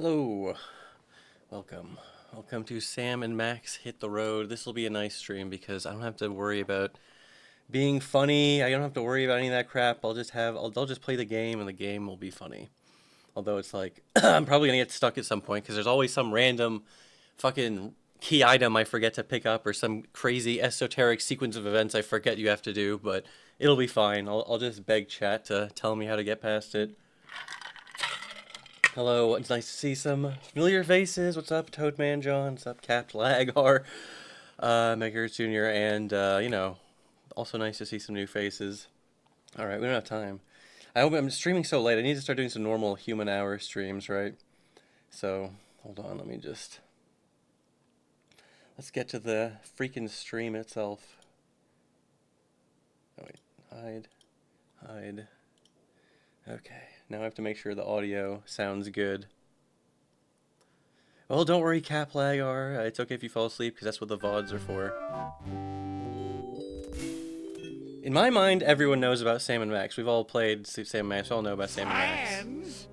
Hello, welcome. Welcome to Sam and Max Hit the Road. This will be a nice stream because I don't have to worry about being funny. I don't have to worry about any of that crap. I'll just play the game and the game will be funny. Although it's like, I'm probably gonna get stuck at some point because there's always some random fucking key item I forget to pick up or some crazy esoteric sequence of events I forget you have to do, but it'll be fine. I'll just beg chat to tell me how to get past it. Hello, it's nice to see some familiar faces. What's up, Toadman John? What's up, Capt Lagar, Megahertz Jr., and, also nice to see some new faces. Alright, we don't have time. I hope I'm streaming so late. I need to start doing some normal human hour streams, right? So, hold on, let's get to the freaking stream itself. Oh, wait, hide. Okay. Now I have to make sure the audio sounds good. Well, don't worry, Cap Lagar. It's okay if you fall asleep, because that's what the VODs are for. In my mind, everyone knows about Sam and Max. We've all played Sam and Max. We all know about Sam and Max.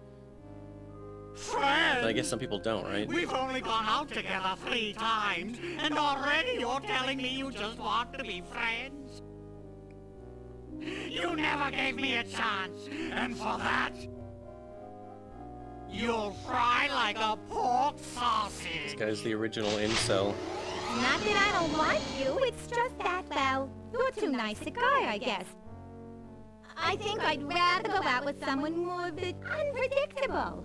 Friends! But I guess some people don't, right? We've only gone out together 3 times, and already you're telling me you just want to be friends? You never gave me a chance, and for that, you'll fry like a pork sausage. This guy's the original incel. Not that I don't like you, it's just that, well, you're too nice a guy, I guess. I think I'd rather go out with someone more a bit unpredictable.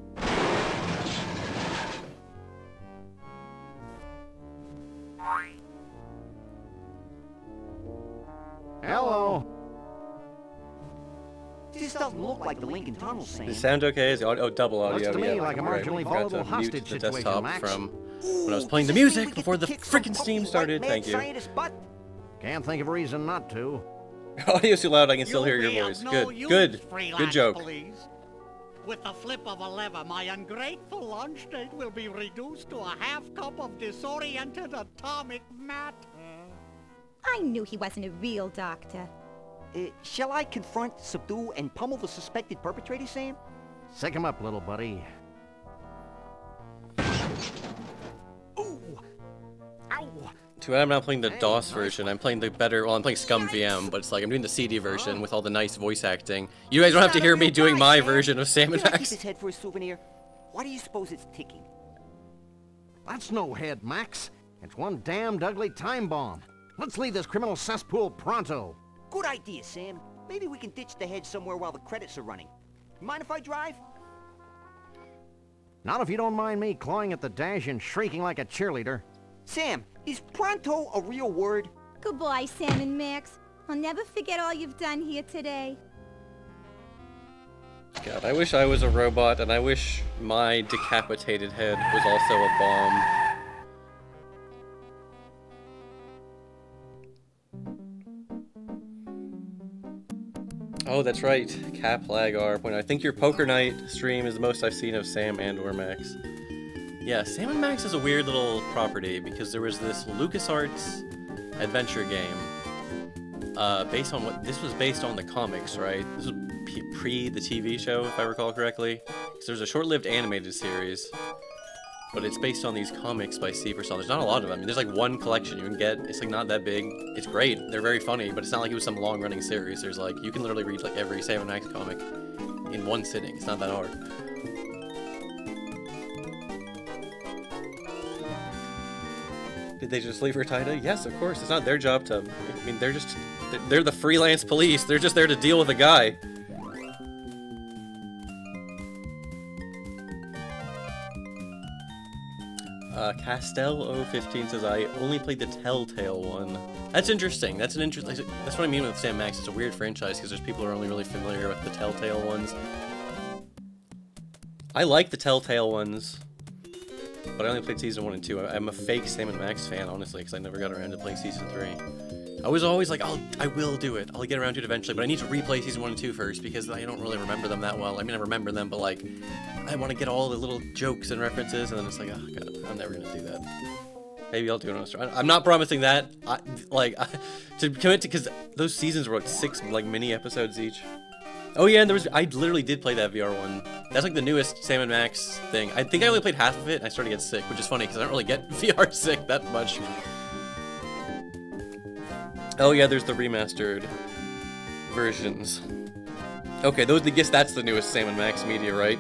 Hello. This doesn't look like the Lincoln Tunnel scene. Does it sound okay? Is the audio, double audio? Looks to me yeah, like a right. marginally Forgot to vulnerable mute hostage the situation, desktop Max. from when I was playing the music before the freaking stream started. Thank you. Can't think of a reason not to. Audio's too loud. I can still hear your voice. Good. Good joke. Police. With the flip of a lever, my ungrateful lunch date will be reduced to a half cup of disoriented atomic matter. I knew he wasn't a real doctor. Shall I confront, subdue, and pummel the suspected perpetrator, Sam? Sick him up, little buddy. Ooh! Ow! Too bad I'm not playing the DOS version. I'm playing the better. Well, I'm playing Scum VM, but it's like I'm doing the CD version with all the nice voice acting. You guys don't have to hear me doing my version of Sam and Can I keep Max. his head for a souvenir? Why do you suppose it's ticking? That's no head, Max. It's one damned ugly time bomb. Let's leave this criminal cesspool pronto. Good idea, Sam. Maybe we can ditch the head somewhere while the credits are running. Mind if I drive? Not if you don't mind me clawing at the dash and shrieking like a cheerleader. Sam, is pronto a real word? Goodbye, Sam and Max. I'll never forget all you've done here today. God, I wish I was a robot, and I wish my decapitated head was also a bomb. Oh, that's right, Cap Lagar. I think your poker night stream is the most I've seen of Sam and or Max. Yeah, Sam and Max is a weird little property because there was this LucasArts adventure game based on this was based on the comics, right? This was pre the TV show, if I recall correctly. So there's a short-lived animated series, but it's based on these comics by Seversol. There's not a lot of them. I mean, there's like one collection you can get. It's like not that big. It's great. They're very funny, but it's not like it was some long-running series. There's like, you can literally read like every Sam and Max comic in one sitting. It's not that hard. Did they just leave her tied? Yes, of course. It's not their job to, I mean, they're the freelance police. They're just there to deal with a guy. Castel015 says, I only played the Telltale one. That's interesting. That's what I mean with Sam Max. It's a weird franchise because there's people who are only really familiar with the Telltale ones. I like the Telltale ones, but I only played season 1 and 2. I'm a fake Sam and Max fan, honestly, because I never got around to playing season 3. I was always like, I will do it. I'll get around to it eventually, but I need to replay season 1 and 2 first because I don't really remember them that well. I mean, I remember them, but like, I want to get all the little jokes and references, and then it's like, oh god, I'm never gonna do that. Maybe I'll do it on a stream. I'm not promising that. To commit to, because those seasons were like 6 like mini episodes each. Oh yeah, I literally did play that VR one. That's like the newest Sam & Max thing. I think I only played half of it and I started to get sick, which is funny because I don't really get VR sick that much. Oh yeah, there's the remastered versions. Okay, I guess that's the newest Sam & Max media, right?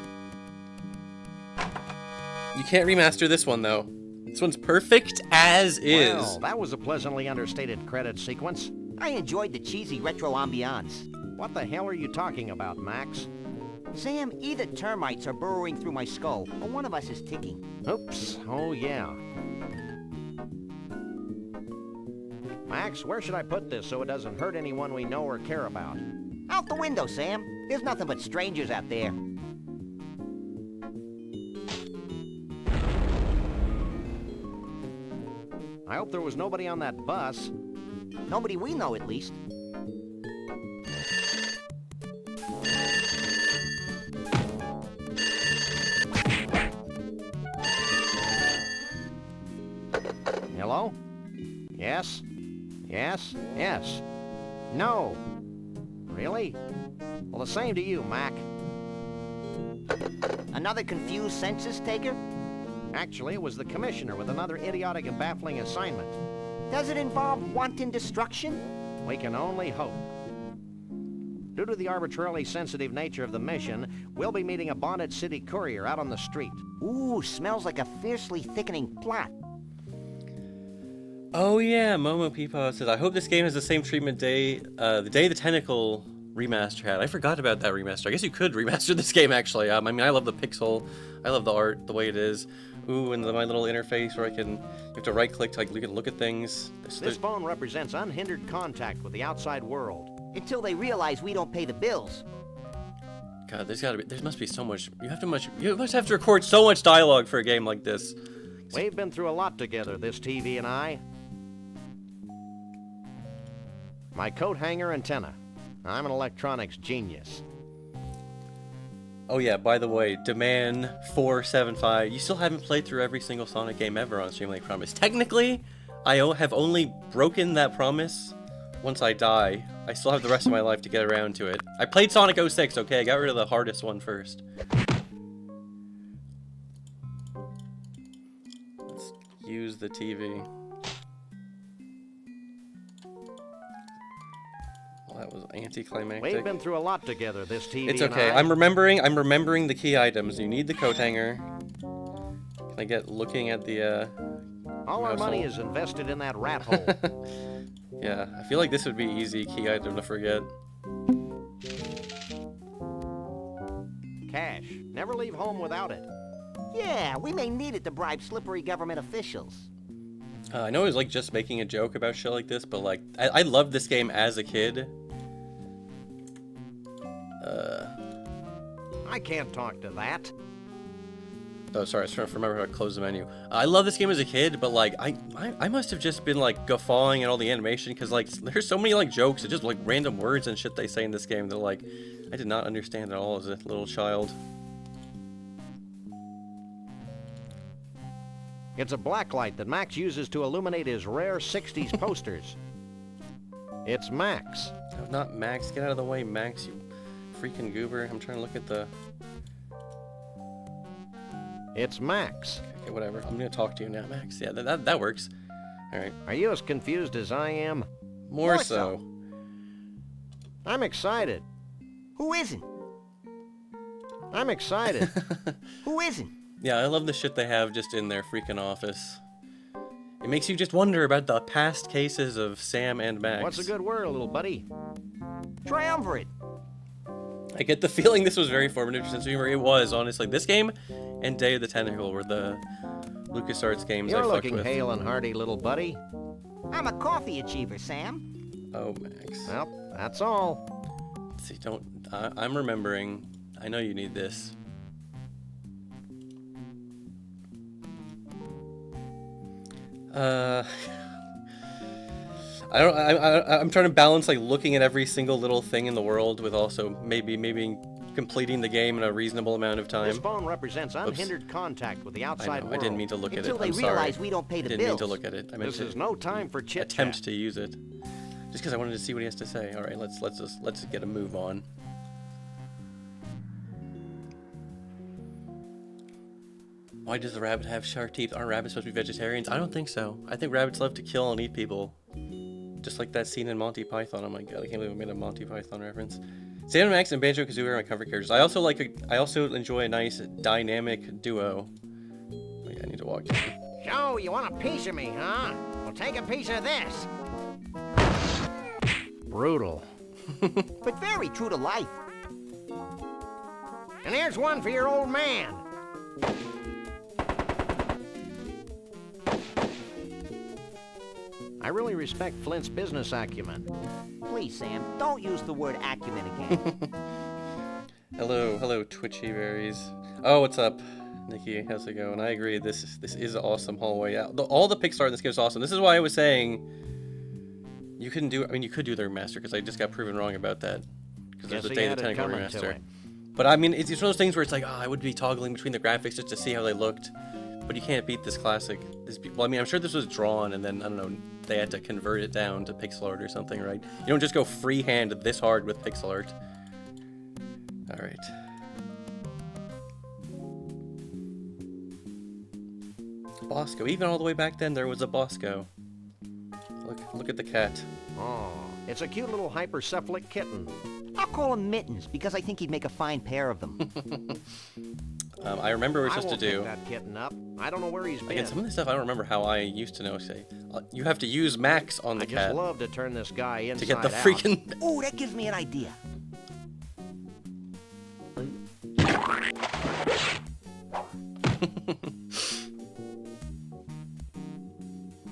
You can't remaster this one though. This one's perfect as is. Well, that was a pleasantly understated credit sequence. I enjoyed the cheesy retro ambiance. What the hell are you talking about, Max? Sam, either termites are burrowing through my skull, or one of us is ticking. Oops. Oh, yeah. Max, where should I put this so it doesn't hurt anyone we know or care about? Out the window, Sam. There's nothing but strangers out there. I hope there was nobody on that bus. Nobody we know, at least. Hello? Yes? Yes? Yes. No. Really? Well, the same to you, Mac. Another confused census taker? Actually, it was the commissioner with another idiotic and baffling assignment. Does it involve wanton destruction? We can only hope. Due to the arbitrarily sensitive nature of the mission, we'll be meeting a bonded city courier out on the street. Ooh, smells like a fiercely thickening plot. Oh yeah, Momo Peepaw says, I hope this game has the same treatment the day the Tentacle remaster had. I forgot about that remaster. I guess you could remaster this game, actually. I mean, I love the pixel. I love the art, the way it is. Ooh, and my little interface where you have to right-click to you can look at things. This phone represents unhindered contact with the outside world. Until they realize we don't pay the bills. God, there must be so much. You must have to record so much dialogue for a game like this. We've been through a lot together, this TV and I. My coat hanger antenna. I'm an electronics genius. Oh yeah, by the way, Demand 475. You still haven't played through every single Sonic game ever on Stream Lake Promise. Technically, I have only broken that promise once I die. I still have the rest of my life to get around to it. I played Sonic 06, okay? I got rid of the hardest one first. Let's use the TV. Well, that was anticlimactic. We've been through a lot together, this TV It's and okay. I. I'm remembering the key items. You need the coat hanger. Can I get looking at the All our mouse money hole? is invested in that rat hole. Yeah, I feel like this would be easy key item to forget. Cash. Never leave home without it. Yeah, we may need it to bribe slippery government officials. I know I was like just making a joke about shit like this, but like I loved this game as a kid. I can't talk to that. Oh, sorry, I was trying to remember how to close the menu. I love this game as a kid, but like I must have just been like guffawing at all the animation because like there's so many like jokes and just like random words and shit they say in this game that like I did not understand at all as a little child. It's a blacklight that Max uses to illuminate his rare 60s posters. It's Max. No, not Max. Get out of the way, Max, you freaking goober. I'm trying to look at the... It's Max. Okay, whatever. I'm gonna talk to you now, Max. Yeah, that works. Alright. Are you as confused as I am? More so. I'm excited. Who isn't? I'm excited. Who isn't? Yeah, I love the shit they have just in their freaking office. It makes you just wonder about the past cases of Sam and Max. What's a good word, little buddy? Triumvirate. I get the feeling this was very formative since it was, honestly. This game and Day of the Tentacle were the LucasArts games I You're fucked looking with. hale and hearty, little buddy. I'm a coffee achiever, Sam. Oh, Max. Well, that's all. See, I'm remembering. I know you need this. I'm trying to balance like looking at every single little thing in the world with also maybe completing the game in a reasonable amount of time. This phone represents unhindered contact with the outside world. I didn't mean to look at it. Until they I'm sorry. realize we don't pay the I didn't bills. mean to look at it. I meant This to is no time for chit-chat. attempt to use it. Just because I wanted to see what he has to say. All right, let's get a move on. Why does the rabbit have sharp teeth? Aren't rabbits supposed to be vegetarians? I don't think so. I think rabbits love to kill and eat people. Just like that scene in Monty Python. Oh my god, I can't believe I made a Monty Python reference. Sam and Max and Banjo-Kazooie are my comfort characters. I also enjoy a nice dynamic duo. Oh yeah, I need to walk in. So, you want a piece of me, huh? Well, take a piece of this. Brutal. But very true to life. And here's one for your old man. I really respect Flint's business acumen. Please, Sam, don't use the word acumen again. Hello, Twitchy Berries. Oh, what's up, Nikki? How's it going? I agree. This is an awesome hallway. All the Pixar in this game is awesome. This is why I was saying you couldn't do. I mean, you could do the remaster because I just got proven wrong about that. Because there's a Day of the Tentacle remaster. But I mean, it's one of those things where it's like, I would be toggling between the graphics just to see how they looked. But you can't beat this classic. Well, I mean, I'm sure this was drawn and then, I don't know, they had to convert it down to pixel art or something, right? You don't just go freehand this hard with pixel art. Alright. Bosco. Even all the way back then, there was a Bosco. Look at the cat. Oh, it's a cute little hypercephalic kitten. I'll call him Mittens, because I think he'd make a fine pair of them. I remember we're supposed to do. Pick that kitten up. I don't know where he's been. Again, some of this stuff I don't remember how I used to know. Say, you have to use Max on the cat. I just love to turn this guy inside to get the out. freaking. Oh, that gives me an idea.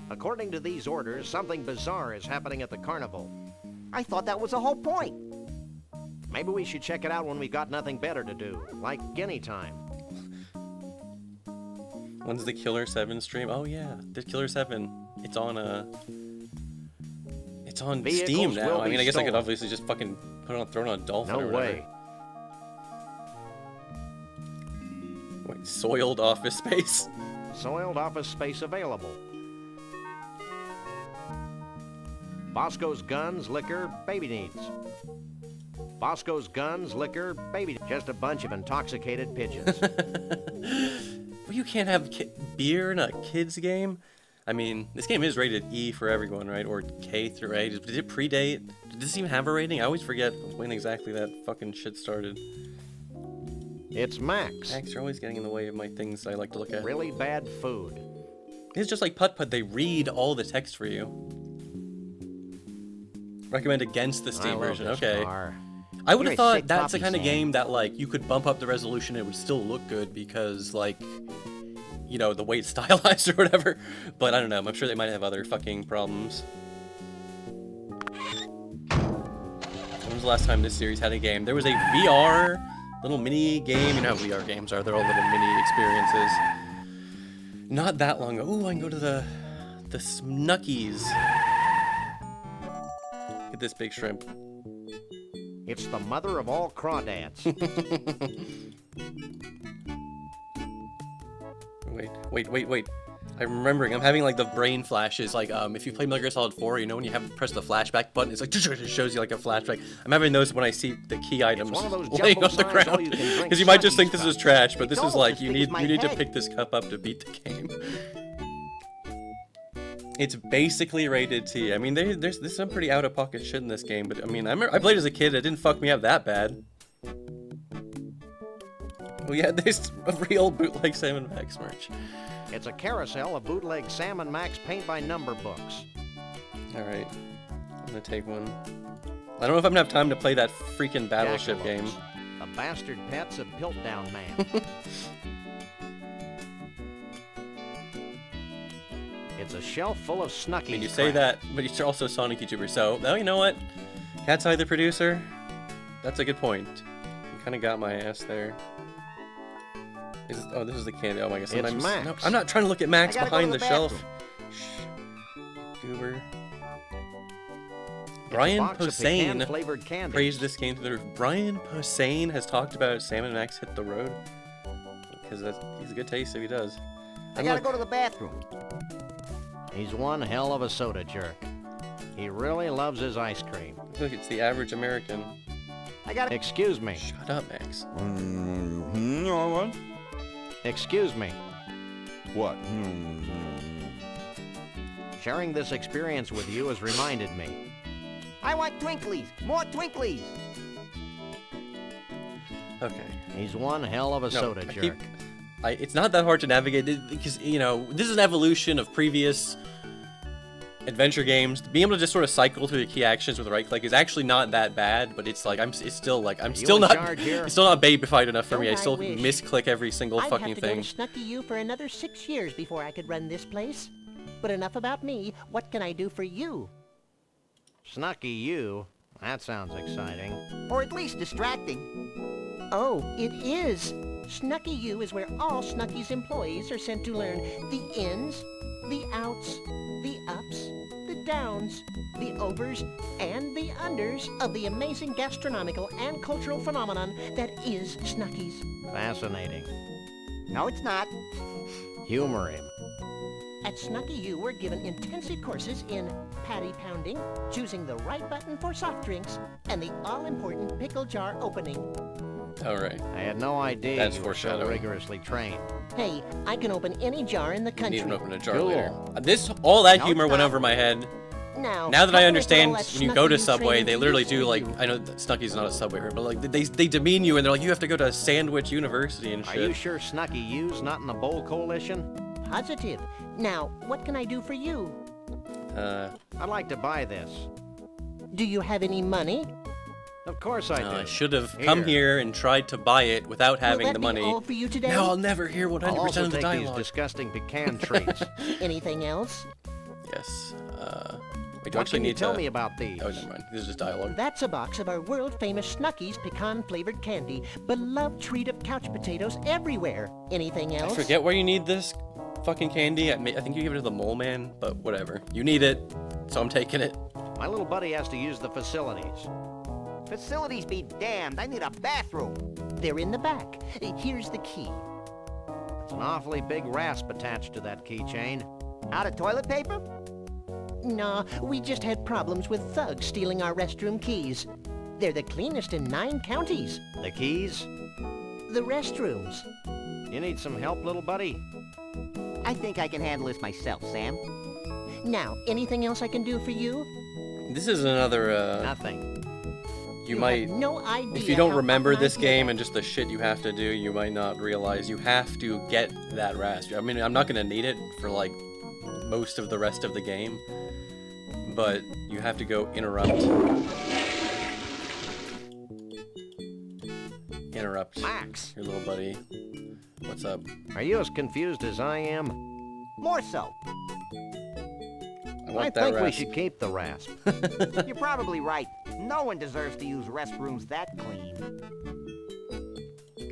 According to these orders, something bizarre is happening at the Carnival. I thought that was the whole point. Maybe we should check it out when we've got nothing better to do, like guinea time. When's the Killer 7 stream? Oh yeah, the Killer 7. It's on Steam now. I mean, I guess I could obviously just fucking throw on a dolphin or whatever. No way. Wait, soiled office space? Soiled office space available. Bosco's guns, liquor, baby needs. Bosco's guns, liquor, baby. Just a bunch of intoxicated pigeons. Well, you can't have beer in a kid's game. I mean, this game is rated E for everyone, right? Or K through A. Did it predate? Did this even have a rating? I always forget when exactly that fucking shit started. It's Max. Max, you're always getting in the way of my things I like to look at. Really bad food. It's just like Putt-Putt. They read all the text for you. Recommend against the Steam version. Okay. Car. I would have thought that's the kind of game that, like, you could bump up the resolution and it would still look good because, like, you know, the way it's stylized or whatever. But I don't know. I'm sure they might have other fucking problems. When was the last time this series had a game? There was a VR little mini game. You know how VR games are. They're all little mini experiences. Not that long ago. Ooh, I can go to the Snuckies. Get this big shrimp. It's the mother of all crawdads. Wait. I'm remembering. I'm having like the brain flashes. Like if you play Metal Gear Solid 4, you know when you have to press the flashback button, it's like it shows you like a flashback. I'm having those when I see the key items laying on the ground. Because you might just think this is trash, but this is like you need to pick this cup up to beat the game. It's basically rated T. I mean, there's some pretty out-of-pocket shit in this game, but I mean, I played as a kid. It didn't fuck me up that bad. Well, yeah, there's a real bootleg Sam and Max merch. It's a carousel of bootleg Sam and Max paint-by-number books. All right, I'm gonna take one. I don't know if I'm gonna have time to play that freaking Battleship game. The bastard pets of Piltdown Man. It's a shelf full of Snuckies. I mean, you say that, but you're also a Sonic YouTuber, so, oh, you know what? Cat's Eye the producer? That's a good point. You kind of got my ass there. Oh, this is the candy. Oh my god. It's Max. No, I'm not trying to look at Max behind the shelf. Shh. Goober. Brian Posehn praised this game to the roof. Brian Posehn has talked about Sam and Max Hit the Road. Because he's a good taste if he does. I gotta go to the bathroom. He's one hell of a soda jerk. He really loves his ice cream. Look, it's the average American. Excuse me. Shut up, Max. Excuse me. What? Sharing this experience with you has reminded me. I want twinklies. More twinklies. Okay. He's one hell of a soda I jerk. keep- it's not that hard to navigate because, you know, this is an evolution of previous adventure games. Being able to just sort of cycle through the key actions with right click is actually not that bad, but it's like I'm still in not charge here? it's still not babified enough for me. I Don't I still wish. misclick every single I'd fucking have to go thing. to Snucky U for another 6 years before I could run this place. But enough about me. What can I do for you? Snucky you? That sounds exciting. Or at least distracting. Oh, it is. Snucky U is where all Snucky's employees are sent to learn the ins, the outs, the ups, the downs, the overs, and the unders of the amazing gastronomical and cultural phenomenon that is Snucky's. Fascinating. No, it's not. Humor him. At Snucky U, we're given intensive courses in patty pounding, choosing the right button for soft drinks, and the all-important pickle jar opening. All right. I had no idea That's you were so foreshadowing. rigorously trained. Hey, I can open any jar in the I country. need to open a jar Cool. later. All that No, humor it's went not. over my head. Now Now that how I can understand, put all that when you go to Snucky U Subway, training they to literally use do for like, you? I know that Snucky's not a Subway here, but like they demean you and they're like, you have to go to Sandwich University and Are shit. you sure Snucky U's not in the Bowl Coalition? Positive. Now, what can I do for you? I'd like to buy this. Do you have any money? Of course I do. I should have come here and tried to buy it without having Will the that money. be all for you today? Now I'll never hear 100% I'll also of the take these dialogue. disgusting pecan treats. Anything else? Yes. Wait, do I What actually can you need tell to... me about these? Oh, never mind. This is just dialogue. That's a box of our world-famous Snucky's pecan-flavored candy, beloved treat of couch potatoes everywhere. Anything I else? forget where you need this fucking candy. I think you give it to the mole man, but whatever. You need it, so I'm taking it. My little buddy has to use the facilities. Facilities be damned. I need a bathroom. They're in the back. Here's the key. It's an awfully big rasp attached to that keychain. Out of toilet paper? Nah, we just had problems with thugs stealing our restroom keys. They're the cleanest in 9 counties. The keys? The restrooms. You need some help, little buddy? I think I can handle this myself, Sam. Now, anything else I can do for you? This is another, Nothing. you might... have no idea If you don't how remember often I this do game that. and just the shit you have to do, you might not realize you have to get that rasp. I mean, I'm not gonna need it for like most of the rest of the game, but you have to go interrupt. Interrupt Max. your little buddy. What's up? Are you as confused as I am? More so. I want I that think we rasp. should keep the rasp. You're probably right. No one deserves to use restrooms that clean.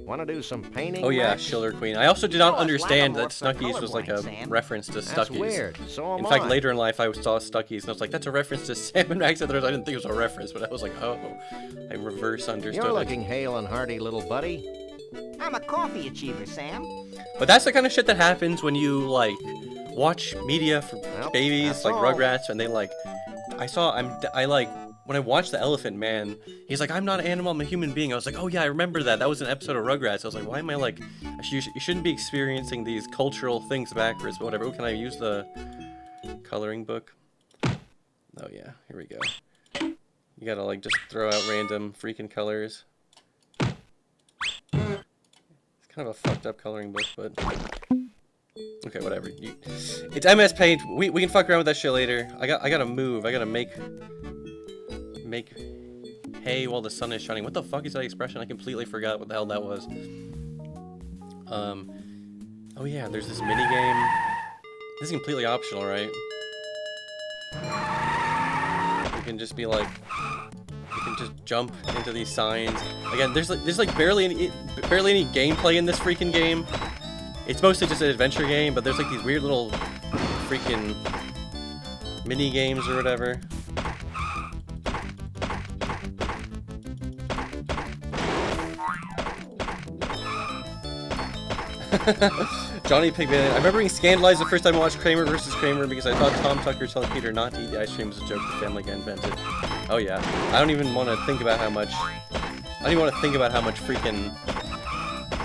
Want to do some painting? Oh yeah, Rex? Schiller Queen. I also did not Plus, understand that Lammermoor's are Stuckies was like a colorblind, Sam. reference to That's Stuckies. weird. So am In fact, I. later in life, I saw Stuckies, and I was like, that's a reference to Sam and Max. I didn't think it was a reference, but I was like, oh, I reverse understood You're it. looking hale and hearty, little buddy. I'm a coffee achiever, Sam. But that's the kind of shit that happens when you, like, watch media for Well, babies, that's like all. Rugrats, and they, like, when I watched The Elephant Man, he's like, I'm not an animal, I'm a human being. I was like, oh yeah, I remember that. That was an episode of Rugrats. I was like, why am I like, you shouldn't be experiencing these cultural things backwards, but whatever. Oh, can I use the coloring book? Oh yeah, here we go. You gotta, like, just throw out random freaking colors. It's kind of a fucked up coloring book, but... Okay, whatever. It's MS Paint. We can fuck around with that shit later. I gotta move. I gotta make hay while the sun is shining. What the fuck is that expression? I completely forgot what the hell that was. Oh yeah, there's this mini game. This is completely optional, right? You can just be like, you can just jump into these signs. Again, there's like barely any gameplay in this freaking game. It's mostly just an adventure game, but there's like these weird little freaking mini games or whatever. Johnny Pigman. I remember being scandalized the first time I watched Kramer vs. Kramer because I thought Tom Tucker telling Peter not to eat the ice cream was a joke the Family Guy invented. Oh yeah. I don't even want to think about how much... I don't even want to think about how much freaking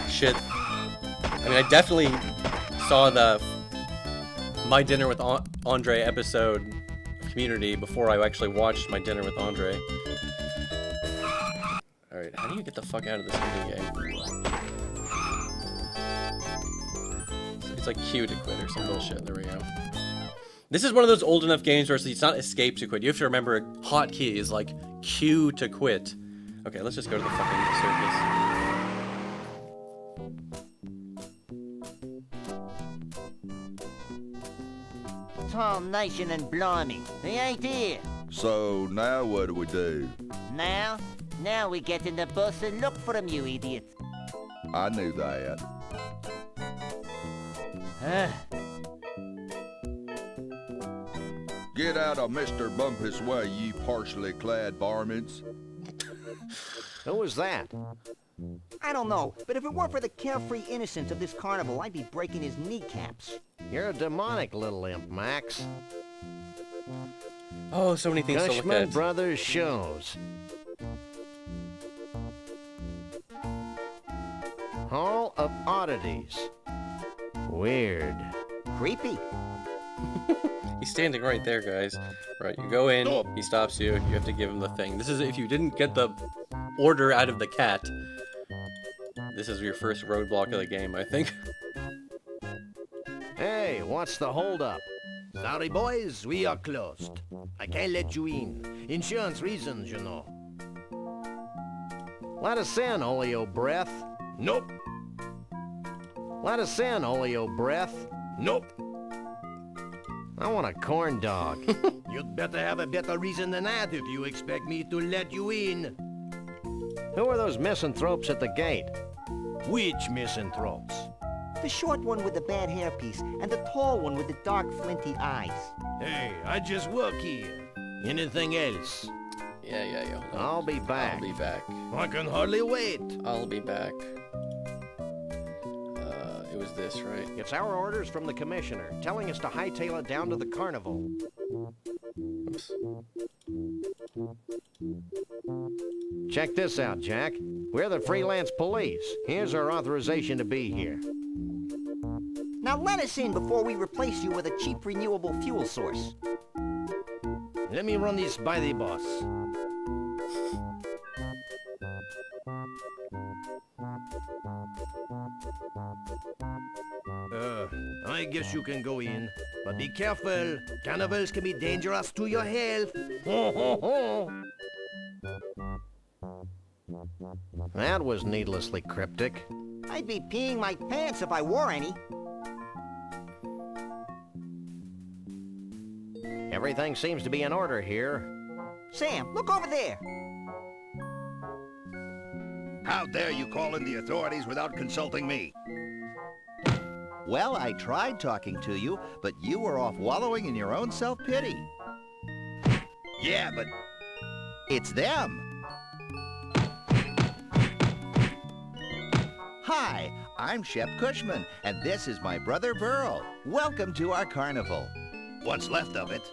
shit... I mean, I definitely saw the My Dinner with Andre episode of Community before I actually watched My Dinner with Andre. Alright, how do you get the fuck out of this mini game? It's like Q to quit or some bullshit. There we go. This is one of those old enough games where it's not escape to quit. You have to remember a hotkey is like Q to quit. Okay, let's just go to the fucking circus. Tom Nation and blimey, he ain't here. So now what do we do? Now we get in the bus and look for him, you idiot. I knew that. Get out of Mr. Bumpus' way, you partially clad varmints. Who was that? I don't know, but if it weren't for the carefree innocence of this carnival, I'd be breaking his kneecaps. You're a demonic little imp, Max. Oh, so many things to look Cushman at. Brothers shows. Hall of Oddities. Weird. Creepy. He's standing right there, guys. Right, you go in, he stops you, you have to give him the thing. This is if you didn't get the order out of the cat. This is your first roadblock of the game, I think. Hey, what's the holdup? Sorry, boys, we are closed. I can't let you in. Insurance reasons, you know. Let us in, Oleo Breath. Nope. Let us in, Oleo Breath. Nope. I want a corn dog. You'd better have a better reason than that if you expect me to let you in. Who are those misanthropes at the gate? Which misanthropes? The short one with the bad hairpiece and the tall one with the dark flinty eyes. Hey, I just work here. Anything else? Yeah, hold on. I'll be back. I'll be back. I can hardly wait. I'll be back. It was this, right? It's our orders from the commissioner, telling us to hightail it down to the carnival. Oops. Check this out, Jack. We're the freelance police. Here's our authorization to be here. Now let us in before we replace you with a cheap renewable fuel source. Let me run this by the boss. I guess you can go in, but be careful. Carnivals can be dangerous to your health. That was needlessly cryptic. I'd be peeing my pants if I wore any. Everything seems to be in order here. Sam, look over there. How dare you call in the authorities without consulting me? Well, I tried talking to you, but you were off wallowing in your own self-pity. Yeah, but It's them. Hi, I'm Shep Cushman, and this is my brother Burl. Welcome to our carnival. what's left of it?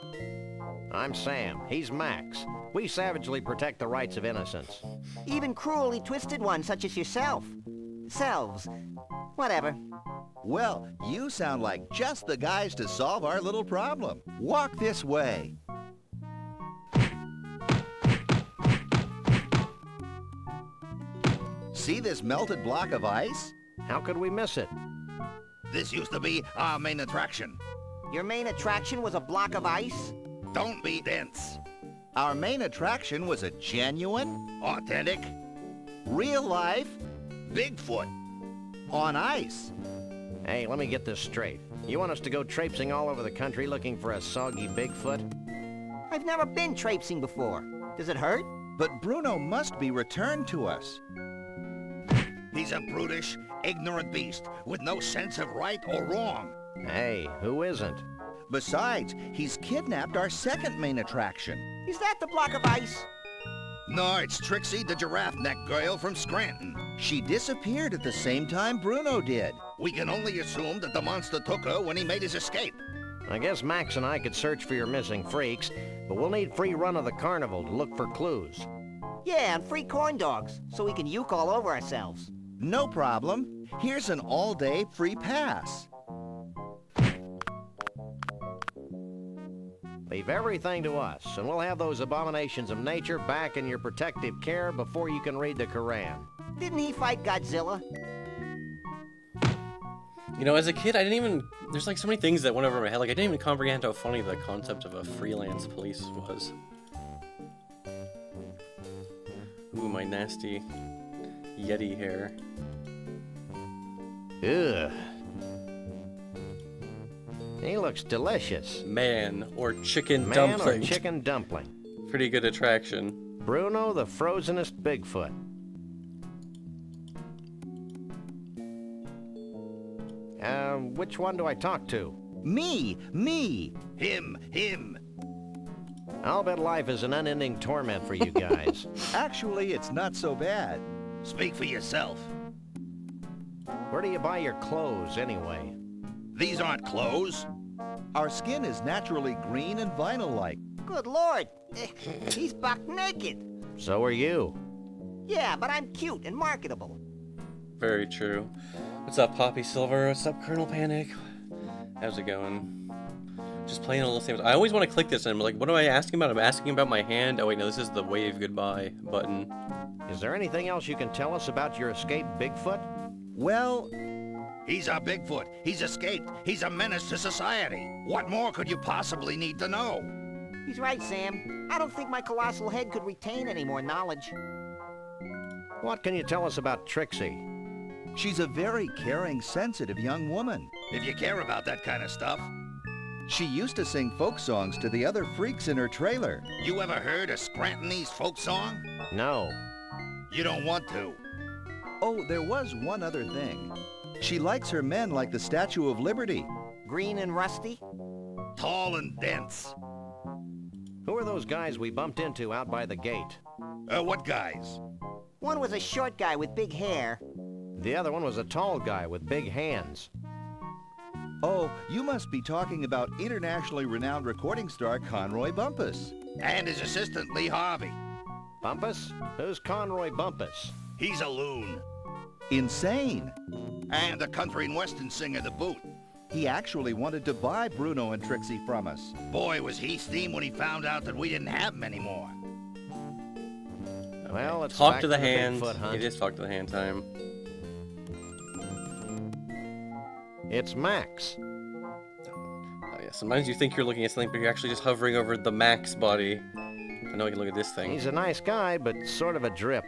I'm Sam. He's Max. We savagely protect the rights of innocents. Even cruelly twisted ones such as yourself. Selves. Whatever. Well, you sound like just the guys to solve our little problem. Walk this way. See this melted block of ice? How could we miss it? This used to be our main attraction. Your main attraction was a block of ice? Don't be dense. Our main attraction was a genuine, Authentic real-life, Bigfoot. on ice. Hey, let me get this straight. You want us to go traipsing all over the country looking for a soggy Bigfoot? I've never been traipsing before. Does it hurt? But Bruno must be returned to us. He's a brutish, ignorant beast with no sense of right or wrong. Hey, who isn't? Besides, he's kidnapped our second main attraction. Is that the block of ice? No, it's Trixie, the giraffe neck girl from Scranton. She disappeared at the same time Bruno did. We can only assume that the monster took her when he made his escape. I guess Max and I could search for your missing freaks, but we'll need free run of the carnival to look for clues. Yeah, and free corn dogs, so we can uke all over ourselves. No problem. Here's an all-day free pass. Leave everything to us, and we'll have those abominations of nature back in your protective care before you can read the Koran. Didn't he fight Godzilla? You know, as a kid, I didn't even... There's like so many things that went over my head. Like, I didn't even comprehend how funny the concept of a freelance police was. Ooh, my nasty Yeti hair. Ugh. He looks delicious. Man or chicken Man dumpling. or chicken dumpling. Pretty good attraction. Bruno the frozenest Bigfoot. Which one do I talk to? Me! Him. I'll bet life is an unending torment for you guys. Actually, it's not so bad. Speak for yourself. Where do you buy your clothes, anyway? These aren't clothes. Our skin is naturally green and vinyl-like. Good lord. He's buck naked. So are you. Yeah, but I'm cute and marketable. Very true. What's up, Poppy Silver? What's up, Colonel Panic? How's it going? Just playing a little Sims. I always want to click this and I'm like, what am I asking about? I'm asking about my hand. Oh wait, no, this is the wave goodbye button. Is there anything else you can tell us about your escaped Bigfoot? Well, He's our Bigfoot. He's escaped. He's a menace to society. What more could you possibly need to know? He's right, Sam. I don't think my colossal head could retain any more knowledge. What can you tell us about Trixie? she's a very caring, sensitive young woman. If you care about that kind of stuff. She used to sing folk songs to the other freaks in her trailer. You ever heard a Scrantonese folk song? No. You don't want to. Oh, there was one other thing. She likes her men like the Statue of Liberty. Green and rusty? Tall and dense. Who are those guys we bumped into out by the gate? What guys? One was a short guy with big hair. The other one was a tall guy with big hands. Oh, you must be talking about internationally renowned recording star Conroy Bumpus. And his assistant, Lee Harvey. Bumpus? Who's Conroy Bumpus? He's a loon. Insane. And a country and western singer to boot. He actually wanted to buy Bruno and Trixie from us. Boy, was he steamed when he found out that we didn't have them anymore. Well, let's talk back to the hand. Bigfoot hunt. It is talk to the hand time. It's Max. Oh yeah, sometimes you think you're looking at something, but you're actually just hovering over the Max body. I know I can look at this thing. He's a nice guy, but sort of a drip.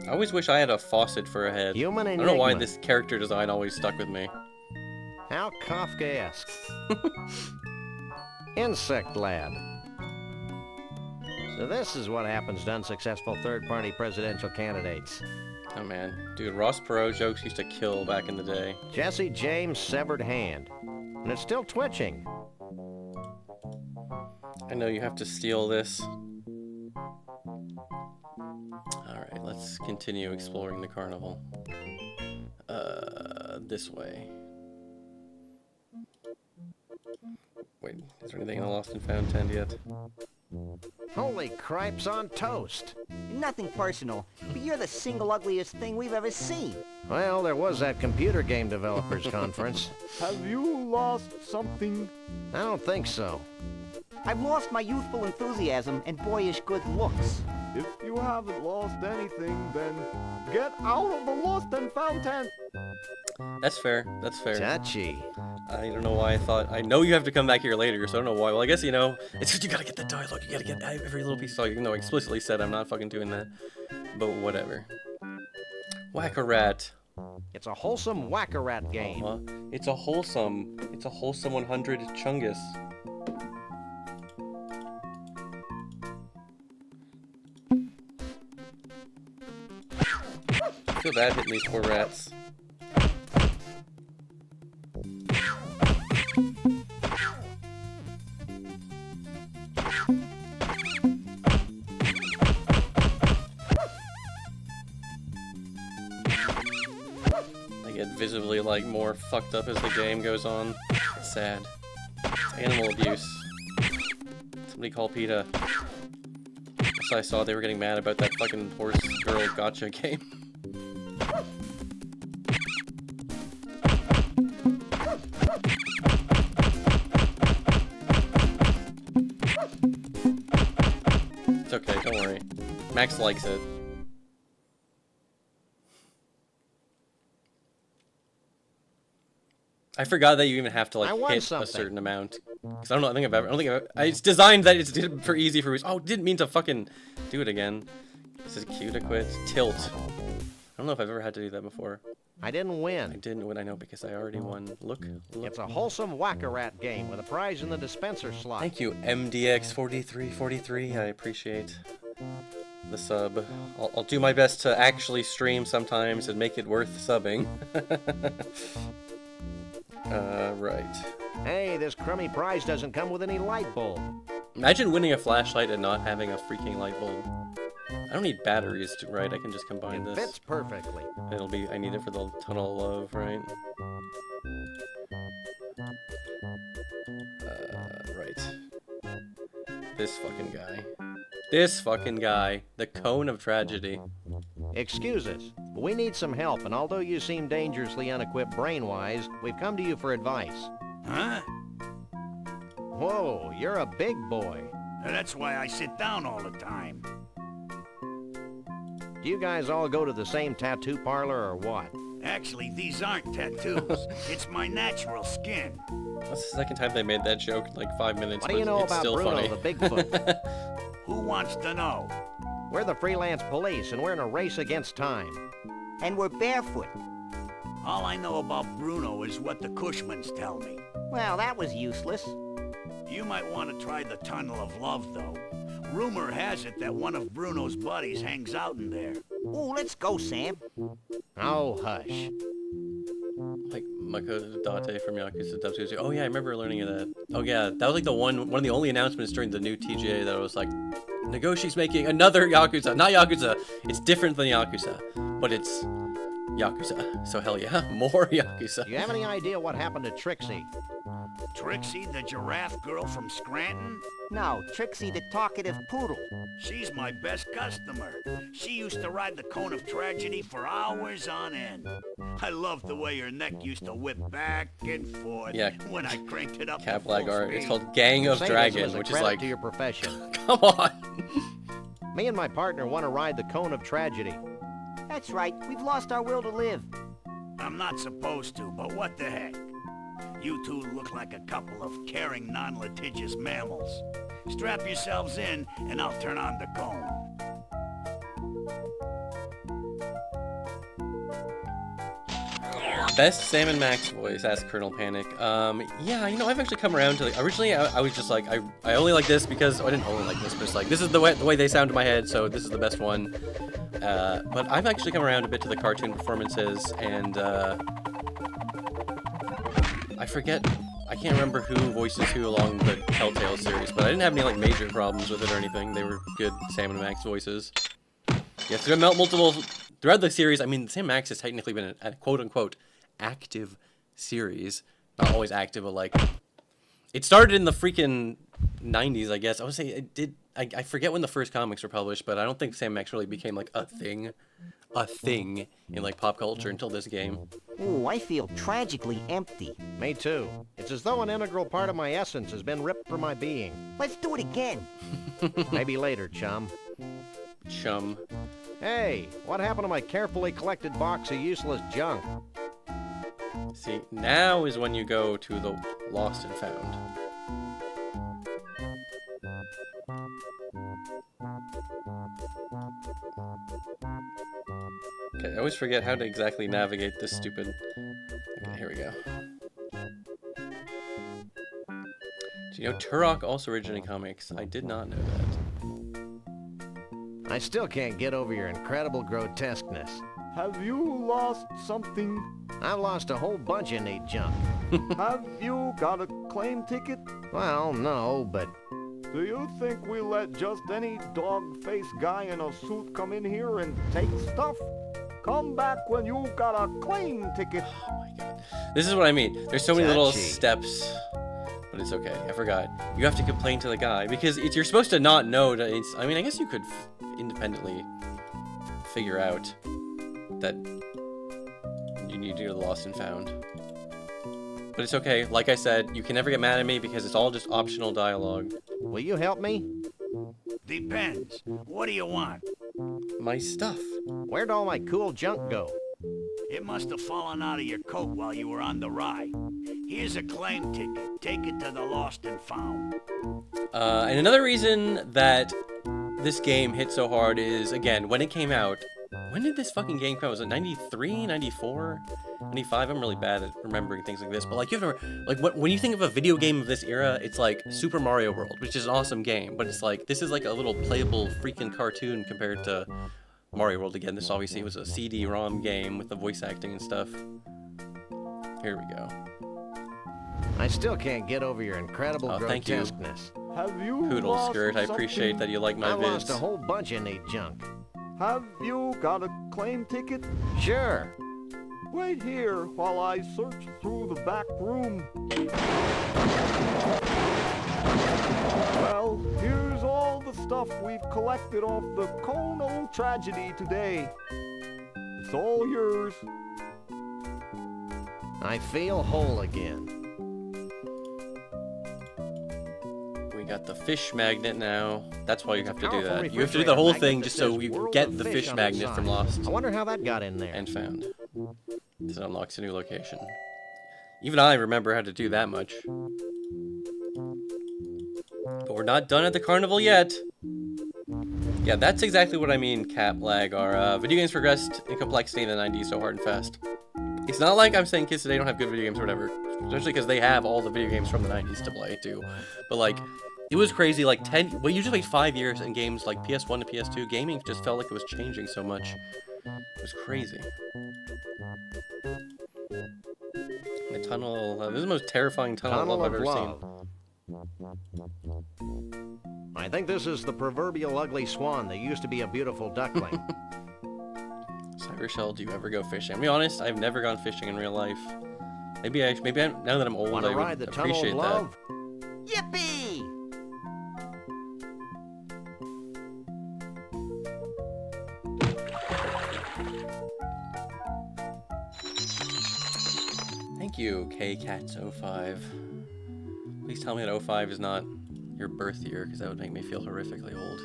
I always wish I had a faucet for a head. Human I don't know why enigma. this character design always stuck with me. How Kafkaesque. Insect Lad. So this is what happens to unsuccessful third-party presidential candidates. Oh man, dude, Ross Perot jokes used to kill back in the day. Jesse James' severed hand. And it's still twitching. I know you have to steal this. Alright, let's continue exploring the carnival. This way. Wait, is there anything in the Lost and Found tent yet? Holy cripes on toast. Nothing personal, but you're the single ugliest thing we've ever seen. Well, there was that computer game developers conference. Have you lost something? I don't think so. I've lost my youthful enthusiasm and boyish good looks. If you haven't lost anything, then get out of the lost and found tent. That's fair, that's fair. Touchy. I don't know why I thought... I know you have to come back here later, so I don't know why. Well, I guess, you know, it's just you gotta get the dialogue. You gotta get every little piece of dialogue, even though I explicitly said I'm not fucking doing that. But whatever. Whack-a-rat. It's a wholesome whack-a-rat game. Well, it's a wholesome 100 chungus. I feel bad hitting these poor rats. Visibly like more fucked up as the game goes on. It's sad. It's animal abuse. Somebody call PETA. So I saw they were getting mad about that fucking horse girl gotcha game. Max likes it. I forgot that you even have to like hit a certain amount. Cause I don't think it's designed that it's for easy for. Oh, didn't mean to fucking do it again. This is Q to quit. Tilt. I don't know if I've ever had to do that before. I didn't win. I didn't win, I know, because I already won. Look. It's a wholesome whack-a-rat game with a prize in the dispenser slot. Thank you, MDX4343. I appreciate the sub. I'll do my best to actually stream sometimes and make it worth subbing. Right. Hey, this crummy prize doesn't come with any light bulb. Imagine winning a flashlight and not having a freaking light bulb. I don't need batteries, right? I can just combine this. It fits perfectly. It'll be, I need it for the tunnel of love, right? Right. This fucking guy. This fucking guy. The cone of tragedy. Excuse us. We need some help, and although you seem dangerously unequipped brain-wise, we've come to you for advice. Huh? Whoa, you're a big boy. That's why I sit down all the time. Do you guys all go to the same tattoo parlor or what? Actually, these aren't tattoos. It's my natural skin. That's the second time they made that joke in like 5 minutes. What do you know about still Bruno funny. the Bigfoot? Who wants to know? We're the freelance police, and we're in a race against time. And we're barefoot. All I know about Bruno is what the Cushmans tell me. Well, that was useless. You might want to try the Tunnel of Love, though. Rumor has it that one of Bruno's buddies hangs out in there. Oh, let's go, Sam. Oh, hush. Like Makodate from Yakuza Dubs. Oh yeah, I remember learning of that. Oh yeah, that was like the one of the only announcements during the new TGA that was like, Negoshi's making another Yakuza. Not Yakuza. It's different than Yakuza, but it's Yakuza. So hell yeah, more Yakuza. Do you have any idea what happened to Trixie? Trixie, the giraffe girl from Scranton? No, Trixie the talkative poodle. She's my best customer. She used to ride the cone of tragedy for hours on end. I loved the way her neck used to whip back and forth when I cranked it up. Cap lag art. It's called Gang of Dragon, which is like to your profession. Come on. Me and my partner want to ride the cone of tragedy. That's right. We've lost our will to live. I'm not supposed to, but what the heck? You two look like a couple of caring, non-litigious mammals. Strap yourselves in, and I'll turn on the cone. Best Sam and Max voice, asked Colonel Panic. Yeah, you know, I've actually come around to like, originally I was just like, I only like this because, I didn't only like this, but it's like, this is the way they sound in my head, so this is the best one. But I've actually come around a bit to the cartoon performances, and I forget, I can't remember who voices who along the Telltale series, but I didn't have any like major problems with it or anything. They were good Sam and Max voices. Yes, there are multiple, throughout the series, I mean, Sam and Max has technically been a quote-unquote active series. Not always active, but like, it started in the freaking 90s, I guess. I would say it did, I forget when the first comics were published, but I don't think Sam and Max really became like a thing in like pop culture until this game. Ooh, I feel tragically empty. Me too. It's as though an integral part of my essence has been ripped from my being. Let's do it again. Maybe later, chum. Chum. Hey, what happened to my carefully collected box of useless junk? See, now is when you go to the Lost and Found. Okay, I always forget how to exactly navigate this stupid... Okay, here we go. Do you know Turok also originated in comics? I did not know that. I still can't get over your incredible grotesqueness. Have you lost something? I've lost a whole bunch of neat junk. Have you got a claim ticket? Well, no, but... Do you think we let just any dog-faced guy in a suit come in here and take stuff? Come back when you got a claim ticket. Oh my god. This is what I mean. There's so many little steps. But it's okay. I forgot. You have to complain to the guy. Because you're supposed to not know that it's... I mean, I guess you could independently figure out that you need to do the Lost and Found. But it's okay. Like I said, you can never get mad at me because it's all just optional dialogue. Will you help me? Depends. What do you want? my stuff? Where'd all my cool junk go? It must have fallen out of your coat while you were on the ride. Here's a claim ticket. Take it to the Lost and Found. And another reason that this game hit so hard is, again, when it came out. When did this fucking game come out? Was it 93, 94, 95? I'm really bad at remembering things like this. But, like, you have to, like, when you think of a video game of this era, it's like Super Mario World, which is an awesome game. But it's like, this is like a little playable freaking cartoon compared to Mario World. Again, this obviously was a CD-ROM game with the voice acting and stuff. Here we go. I still can't get over your incredible grotesqueness. Have you Poodle lost Skirt, I appreciate something? that you like my I vids. lost a whole bunch of neat junk. Have you got a claim ticket? Sure. Wait here while I search through the back room. Well, here's all the stuff we've collected off the Kono tragedy today. It's all yours. I feel whole again. We got the fish magnet now. That's why you have to do Powerful that. You have to do the whole refrigerator thing magnet just that so says we World get of the Fish fish on the magnet side. from Lost I wonder how that got in there. and Found. This unlocks a new location. Even I remember how to do that much. But we're not done at the carnival yet. Yeah, that's exactly what I mean, Cap Lag. Our video games progressed in complexity in the 90s so hard and fast. It's not like I'm saying kids today don't have good video games or whatever, especially because they have all the video games from the 90s to play too. But like, it was crazy. Like you just wait 5 years in games like PS1 to PS2. Gaming just felt like it was changing so much. It was crazy. The tunnel. This is the most terrifying tunnel of love I've ever seen. I think this is the proverbial ugly swan that used to be a beautiful duckling. Cybershell, do you ever go fishing? I'll be honest, I've never gone fishing in real life. Maybe now that I'm old, Wanna I ride would the tunnel of appreciate that. love? Yippee! Thank you, KCats05. Please tell me that 05 is not your birth year, because that would make me feel horrifically old.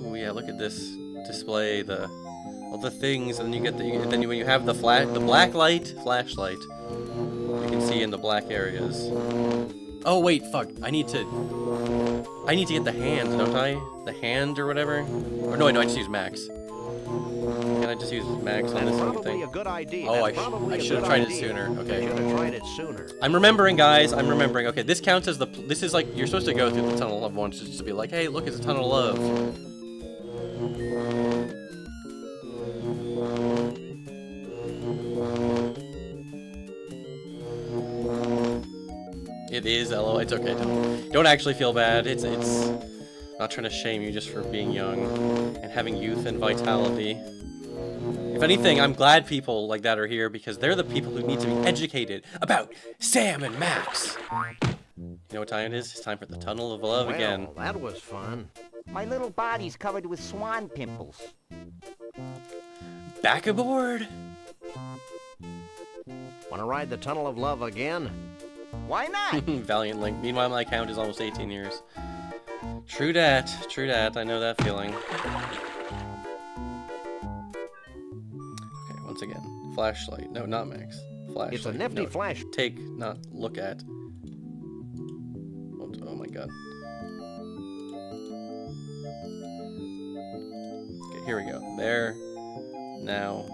Ooh, yeah, look at this display, all the things, and then you get when you have the black light flashlight, you can see in the black areas. Oh wait, fuck! I need to get the hand, don't I? The hand or whatever? Or no, I just use Max. Can I just use Max on this thing? A good idea. Oh, I should have tried it sooner. Okay. Should have tried it sooner. I'm remembering, guys. I'm remembering. Okay, this counts as this is like, you're supposed to go through the tunnel of love once just to be like, hey, look, it's a tunnel of love. It is, LO. It's okay. Don't actually feel bad. It's not trying to shame you just for being young and having youth and vitality. If anything, I'm glad people like that are here because they're the people who need to be educated about Sam and Max. You know what time it is? It's time for the Tunnel of Love again. That was fun. My little body's covered with swan pimples. Back aboard! Wanna ride the Tunnel of Love again? Why not? Valiant Link. Meanwhile, my account is almost 18 years. True dat. True dat. I know that feeling. Okay, once again. Flashlight. No, not Max. Flashlight. It's a nifty flash. Take, not look at. Oh my god. Okay, here we go. There. Now.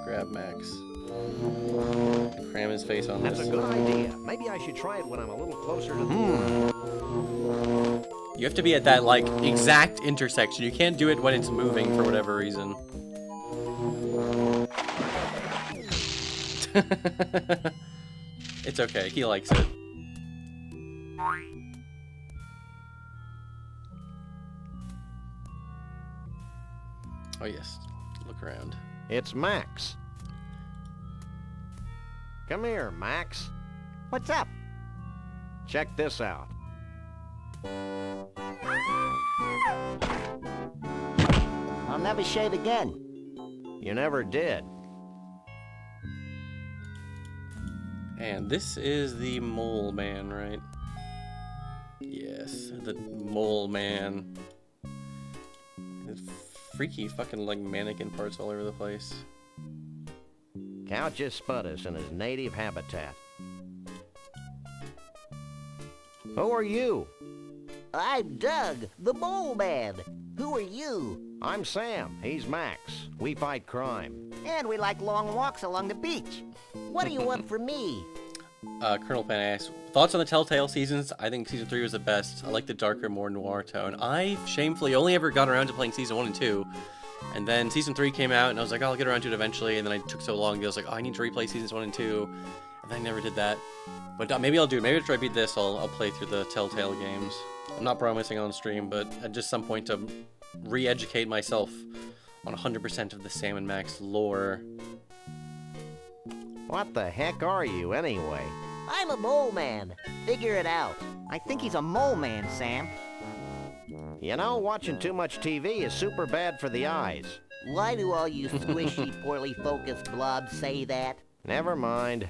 Grab Max. Cram his face on this. That's a good idea. Maybe I should try it when I'm a little closer to the You have to be at that, like, exact intersection. You can't do it when it's moving for whatever reason. It's okay. He likes it. Oh, yes. Look around. It's Max. Come here, Max. What's up? Check this out. I'll never shave again. You never did. And this is the Mole Man, right? Yes, the Mole Man. freaky fucking like mannequin parts all over the place. Couch sputtus in his native habitat. Who are you? I'm Doug, the mole man. Who are you? I'm Sam. He's Max. We fight crime. And we like long walks along the beach. What do you want from me? Colonel Pan asks, thoughts on the Telltale seasons? I think season 3 was the best. I like the darker, more noir tone. I shamefully only ever got around to playing season 1 and 2. And then season 3 came out, and I was like, oh, I'll get around to it eventually. And then I took so long, I was like, oh, I need to replay seasons 1 and 2. And then I never did that. But maybe I'll do it. Maybe after I beat this, I'll play through the Telltale games. I'm not promising on stream, but at just some point to re-educate myself on 100% of the Sam and Max lore. What the heck are you, anyway? I'm a mole man. Figure it out. I think he's a mole man, Sam. You know, watching too much TV is super bad for the eyes. Why do all you squishy, poorly focused blobs say that? Never mind.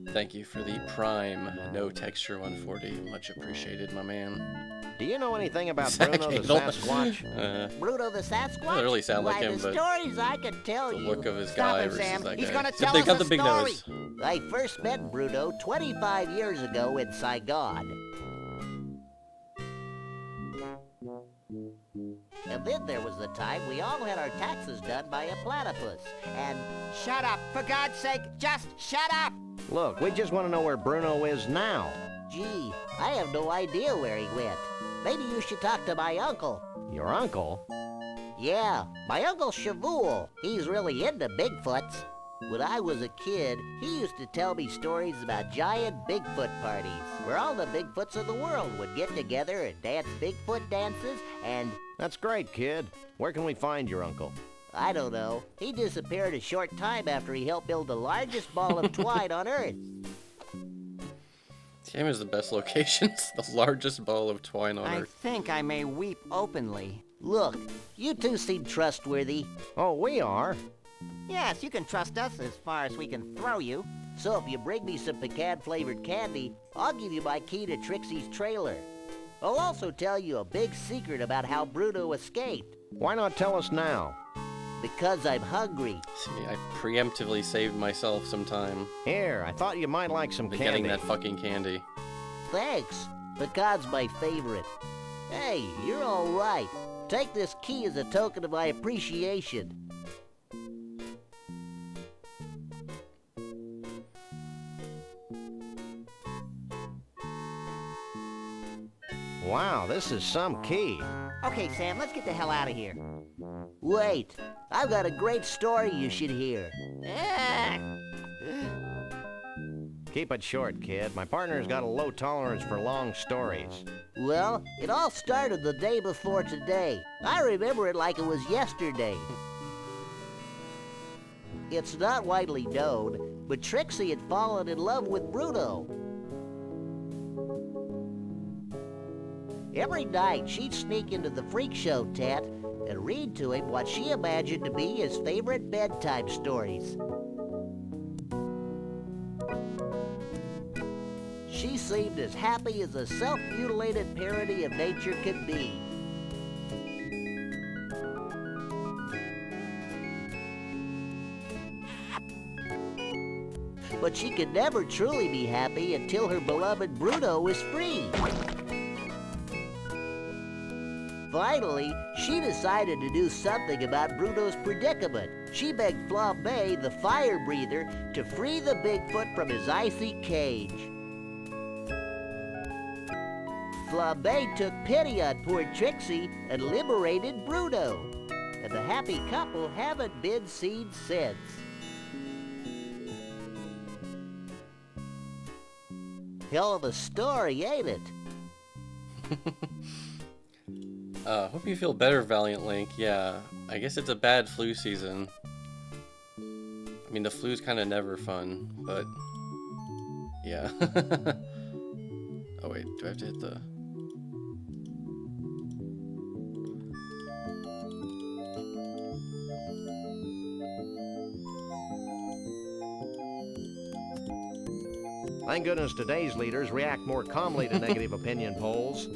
Thank you for the Prime No Texture 140. Much appreciated, my man. Do you know anything about Bruno the Sasquatch? Bruno the Sasquatch? Doesn't really sound like him, the but stories I could tell the you. look of his Stop guy him, versus Sam. that He's guy. gonna Except tell they us got a the big story. nose. I first met Bruno 25 years ago in Saigon. And then there was the time we all had our taxes done by a platypus. And Shut up. For God's sake, just shut up. Look, we just want to know where Bruno is now. gee, I have no idea where he went. Maybe you should talk to my uncle. Your uncle? Yeah, my Uncle Shavul. He's really into Bigfoots. When I was a kid, he used to tell me stories about giant Bigfoot parties, where all the Bigfoots of the world would get together and dance Bigfoot dances, and... That's great, kid. Where can we find your uncle? I don't know. He disappeared a short time after he helped build the largest ball of twine on Earth. Sam is the best location. It's the largest ball of twine on I Earth. think I may weep openly. Look, you two seem trustworthy. Oh, we are. Yes, you can trust us as far as we can throw you. So if you bring me some pecan-flavored candy, I'll give you my key to Trixie's trailer. I'll also tell you a big secret about how Bruno escaped. Why not tell us now? Because I'm hungry. See, I preemptively saved myself some time Here, I thought you might like some by candy. getting that fucking candy. Thanks. Pecan's my favorite. Hey, you're all right. Take this key as a token of my appreciation. Wow, this is some key. Okay, Sam, let's get the hell out of here. Wait, I've got a great story you should hear. Keep it short, kid. My partner's got a low tolerance for long stories. Well, it all started the day before today. I remember it like it was yesterday. It's not widely known, but Trixie had fallen in love with Bruno. Every night, she'd sneak into the freak show tent and read to him what she imagined to be his favorite bedtime stories. She seemed as happy as a self-mutilated parody of nature could be. But she could never truly be happy until her beloved Bruno was free. Finally, she decided to do something about Bruno's predicament. She begged Flambe, the fire breather, to free the Bigfoot from his icy cage. Flambe took pity on poor Trixie and liberated Bruno. And the happy couple haven't been seen since. Hell of a story, ain't it? Hope you feel better, Valiant Link. Yeah, I guess it's a bad flu season. I mean, the flu's kind of never fun, but yeah. Oh wait, do I have to hit the... Thank goodness today's leaders react more calmly to negative opinion polls.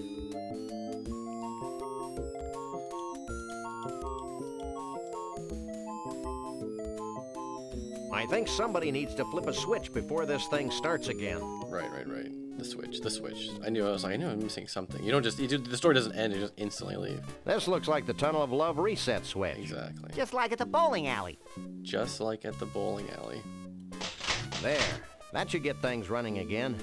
think somebody needs to flip a switch before this thing starts again. Right. The switch. I knew I'm missing something. You don't just, the story doesn't end, you just instantly leave. This looks like the Tunnel of Love reset switch. Exactly. Just like at the bowling alley. Just like at the bowling alley. There. That should get things running again.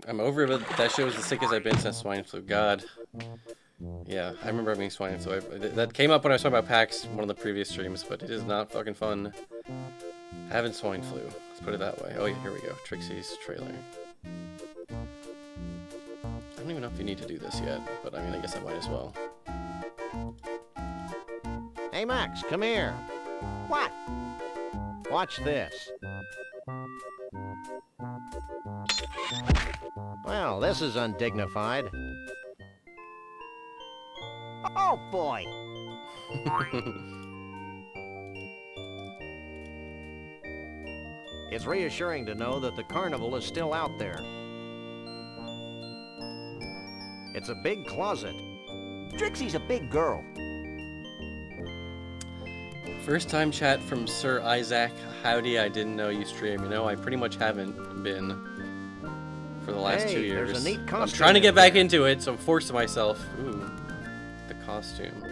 I'm over it, but that show was the sickest I've been since swine flu. God. Yeah, I remember having swine flu. That came up when I was talking about PAX, one of the previous streams, but it is not fucking fun having swine flu. Let's put it that way. Oh yeah, here we go. Trixie's trailer. I don't even know if you need to do this yet, but I mean, I guess I might as well. Hey Max, come here. What? Watch this. Well, this is undignified. Oh boy. It's reassuring to know that the Carnival is still out there. It's a big closet. Trixie's a big girl. First time chat from Sir Isaac. Howdy, I didn't know you stream. You know, I pretty much haven't been for the last 2 years. There's a neat costume. I'm trying to get back into it, so I'm forcing myself. Ooh, the costume.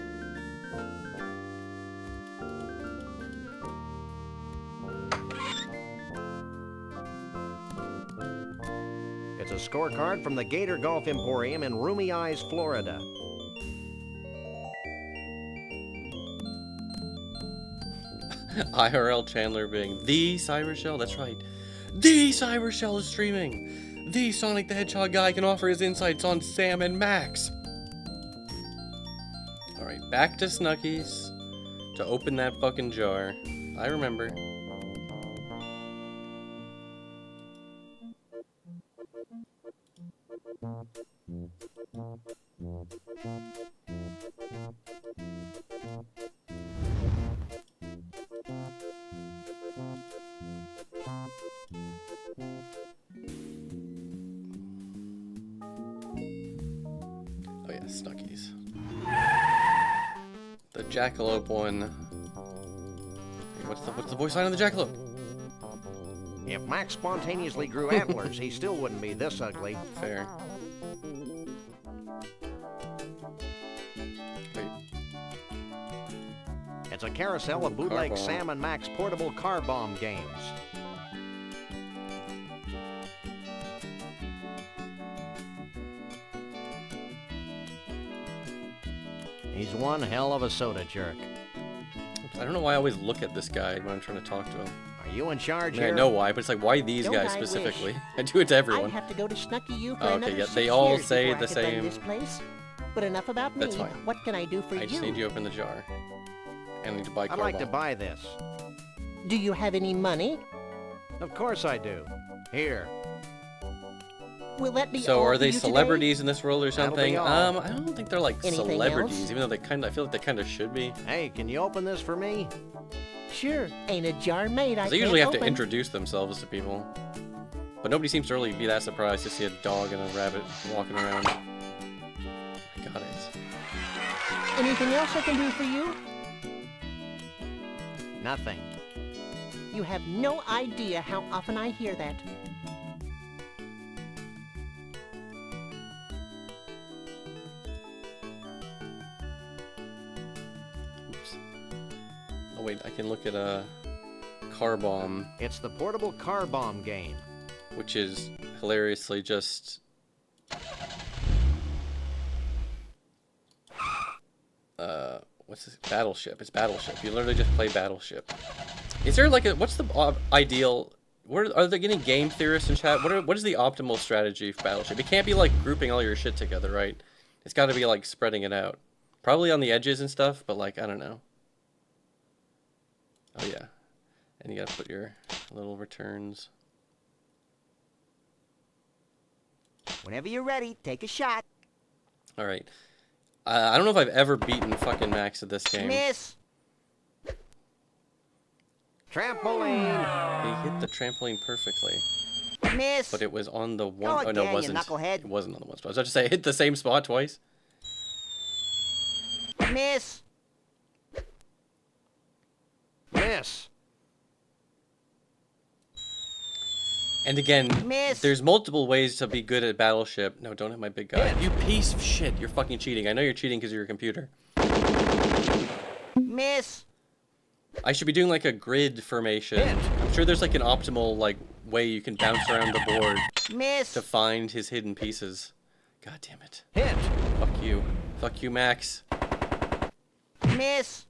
It's a scorecard from the Gator Golf Emporium in Roomy Eyes, Florida. IRL Chandler being the Cybershell, that's right. The Cybershell is streaming. The Sonic the Hedgehog guy can offer his insights on Sam and Max. Alright, back to Snuckies to open that fucking jar. I remember. Oh yeah, Snuckies. The Jackalope one. Hey, what's the voice line on the Jackalope? If Max spontaneously grew antlers, he still wouldn't be this ugly. Fair. Wait. It's a carousel of bootleg Sam and Max portable car bomb games. He's one hell of a soda jerk. I don't know why I always look at this guy when I'm trying to talk to him. Are you in charge I mean, here? I know why, but it's like, why these Don't guys I specifically? wish. I do it to everyone. I'd have to go to Snucky U for Oh, okay, another yeah, 6 they all years say before the I could run same. this place. But enough about me. That's fine. What can I do for I just need you to open the jar. And I need to buy I'd like to Carball. buy this. Do you have any money? Of course I do. Here. Will that be So all are for they you today? celebrities in this world or That'll something? be all. I don't think they're like Anything celebrities, else? even though I feel like they kind of should be. Hey, can you open this for me? Sure. Ain't a jar made I They usually have can't to open. introduce themselves to people. But nobody seems to really be that surprised to see a dog and a rabbit walking around. I got it. Anything else I can do for you? Nothing. You have no idea how often I hear that. Oops. Oh wait, I can look at a car bomb, It's the portable car bomb game. which is hilariously just what's this? Battleship. It's Battleship. You literally just play Battleship. Is there like a what's the ideal? What are there any game theorists in chat? What is the optimal strategy for Battleship? It can't be like grouping all your shit together, right? It's got to be like spreading it out. Probably on the edges and stuff, but like I don't know. Oh yeah, and you gotta put your little returns. Whenever you're ready, take a shot. All right. I don't know if I've ever beaten fucking Max at this game. Miss. Trampoline! He hit the trampoline perfectly. Miss. But it was on the Go one. Oh no, again, it you wasn't. knucklehead. It wasn't on the one spot. I was about to say, hit the same spot twice. Miss. Miss. And again, Miss. there's multiple ways to be good at Battleship. No, don't hit my big guy. Hit. You piece of shit. You're fucking cheating. I know you're cheating because of your computer. Miss. I should be doing like a grid formation. Hit. I'm sure there's like an optimal like way you can bounce around the board Miss. to find his hidden pieces. God damn it. Hit. Fuck you. Fuck you, Max. Miss.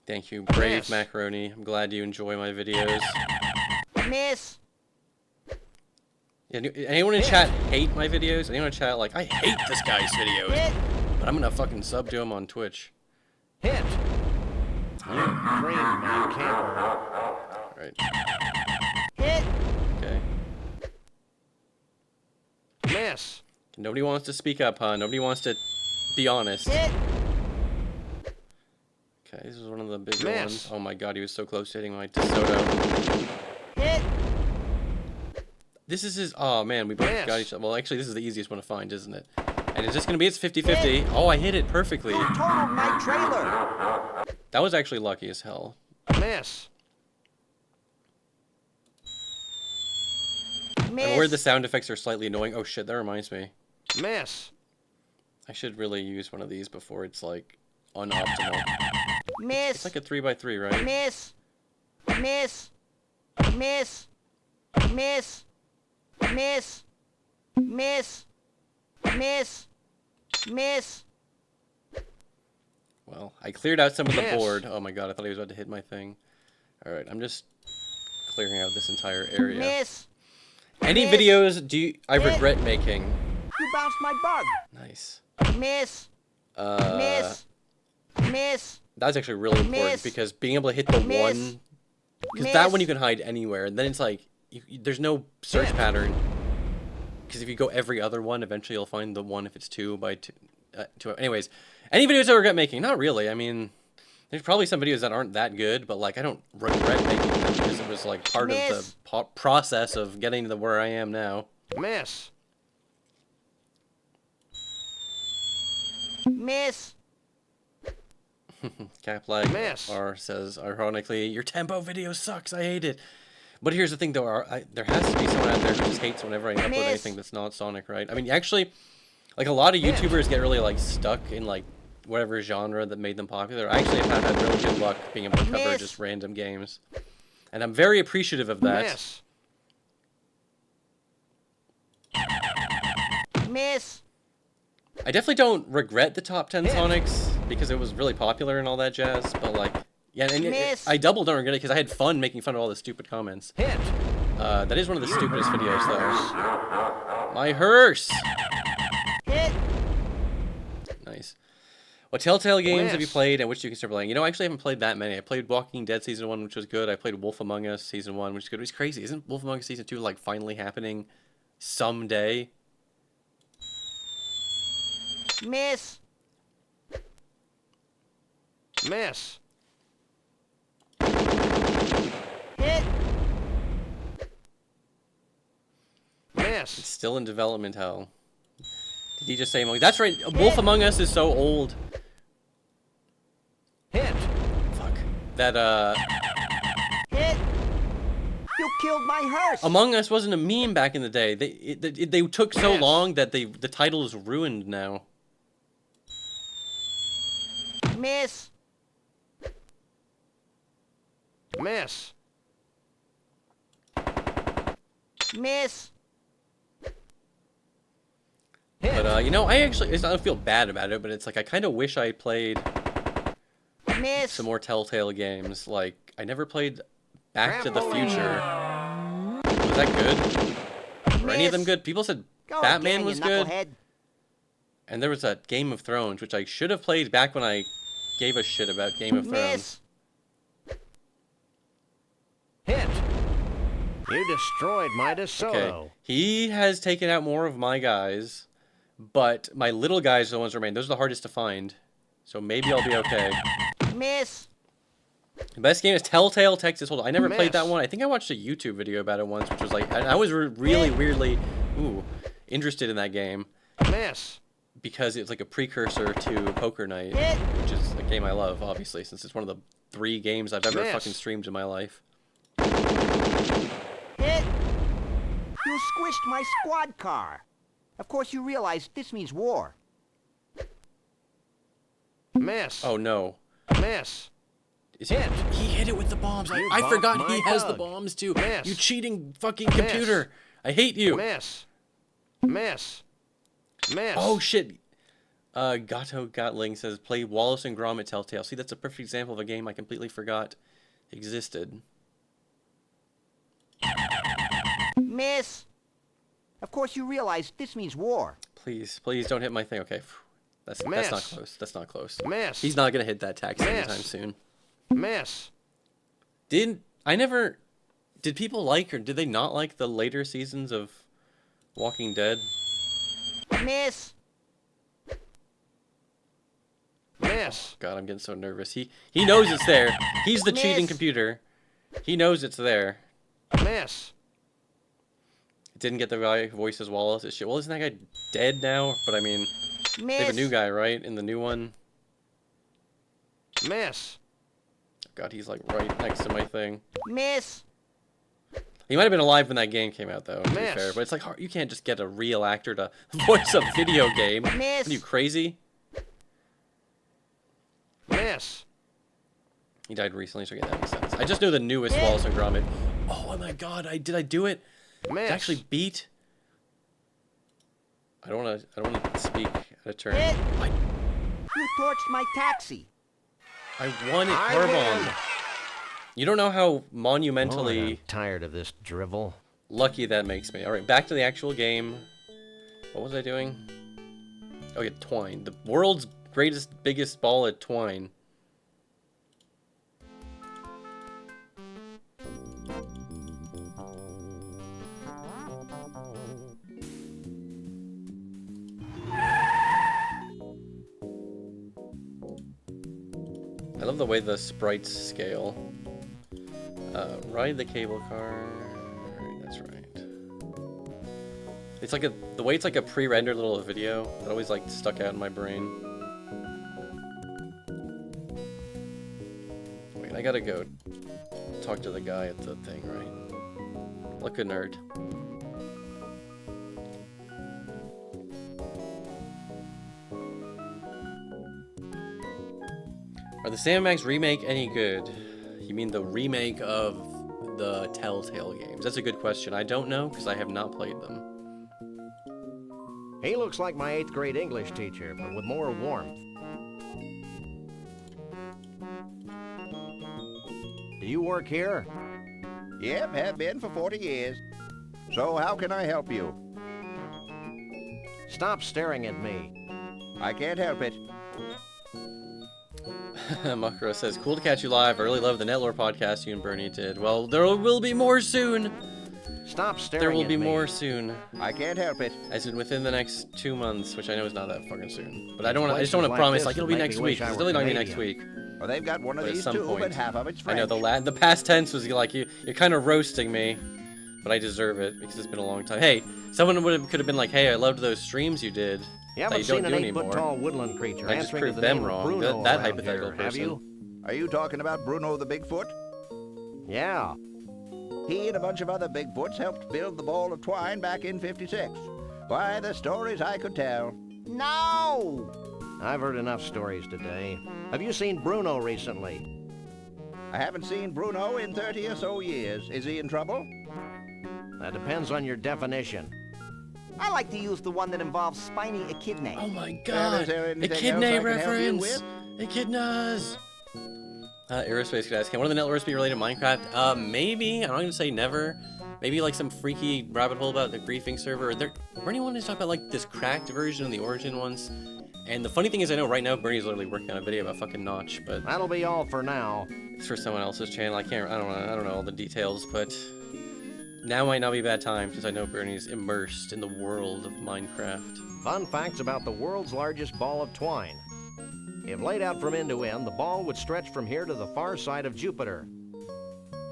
Thank you, Brave Miss. Macaroni. I'm glad you enjoy my videos. Miss. Yeah, anyone in chat hate my videos? Anyone in chat like, I hate this guy's videos, Hit. but I'm gonna fucking sub to him on Twitch. Hit. You creamed my camper. Right. Hit. Okay. Miss. Nobody wants to speak up, huh? Nobody wants to be honest. Hit. Okay, this is one of the bigger Miss. ones. Oh my god, he was so close to hitting my DeSoto. Hit. This is his... Oh man, we both Miss. got each other. Well, actually, this is the easiest one to find, isn't it? And is this gonna be its 50-50? Oh, I hit it perfectly. You totaled my trailer. That was actually lucky as hell. Miss. Miss. And where the sound effects are slightly annoying. Oh shit, that reminds me. Miss. I should really use one of these before it's like unoptimal. Miss. It's like a 3x3, right? Miss. Miss. Miss. Miss. Miss. Miss. Miss. Miss. Well, I cleared out some of the Miss. board. Oh my god, I thought he was about to hit my thing. Alright, I'm just clearing out this entire area. Miss. Any Miss. videos I Miss. regret making? You bounced my bug. Nice. Miss. Uh, Miss. Miss. That's actually really important Miss. because being able to hit the Miss. one... Because that Miss. one you can hide anywhere, and then it's like, there's no search Hit. pattern. Because if you go every other one, eventually you'll find the one if it's 2 by 2. Anyways, any videos I regret making? Not really. I mean, there's probably some videos that aren't that good, but like I don't regret making them because it was like part of Miss. the process of getting to where I am now. Miss. Miss. Caplag Miss. R says, ironically, your tempo video sucks. I hate it. But here's the thing, though. There has to be someone out there who just hates whenever I upload Miss. anything that's not Sonic, right? I mean, actually, like a lot of YouTubers get really like stuck in like whatever genre that made them popular. I actually have had really good luck being able to cover Miss. just random games, and I'm very appreciative of that. Miss. Miss. I definitely don't regret the top 10 Miss. Sonics because it was really popular and all that jazz. But like, yeah, and Miss. I double don't regret it because I had fun making fun of all the stupid comments. Hit. That is one of the stupidest videos, though. My hearse! Hit. Nice. What Telltale games have you Miss. played and which you consider playing? You know, actually I haven't played that many. I played Walking Dead Season 1, which was good. I played Wolf Among Us Season 1, which is good. It was crazy. Isn't Wolf Among Us Season 2, like, finally happening someday? Miss. Miss. Hit. Miss. It's still in development hell. Did he just say Among Us? That's right. Wolf Among Us is so old. Hit. Fuck. That, Hit. You killed my hearse. Among Us wasn't a meme back in the day. They took so Yes. long that the title is ruined now. Miss. Miss. Miss. Hit. But, you know, I don't feel bad about it, but it's like I kind of wish I played Miss. some more Telltale games. Like, I never played Back to the Future. Was that good? Were any of them Miss. good? People said Go Batman again, was you good. knucklehead. And there was that Game of Thrones, which I should have played back when I gave a shit about Game of Thrones. Miss. Hit. You destroyed my Okay, DeSoto. he has taken out more of my guys, but my little guys are the ones that remain. Those are the hardest to find, so maybe I'll be okay. Miss. The best game is Telltale Texas Hold'em. I never played that Miss. one. I think I watched a YouTube video about it once, which was like, and I was really weirdly, interested in that game. Miss. because it's like a precursor to Poker Night, which is a game I love, obviously, since it's one of the 3 games I've ever fucking streamed in my life. Hit! You squished my squad car. Of course you realize this means war. Miss. Oh no. Miss. He hit it with the bombs. I forgot he has the bombs too. Miss. You cheating fucking computer. I hate you. Miss. Miss. Miss. Oh shit. Gato Gatling says play Wallace and Gromit Telltale. See, that's a perfect example of a game I completely forgot existed. Miss. Of course you realize this means war. Please Please don't hit my thing. Okay. That's not close. That's not close. Miss. He's not gonna hit that taxi anytime soon. Miss. Did people like or did they not like the later seasons of Walking Dead? Miss. Miss. God, I'm getting so nervous. He knows it's there. He's the cheating computer. He knows it's there. Miss. Didn't get the guy who voices Wallace. Shit. Well, isn't that guy dead now? But I mean, they have a new guy, right? In the new one. Miss. God, he's like right next to my thing. Miss. He might have been alive when that game came out, though. To be fair, but it's like hard. You can't just get a real actor to voice a video game. Miss. Are you crazy? Miss. He died recently, so that makes sense. I just know the newest Wallace and Gromit. Oh my God! Did I do it? Miss. Did I actually beat? I don't want to speak out of turn. You torched my taxi. I won it, Carbon. You don't know how monumentally I'm tired of this drivel. Lucky that makes me. All right, back to the actual game. What was I doing? Oh yeah, twine. The world's biggest ball at twine. I love the way the sprites scale. Ride the cable car. That's right. It's like the way it's like a pre-rendered little video. It always like stuck out in my brain. Wait, I gotta go talk to the guy at the thing, right? Look a nerd. Are the Sam Max remake any good? You mean the remake of the Telltale games? That's a good question. I don't know, because I have not played them. He looks like my 8th grade English teacher, but with more warmth. Do you work here? Yep, have been for 40 years. So how can I help you? Stop staring at me. I can't help it. Makro says, cool to catch you live. I really love the Netlore podcast you and Bernie did. Well, there will be more soon. Stop staring There will at be me. more soon. I can't help it. As in within the next 2 months, which I know is not that fucking soon. But I just Places don't want to like promise this like it'll would be make next me week. wish I It's were really not gonna be next Canadian. week. Well, they've got one of But at these some too, point. but half of it's French. I know the past tense was like you're kind of roasting me, but I deserve it because it's been a long time. Hey, someone could have been like, hey, I loved those streams you did. You haven't that you don't seen an do 8-foot-tall woodland creature I just answering to proved the them name of wrong. Bruno That around hypothetical here, have person. you? Are you talking about Bruno the Bigfoot? Yeah. He and a bunch of other Bigfoots helped build the ball of twine back in '56. Why, the stories I could tell. No! I've heard enough stories today. Have you seen Bruno recently? I haven't seen Bruno in 30 or so years. Is he in trouble? That depends on your definition. I like to use the one that involves spiny echidnae. Oh my Well, God! is there anything Echidna else I can help you reference. with? Echidnas. Aerospace guys, can one of the Netlores be related to Minecraft? Maybe. I'm not gonna say never. Maybe like some freaky rabbit hole about the griefing server. Bernie wanted to talk about like this cracked version of the Origin ones. And the funny thing is, I know right now Bernie's literally working on a video about fucking Notch, but That'll be all for now. it's for someone else's channel. I don't know all the details, but now might not be a bad time since I know Bernie's immersed in the world of Minecraft. Fun facts about the world's largest ball of twine. If laid out from end to end, the ball would stretch from here to the far side of Jupiter.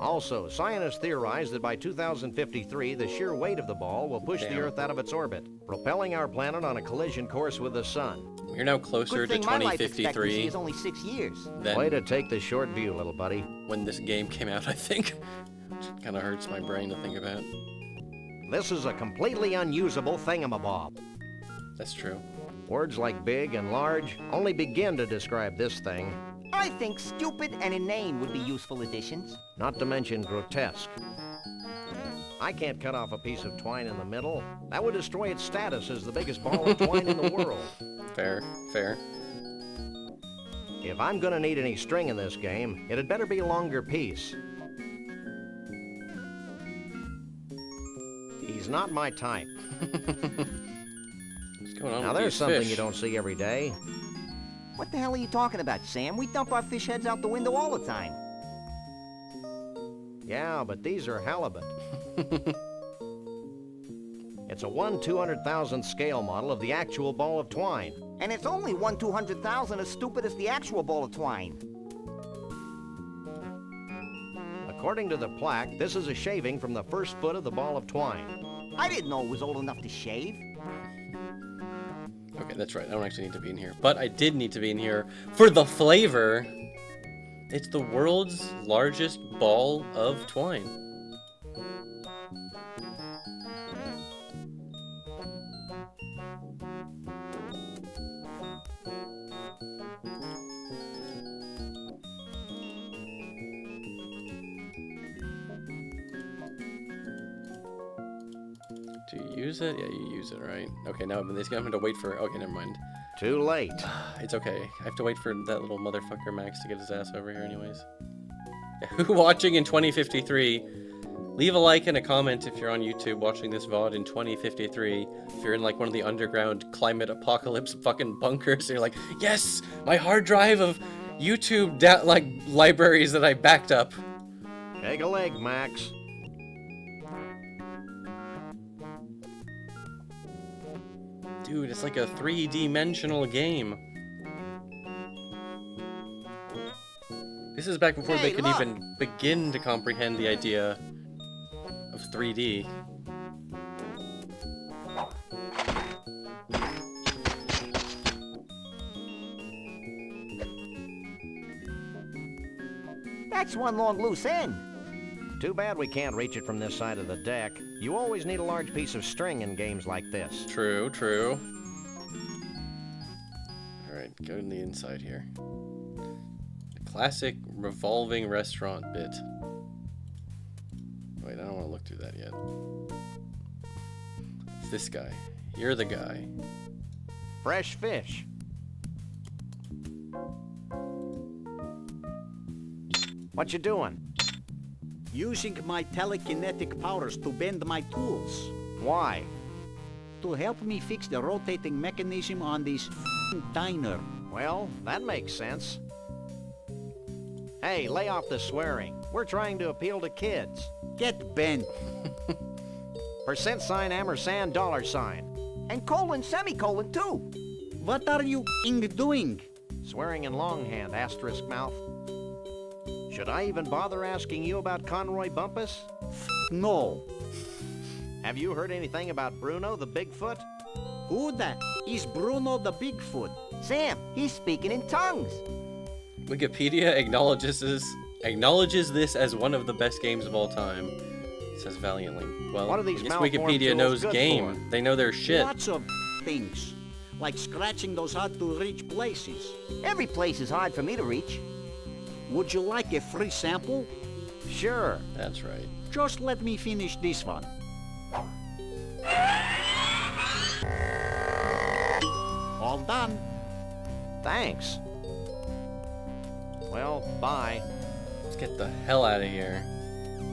Also, scientists theorize that by 2053, the sheer weight of the ball will push the Earth out of its orbit, propelling our planet on a collision course with the sun. We're now closer Good to thing my life expectancy 2053 is only 6 years. Way to take the short view, little buddy. when this game came out, I think. Which kind of hurts my brain to think about. This is a completely unusable thingamabob. That's true. Words like big and large only begin to describe this thing. I think stupid and inane would be useful additions. Not to mention grotesque. I can't cut off a piece of twine in the middle. That would destroy its status as the biggest ball of twine in the world. Fair, fair. If I'm gonna need any string in this game, it had better be a longer piece. He's not my type. What's going on Now with there's these something fish? you don't see every day. What the hell are you talking about, Sam? We dump our fish heads out the window all the time. Yeah, but these are halibut. It's a 1/200,000th scale model of the actual ball of twine. And it's only 1/200,000 as stupid as the actual ball of twine. According to the plaque, this is a shaving from the first foot of the ball of twine. I didn't know it was old enough to shave. Okay, that's right. I don't actually need to be in here. But I did need to be in here for the flavor. It's the world's largest ball of twine. Do you use it? Yeah, you use it, right? Okay, now I'm going to wait for... Okay, never mind. Too late. It's okay. I have to wait for that little motherfucker Max to get his ass over here anyways. Yeah, who watching in 2053? Leave a like and a comment if you're on YouTube watching this VOD in 2053. If you're in like one of the underground climate apocalypse fucking bunkers, you're like, yes, my hard drive of YouTube like libraries that I backed up. Take a leg, Max. Dude, it's like a 3-dimensional game. This is back before they could even begin to comprehend the idea of 3D. That's one long loose end. Too bad we can't reach it from this side of the deck. You always need a large piece of string in games like this. True, true. Alright, go to the inside here. Classic revolving restaurant bit. Wait, I don't want to look through that yet. It's this guy. You're the guy. Fresh fish. What you doing? Using my telekinetic powers to bend my tools. Why? To help me fix the rotating mechanism on this diner. Well, that makes sense. Hey, lay off the swearing. We're trying to appeal to kids. Get bent. %, ampersand, $sign. And colon, semicolon, too. What are you doing? Swearing in longhand, asterisk mouth. Should I even bother asking you about Conroy Bumpus? No. Have you heard anything about Bruno the Bigfoot? Who that? Is Bruno the Bigfoot? Sam, he's speaking in tongues. Wikipedia acknowledges this as one of the best games of all time. It says valiantly. Well, What are these I guess malformed Wikipedia tools knows good game. for? They know their shit. Lots of things. Like scratching those hard-to-reach places. Every place is hard for me to reach. Would you like a free sample? Sure. That's right. Just let me finish this one. All done. Thanks. Well, bye. Let's get the hell out of here.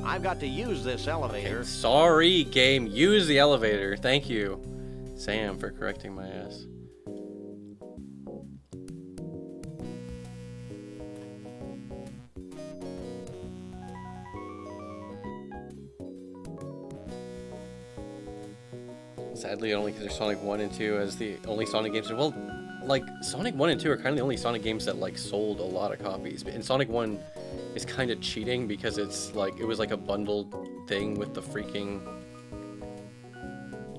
I've got to use this elevator. Okay, sorry, game. Use the elevator. Thank you, Sam, for correcting my ass. Sadly, only because there's Sonic 1 and 2 as the only Sonic games. Well, like, Sonic 1 and 2 are kind of the only Sonic games that, like, sold a lot of copies. And Sonic 1 is kind of cheating because it's, like, it was, like, a bundled thing with the freaking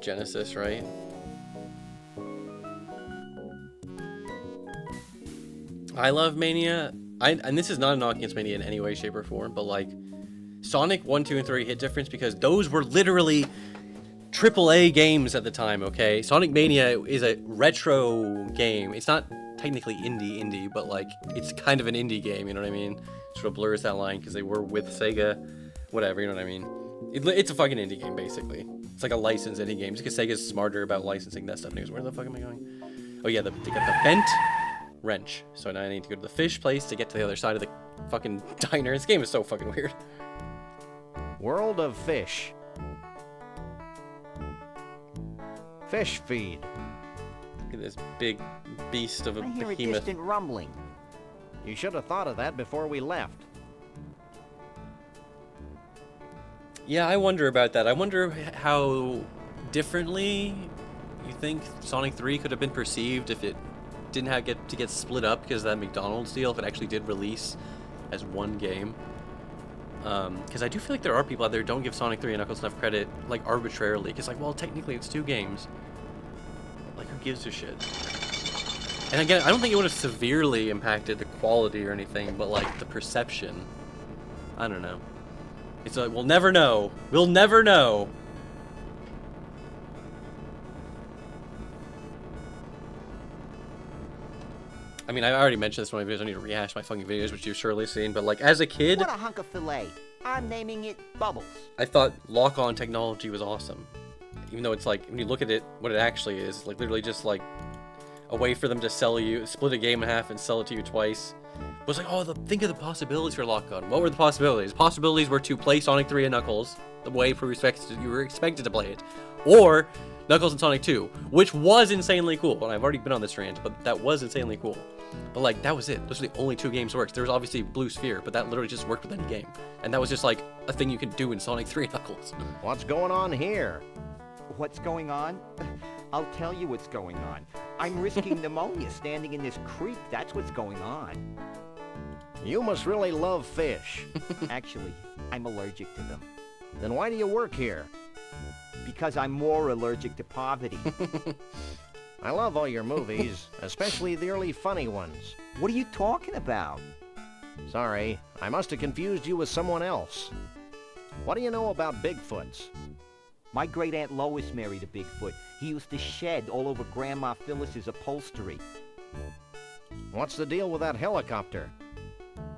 Genesis, right? I love Mania. And this is not a knock against Mania in any way, shape, or form, but, like, Sonic 1, 2, and 3 hit difference because those were literally AAA games at the time, okay? Sonic Mania is a retro game. It's not technically indie, but, like, it's kind of an indie game, you know what I mean? Sort of blurs that line because they were with Sega, whatever, you know what I mean? It's a fucking indie game, basically. It's like a licensed indie game, just because Sega's smarter about licensing that stuff. Anyways, where the fuck am I going? Oh yeah, they got the bent wrench. So now I need to go to the fish place to get to the other side of the fucking diner. This game is so fucking weird. World of Fish. Fish feed. Look at this big beast of a I hear a behemoth. distant rumbling. You should have thought of that before we left. Yeah, I wonder about that. I wonder how differently you think Sonic 3 could have been perceived if it didn't have to get split up because of that McDonald's deal, if it actually did release as one game. Because I do feel like there are people out there who don't give Sonic 3 and Knuckles enough credit, like, arbitrarily. Because, like, well, technically it's 2 games. Like, who gives a shit? And again, I don't think it would have severely impacted the quality or anything, but, like, the perception. I don't know. It's like, we'll never know. We'll never know. I mean, I already mentioned this in my videos. I need to rehash my fucking videos, which you've surely seen. But, like, as a kid, What a hunk of filet. I'm naming it Bubbles. I thought lock-on technology was awesome. Even though it's like, when you look at it, what it actually is, like, literally just, like, a way for them to sell you, split a game in half and sell it to you twice. It was like, oh, think of the possibilities for lock-on. What were the possibilities? Possibilities were to play Sonic 3 and Knuckles the way you were expected to play it. Or Knuckles and Sonic 2, which was insanely cool. And I've already been on this rant, but that was insanely cool. But, like, that was it. Those were the only 2 games that worked. There was obviously Blue Sphere, but that literally just worked with any game. And that was just, like, a thing you could do in Sonic 3 and Knuckles. What's going on here? What's going on? I'll tell you what's going on. I'm risking pneumonia standing in this creek. That's what's going on. You must really love fish. Actually, I'm allergic to them. Then why do you work here? Because I'm more allergic to poverty. I love all your movies, especially the early funny ones. What are you talking about? Sorry, I must have confused you with someone else. What do you know about Bigfoots? My great-aunt Lois married a Bigfoot. He used to shed all over Grandma Phyllis's upholstery. What's the deal with that helicopter?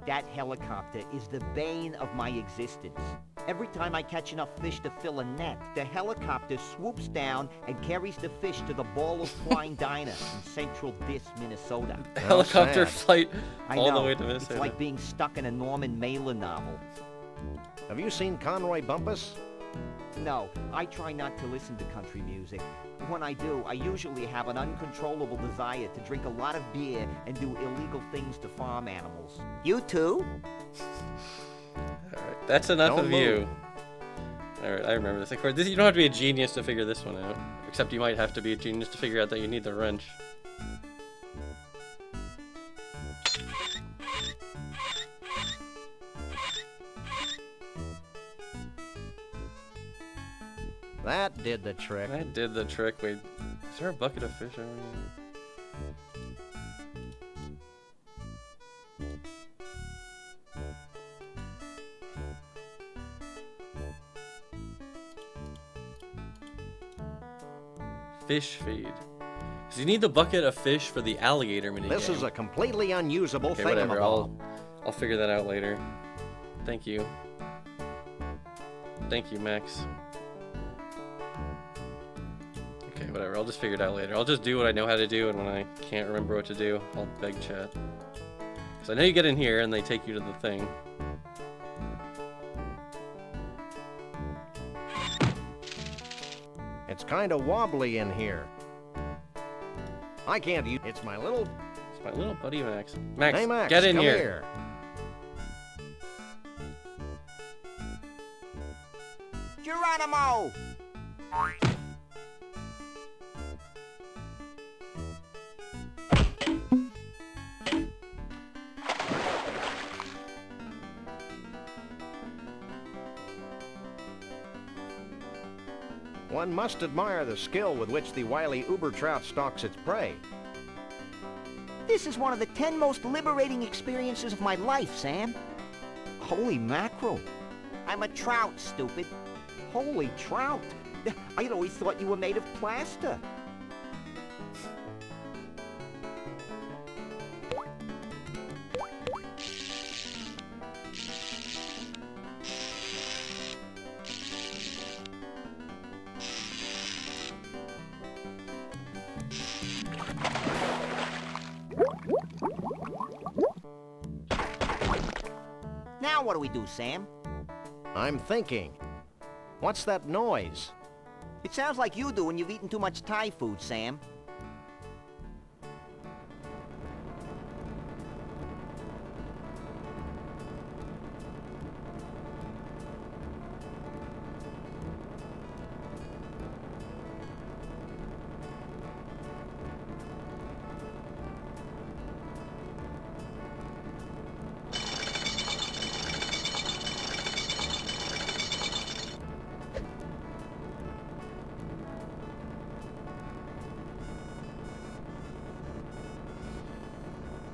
That helicopter is the bane of my existence. Every time I catch enough fish to fill a net, the helicopter swoops down and carries the fish to the Ball of Twine Diner in Central Dis, Minnesota. Helicopter flight I all know. the way to Minnesota. It's like being stuck in a Norman Mailer novel. Have you seen Conroy Bumpus? No, I try not to listen to country music. When I do, I usually have an uncontrollable desire to drink a lot of beer and do illegal things to farm animals. You too? Alright, that's enough Don't of move. you. Alright, I remember this. Of course, you don't have to be a genius to figure this one out. Except you might have to be a genius to figure out that you need the wrench. That did the trick. That did the trick. Wait, is there a bucket of fish over here? Fish feed. Because you need the bucket of fish for the alligator minigame. This is a completely unusable Okay, thing. whatever. I'll figure that out later. Thank you. Thank you, Max. Okay, whatever. I'll just figure it out later. I'll just do what I know how to do, and when I can't remember what to do, I'll beg chat. Because I know you get in here, and they take you to the thing. It's kind of wobbly in here. I can't use. It's my little buddy Max. Max, hey, Max, get in come here. Geronimo! One must admire the skill with which the wily uber trout stalks its prey. This is one of the 10 most liberating experiences of my life, Sam. Holy mackerel. I'm a trout, stupid. Holy trout. I'd always thought you were made of plaster. Now what do we do, Sam? I'm thinking. What's that noise? It sounds like you do when you've eaten too much Thai food, Sam.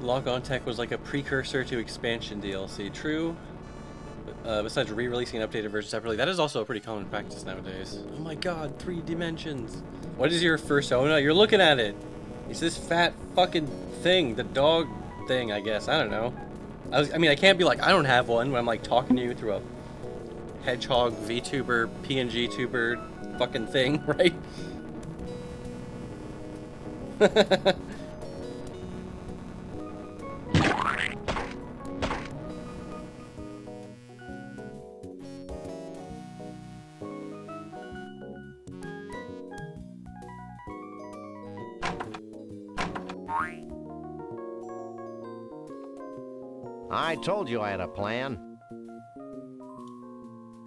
Lock-on tech was like a precursor to expansion DLC. True. Besides re-releasing an updated version separately, that is also a pretty common practice nowadays. Oh my god, 3 dimensions. What is your first... Oh no, you're looking at it. It's this fat fucking thing. The dog thing, I guess. I don't know. I mean, I can't be like, I don't have one when I'm like talking to you through a hedgehog, VTuber, PNG tuber fucking thing, right? I told you I had a plan.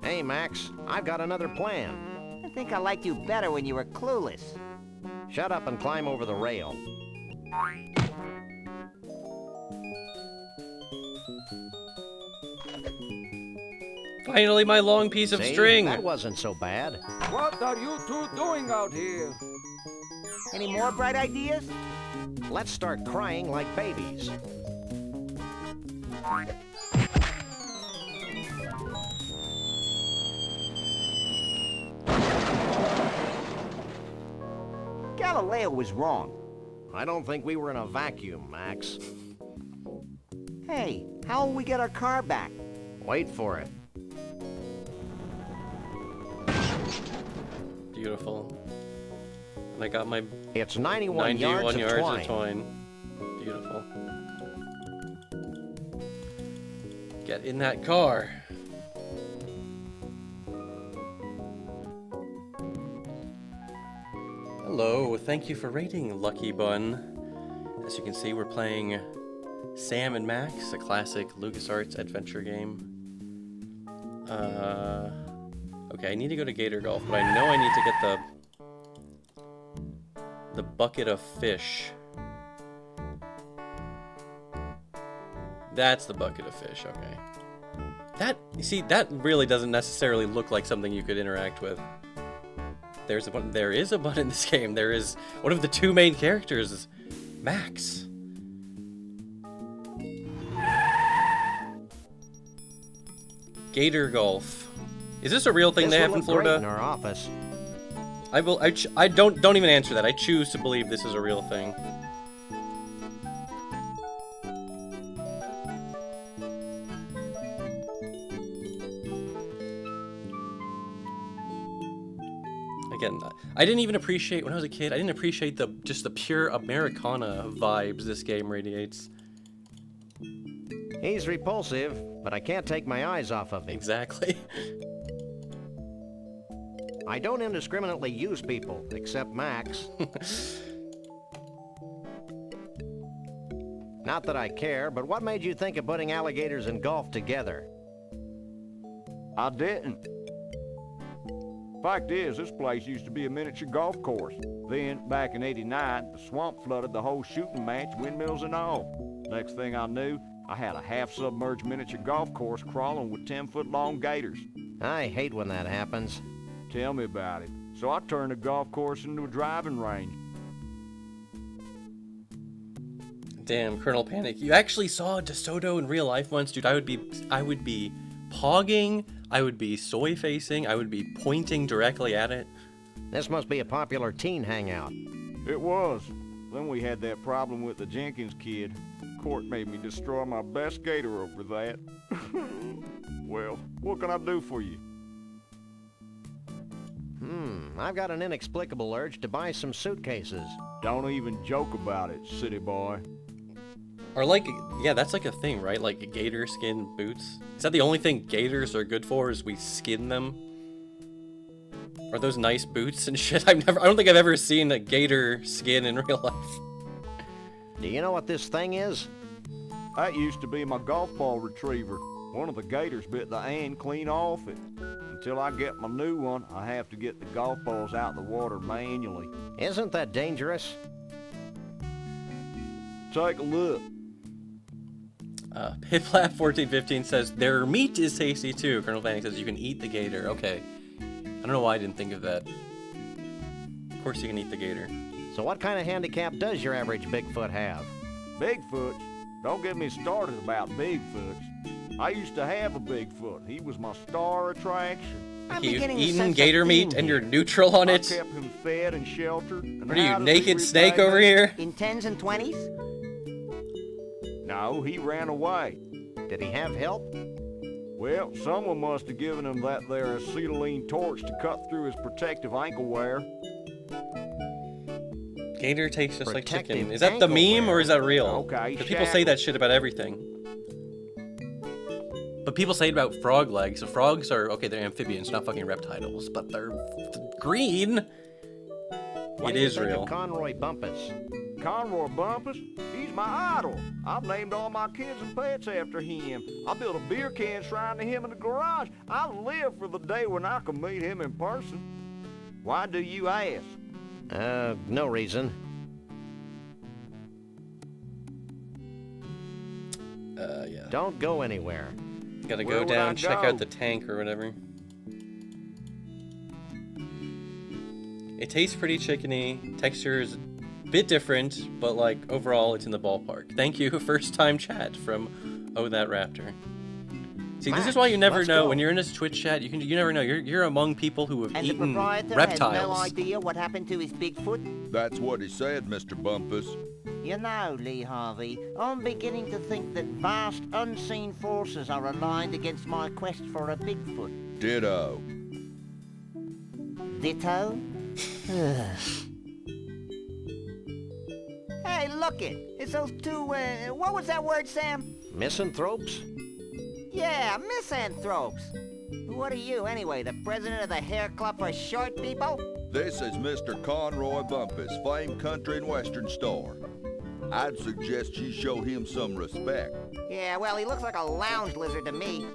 Hey, Max, I've got another plan. I think I liked you better when you were clueless. Shut up and climb over the rail. Finally, my long piece of string. That wasn't so bad. What are you two doing out here? Any more bright ideas? Let's start crying like babies. Galileo was wrong. I don't think we were in a vacuum, Max. Hey, how will we get our car back? Wait for it. Beautiful. And I got my It's 91 yards of twine. Beautiful. Get in that car. Hello, thank you for rating, Lucky Bun. As you can see, we're playing Sam and Max, a classic LucasArts adventure game. Okay, I need to go to Gator Golf, but I know I need to get the bucket of fish. That's the bucket of fish, okay. That, you see, that really doesn't necessarily look like something you could interact with. There is a button in this game. There is one of the 2 main characters is Max. Gator Golf. Is this a real thing they have in Florida? In our office. I don't even answer that. I choose to believe this is a real thing. Again, I didn't even appreciate, when I was a kid, I didn't appreciate just the pure Americana vibes this game radiates. He's repulsive, but I can't take my eyes off of him. Exactly. I don't indiscriminately use people, except Max. Not that I care, but what made you think of putting alligators and golf together? I didn't. Fact is, this place used to be a miniature golf course. Then, back in '89, the swamp flooded the whole shooting match, windmills and all. Next thing I knew, I had a half-submerged miniature golf course crawling with 10-foot-long gators. I hate when that happens. Tell me about it. so I turned the golf course into a driving range. Damn, Colonel Panic. You actually saw DeSoto in real life once, dude. I would be pogging, I would be soy facing, I would be pointing directly at it. This must be a popular teen hangout. It was. Then we had that problem with the Jenkins kid. Court made me destroy my best gator over that. Well, what can I do for you? I've got an inexplicable urge to buy some suitcases. Don't even joke about it, city boy. Or like, yeah, that's like a thing, right? Like gator skin boots. Is that the only thing gators are good for, is we skin them? Are those nice boots and shit? I don't think I've ever seen a gator skin in real life. Do you know what this thing is? That used to be my golf ball retriever. One of the gators bit the end clean off it. Until I get my new one, I have to get the golf balls out of the water manually. Isn't that dangerous? Take a look. Piplap1415 says, their meat is tasty too. Colonel Panic says, you can eat the gator. Okay. I don't know why I didn't think of that. Of course you can eat the gator. So what kind of handicap does your average Bigfoot have? Bigfoot? Don't get me started about Bigfoots. I used to have a Bigfoot. He was my star attraction. You've eaten gator meat and you're neutral on it? I kept him fed and sheltered. And what are you, naked snake over here? In 10s and 20s? No, he ran away. Did he have help? Well, someone must have given him that there acetylene torch to cut through his protective ankle wear. Gator tastes just like chicken. Is that the meme or is that real? Okay, because people say that shit about everything. But people say it about frog legs. So frogs are, okay, they're amphibians, not fucking reptiles, but they're green. What it do you is think real. Of Conroy Bumpus? Conroy Bumpus? He's my idol. I've named all my kids and pets after him. I built a beer can shrine to him in the garage. I live for the day when I can meet him in person. Why do you ask? No reason. Yeah. Don't go anywhere. Gotta go down, check out the tank or whatever. It tastes pretty chickeny. Texture is a bit different, but like overall it's in the ballpark. Thank you, first time chat from Oh That Raptor. See, this is why you never know when you're in this Twitch chat. You never know. You're among people who have eaten the proprietor reptiles. has no idea what happened to his Bigfoot? That's what he said, Mr. Bumpus. You know, Lee Harvey, I'm beginning to think that vast unseen forces are aligned against my quest for a Bigfoot. Ditto. Ditto? Hey, look it! It's those two, what was that word, Sam? Misanthropes? Yeah, misanthropes. What are you, anyway, the president of the Hair Club for Short People? This is Mr. Conroy Bumpus, famed country and western star. I'd suggest you show him some respect. Yeah, well, he looks like a lounge lizard to me.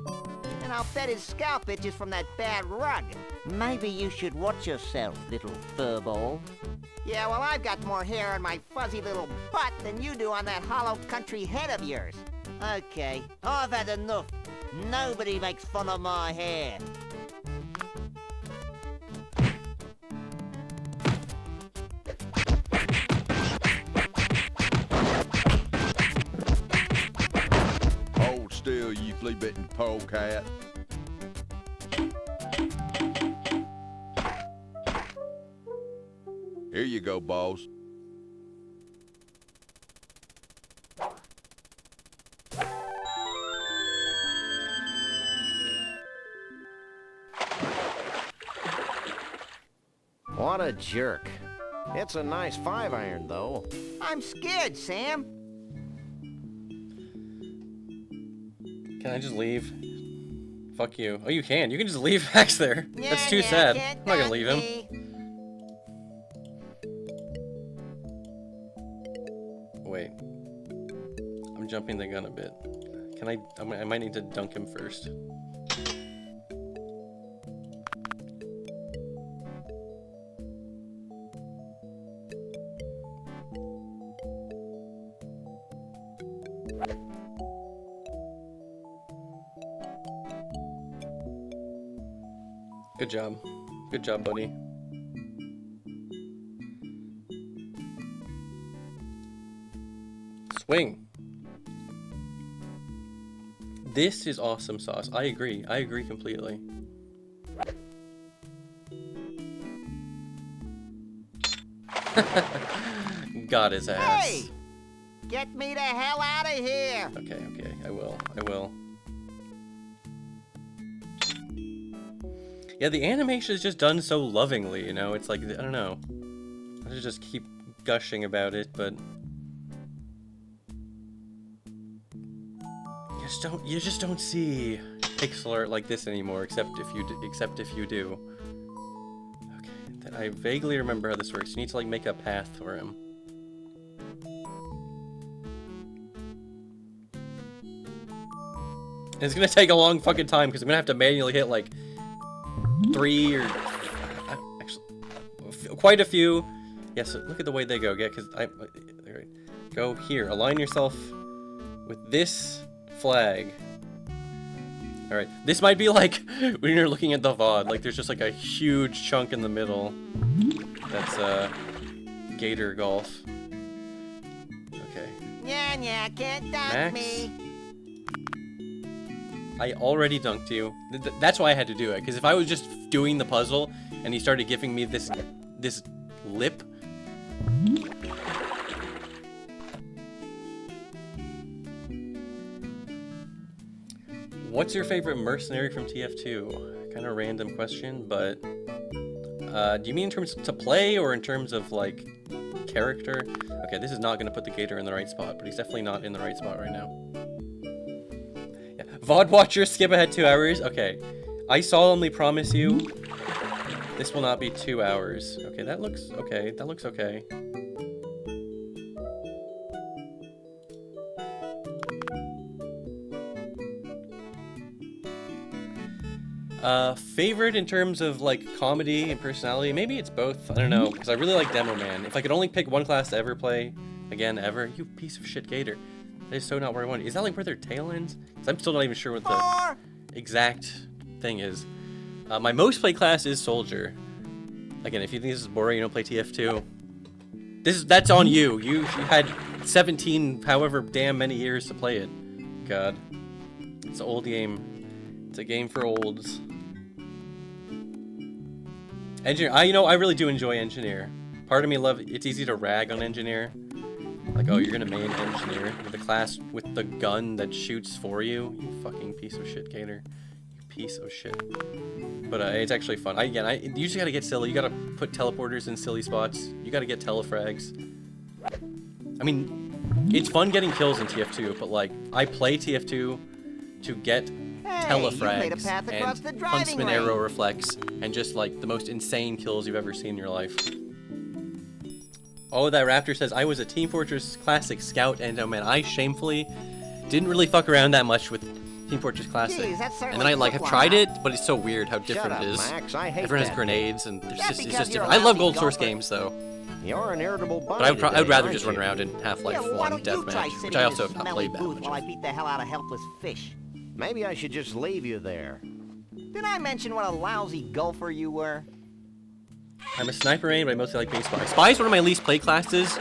And I'll bet his scalp itches from that bad rug. Maybe you should watch yourself, little furball. Yeah, well, I've got more hair on my fuzzy little butt than you do on that hollow country head of yours. Okay, I've had enough. Nobody makes fun of my hair. Hold still, you flea-bitten polecat. Here you go, boss. What a jerk. It's a nice 5-iron, though. I'm scared, Sam. Can I just leave? Fuck you. Oh, you can. You can just leave Max there. That's too sad. I'm not gonna leave him. Wait. I'm jumping the gun a bit. Can I might need to dunk him first. Good job. Good job, buddy. swing. This is awesome sauce. I agree. I agree completely. Got his ass. Hey! Get me the hell out of here! Okay, okay. I will. I will. Yeah, the animation is just done so lovingly, you know? It's like, I don't know. I should just keep gushing about it, but... You just don't see pixel art like this anymore, except if you do. Okay, I vaguely remember how this works. You need to like make a path for him. And it's gonna take a long fucking time because I'm gonna have to manually hit like 3 or actually quite a few. Yes, look at the way they go. Yeah, because go here. Align yourself with this flag. Alright, this might be like when you're looking at the VOD, like there's just like a huge chunk in the middle. That's Gator Golf. Okay. Yeah, can't dunk Max? me. I already dunked you. That's why I had to do it, because if I was just doing the puzzle and he started giving me this lip. What's your favorite mercenary from TF2? Kind of random question, but do you mean in terms to play or in terms of like character? Okay, this is not going to put the Gator in the right spot, but he's definitely not in the right spot right now. Yeah. VOD watcher, skip ahead 2 hours. Okay, I solemnly promise you, this will not be 2 hours. Okay, that looks okay. That looks okay. Favorite in terms of like comedy and personality, maybe it's both. I don't know, because I really like Demo Man. If I could only pick one class to ever play again, ever, you piece of shit Gator. That is so not where I want it. Is that like where their tail ends? Because I'm still not even sure what the exact thing is. My most played class is Soldier. Again, if you think this is boring, you don't play TF2. That's on you. You had 17, however damn many years to play it. God, it's an old game. It's a game for olds. Engineer, I really do enjoy Engineer. Part of me it's easy to rag on Engineer. Like, oh, you're gonna main Engineer with a class with the gun that shoots for you. You fucking piece of shit, Gator. You piece of shit. But it's actually fun. You just gotta get silly. You gotta put teleporters in silly spots. You gotta get telefrags. I mean, it's fun getting kills in TF2, but like, I play TF2 to get telefrags and Huntsman arrow reflex and just like the most insane kills you've ever seen in your life. Oh, that Raptor says, I was a Team Fortress Classic Scout, and oh man, I shamefully didn't really fuck around that much with Team Fortress Classic. Jeez, and then I like have tried it, but it's so weird how different it is. Max, I hate Everyone has that grenades, and it's just different. I love Gold Source games though. You're an irritable bunny. But I would rather today, just aren't run you? around in Half-Life Yeah, why 1 don't you try Deathmatch, which sitting I in also this have not smelly played that booth much. while I beat the hell out of helpless fish? Maybe I should just leave you there. Did I mention what a lousy golfer you were? I'm a sniper main, but I mostly like being spy. Spy is one of my least played classes,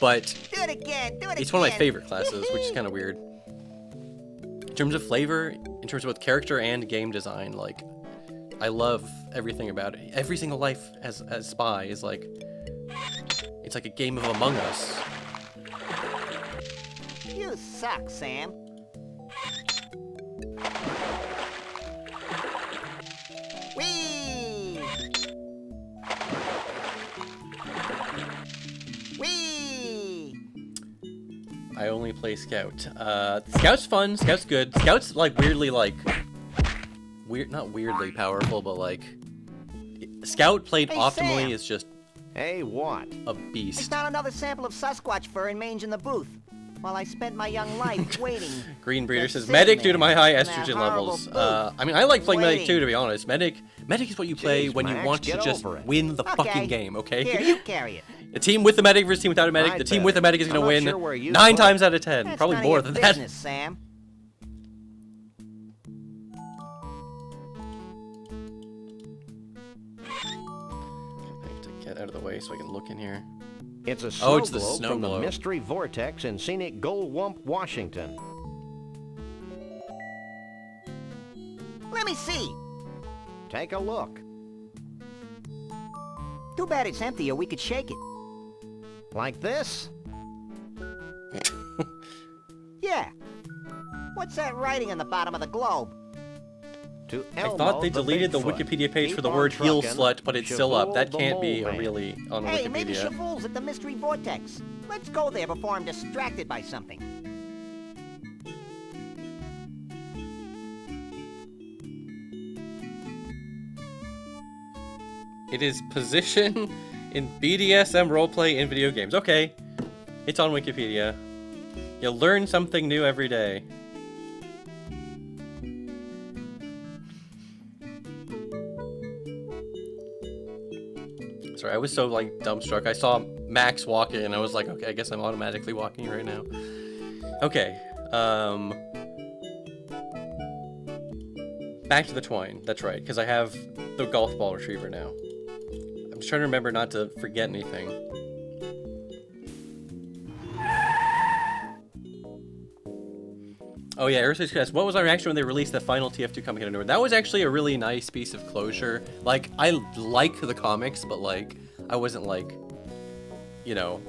but Do it again, do it again. it's one of my favorite classes, which is kind of weird. In terms of flavor, in terms of both character and game design, like, I love everything about it. Every single life as Spy is like, it's like a game of Among Us. You suck, Sam. Whee! Whee! I only play Scout. Scout's fun, Scout's good. Scout's like weirdly not weirdly powerful, but like, Scout played Hey, optimally Sam. is just Hey, what? a I beast. found another sample of Sasquatch fur and mange in the booth, while I spent my young life waiting. Green Breeder Just says, sitting Medic due there to my high in that estrogen horrible levels. booth, I mean, I like playing Medic too, waiting. to be honest. Medic is what you play Jeez, when you Max, want to get just over it. win the Okay. fucking game, okay? Here, you carry it. The team with the Medic versus team without a Medic. I'd The team bet. with a Medic is I'm going to not win sure where you 9 put it. times out of 10. That's Probably none more of your than that. business, Sam. I have to get out of the way so I can look in here. It's a snow it's the globe snow from the globe. Mystery Vortex in scenic Goldwump, Washington. Let me see. Take a look. Too bad it's empty, or we could shake it. Like this? Yeah. What's that writing on the bottom of the globe? To I Elmo thought they the deleted the Bigfoot. Wikipedia page for Keep the on word heel truckin', slut, but it's still up. That Shabool the can't be Mole Man. really on Hey, maybe Wikipedia. Shabool's at the Mystery Vortex. Let's go there before I'm distracted by something. It is position in BDSM roleplay in video games. Okay, it's on Wikipedia. You learn something new every day. Sorry, I was so like dumbstruck. I saw Max walking and I was like, okay, I guess I'm automatically walking right now. Okay, back to the twine. That's right, because I have the golf ball retriever now. I'm just trying to remember not to forget anything. Oh yeah, Earth's Quest. What was our reaction when they released the final TF2 comic out of nowhere? That was actually a really nice piece of closure. Like, I like the comics, but like, I wasn't like, you know,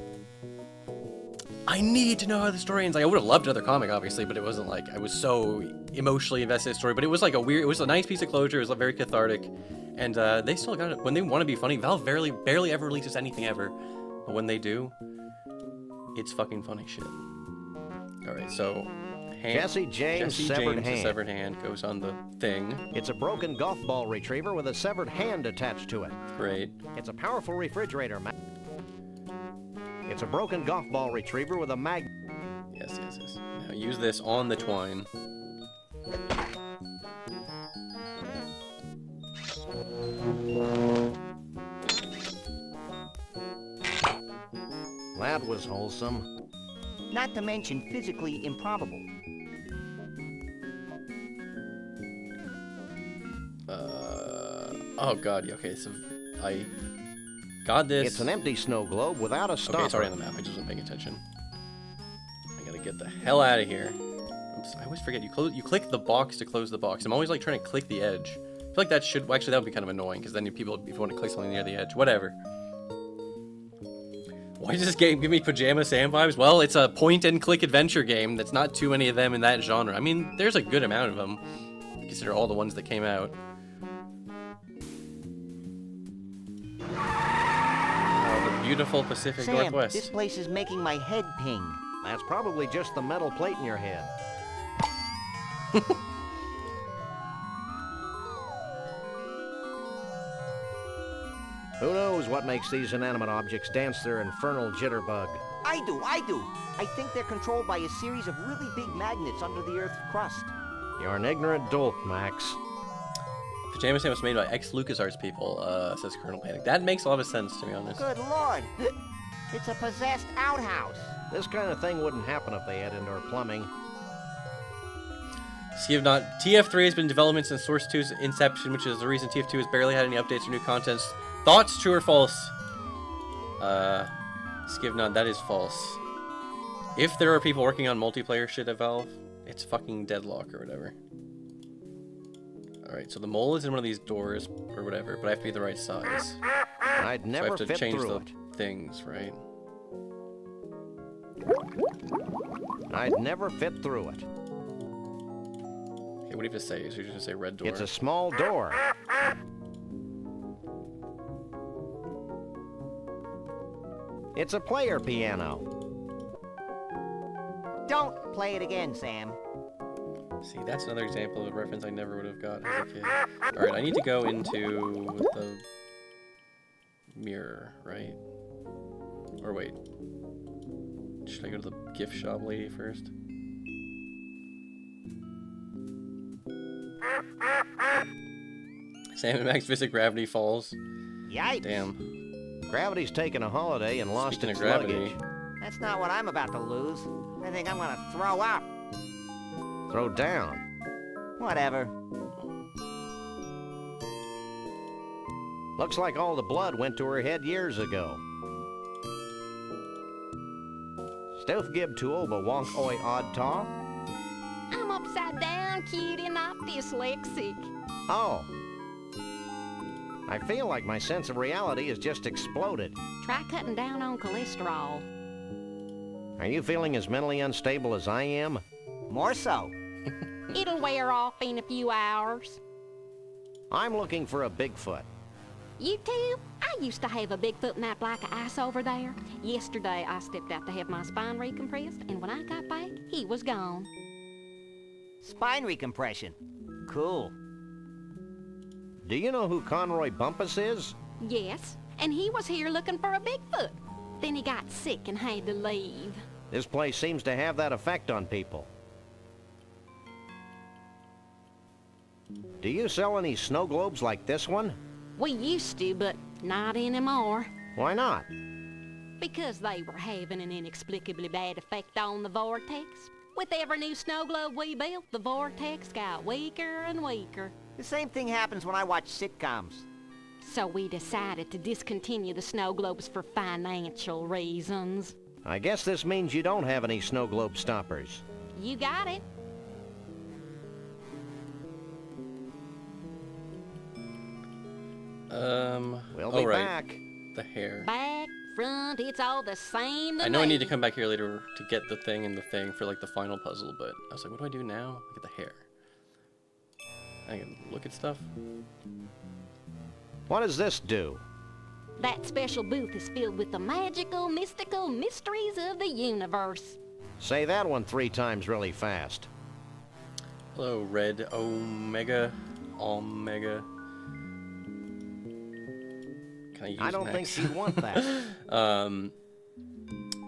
I need to know how the story ends. Like, I would have loved another comic, obviously, but it wasn't like I was so emotionally invested in the story. But it was like a weird, it was a nice piece of closure. It was like, very cathartic, and they still got it. When they want to be funny, Valve barely ever releases anything ever, but when they do, it's fucking funny shit. All right, so. Jesse James' severed hand. Severed hand goes on the thing. It's a broken golf ball retriever with a severed hand attached to it. Great. It's a powerful refrigerator. It's a broken golf ball retriever with a mag. Yes. Now use this on the twine. That was wholesome. Not to mention physically improbable. Oh god, yeah, okay, so I got this. It's an empty snow globe without a stopper. Okay, it's already on the map, I just wasn't paying attention. I gotta get the hell out of here. I always forget, you click the box to close the box. I'm always like trying to click the edge. I feel like that should, well, actually that would be kind of annoying, because then people, if you want to click something near the edge, whatever. Why does this game give me Pajama Sam vibes? Well, it's a point-and-click adventure game. That's not too many of them in that genre. I mean, there's a good amount of them. Consider all the ones that came out. Oh, the beautiful Pacific Sam, Northwest. this place is making my head ping. That's probably just the metal plate in your head. Who knows what makes these inanimate objects dance their infernal jitterbug? I do. I think they're controlled by a series of really big magnets under the Earth's crust. You're an ignorant dolt, Max. Pajama Sam was made by ex-LucasArts people, says Colonel Panic. That makes a lot of sense, to be honest. Good lord. It's a possessed outhouse. This kind of thing wouldn't happen if they had indoor plumbing. TF3 has been in development since Source 2's inception, which is the reason TF2 has barely had any updates or new content. Thoughts, true or false? Skivnod, that is false. If there are people working on multiplayer shit at Valve, it's fucking deadlock or whatever. Alright, so the mole is in one of these doors or whatever, but I have to be the right size. I'd never so I have to fit change through the it. things, right? I'd never fit through it. Okay, what do you have to say? So you're just gonna say red door? It's a small door. It's a player piano. Don't play it again, Sam. See, that's another example of a reference I never would have got as a kid. Alright, I need to go into the mirror, right? Or wait. Should I go to the gift shop lady first? Sam and Max visit Gravity Falls. Yikes. Damn. Gravity's taken a holiday and lost Speaking its of gravity. luggage. That's not what I'm about to lose. I think I'm gonna throw up. Throw down. Whatever. Looks like all the blood went to her head years ago. Stove gib to oba wonk oi odd taw? I'm upside down, cutie, not dyslexic. Oh. I feel like my sense of reality has just exploded. Try cutting down on cholesterol. Are you feeling as mentally unstable as I am? More so. It'll wear off in a few hours. I'm looking for a Bigfoot. You too? I used to have a Bigfoot nap like ice over there. Yesterday, I stepped out to have my spine recompressed, and when I got back, he was gone. Spine recompression. Cool. Do you know who Conroy Bumpus is? Yes, and he was here looking for a Bigfoot. Then he got sick and had to leave. This place seems to have that effect on people. Do you sell any snow globes like this one? We used to, but not anymore. Why not? Because they were having an inexplicably bad effect on the Vortex. With every new snow globe we built, the Vortex got weaker and weaker. The same thing happens when I watch sitcoms. So we decided to discontinue the snow globes for financial reasons. I guess this means you don't have any snow globe stoppers. You got it. We'll be back. The hair. Back, front, it's all the same to I know me. I need to come back here later to get the thing and the thing for like the final puzzle, but I was like, what do I do now? Look at the hair. I can look at stuff. What does this do? That special booth is filled with the magical, mystical mysteries of the universe. Say that one 3 times really fast. Hello, Red Omega. Omega. Can I use I don't Max? think she'd want that.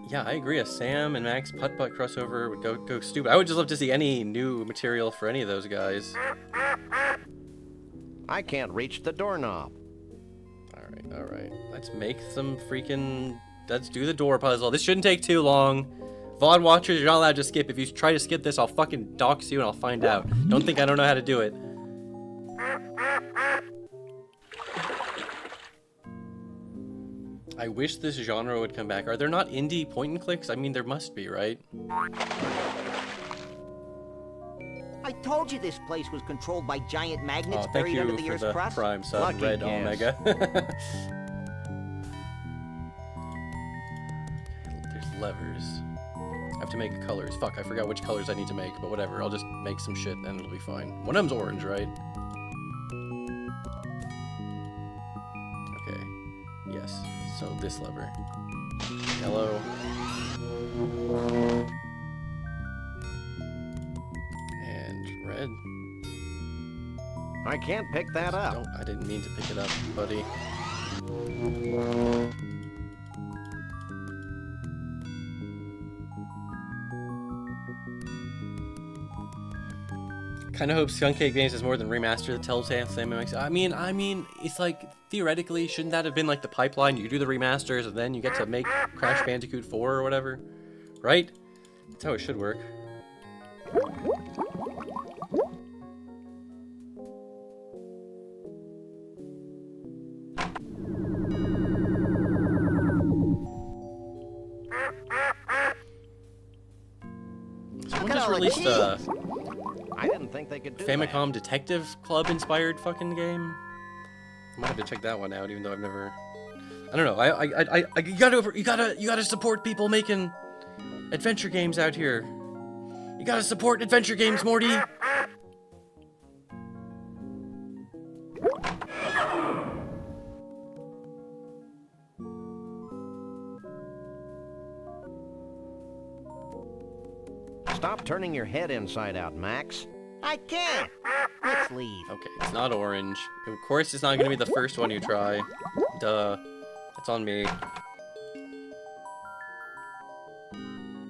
Yeah, I agree. A Sam and Max putt-putt crossover would go stupid. I would just love to see any new material for any of those guys. I can't reach the doorknob. All right. Let's make some freaking... Let's do the door puzzle. This shouldn't take too long. VOD watchers, you're not allowed to skip. If you try to skip this, I'll fucking dox you and I'll find out. Don't think I don't know how to do it. I wish this genre would come back. Are there not indie point and clicks? I mean, there must be, right? I told you this place was controlled by giant magnets Thank buried you under the for Earth's the crust. prime sub, Lucky Red guess. Omega. There's levers. I have to make colors. Fuck, I forgot which colors I need to make, but whatever. I'll just make some shit and it'll be fine. One of them's orange, right? Okay. Yes. So this lever. Yellow. And red. I can't pick that up. I didn't mean to pick it up, buddy. Kind of hope Skunk Cake Games is more than remaster the Telltale Sam MX. I mean, it's like theoretically, shouldn't that have been like the pipeline? You do the remasters and then you get to make Crash Bandicoot 4 or whatever, right? That's how it should work. Someone just released I didn't think they could do Famicom Detective Club inspired fucking game. I might have to check that one out, even though I've never. I don't know. You gotta support people making adventure games out here. You gotta support adventure games, Morty. Stop turning your head inside out, Max. I can't. Let's leave. Okay, it's not orange. Of course, it's not gonna be the first one you try. Duh. That's on me.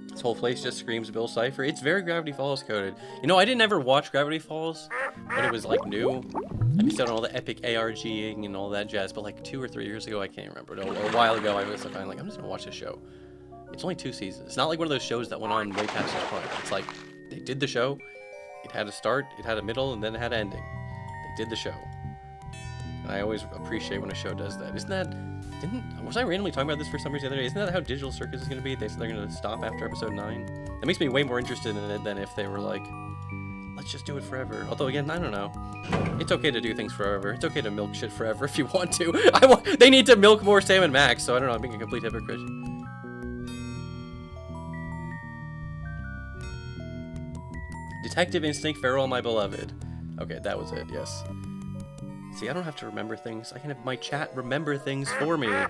This whole place just screams Bill Cipher. It's very Gravity Falls coded. You know, I didn't ever watch Gravity Falls when it was like new. I missed out on all the epic ARGing and all that jazz, but like 2 or 3 years ago, I can't remember. A while ago, I was finally like, I'm just gonna watch this show. It's only 2 seasons. It's not like one of those shows that went on way past its prime. It's like, they did the show, it had a start, it had a middle, and then it had an ending. They did the show. And I always appreciate when a show does that. Isn't that Was I randomly talking about this for some reason the other day? Isn't that how Digital Circus is going to be? They said they're going to stop after episode 9. That makes me way more interested in it than if they were like, let's just do it forever. Although again, I don't know. It's okay to do things forever. It's okay to milk shit forever if you want to. They need to milk more Sam and Max, so I don't know. I'm being a complete hypocrite. Detective Instinct, Farewell, My Beloved. Okay, that was it, yes. See, I don't have to remember things. I can have my chat remember things for me. Oh,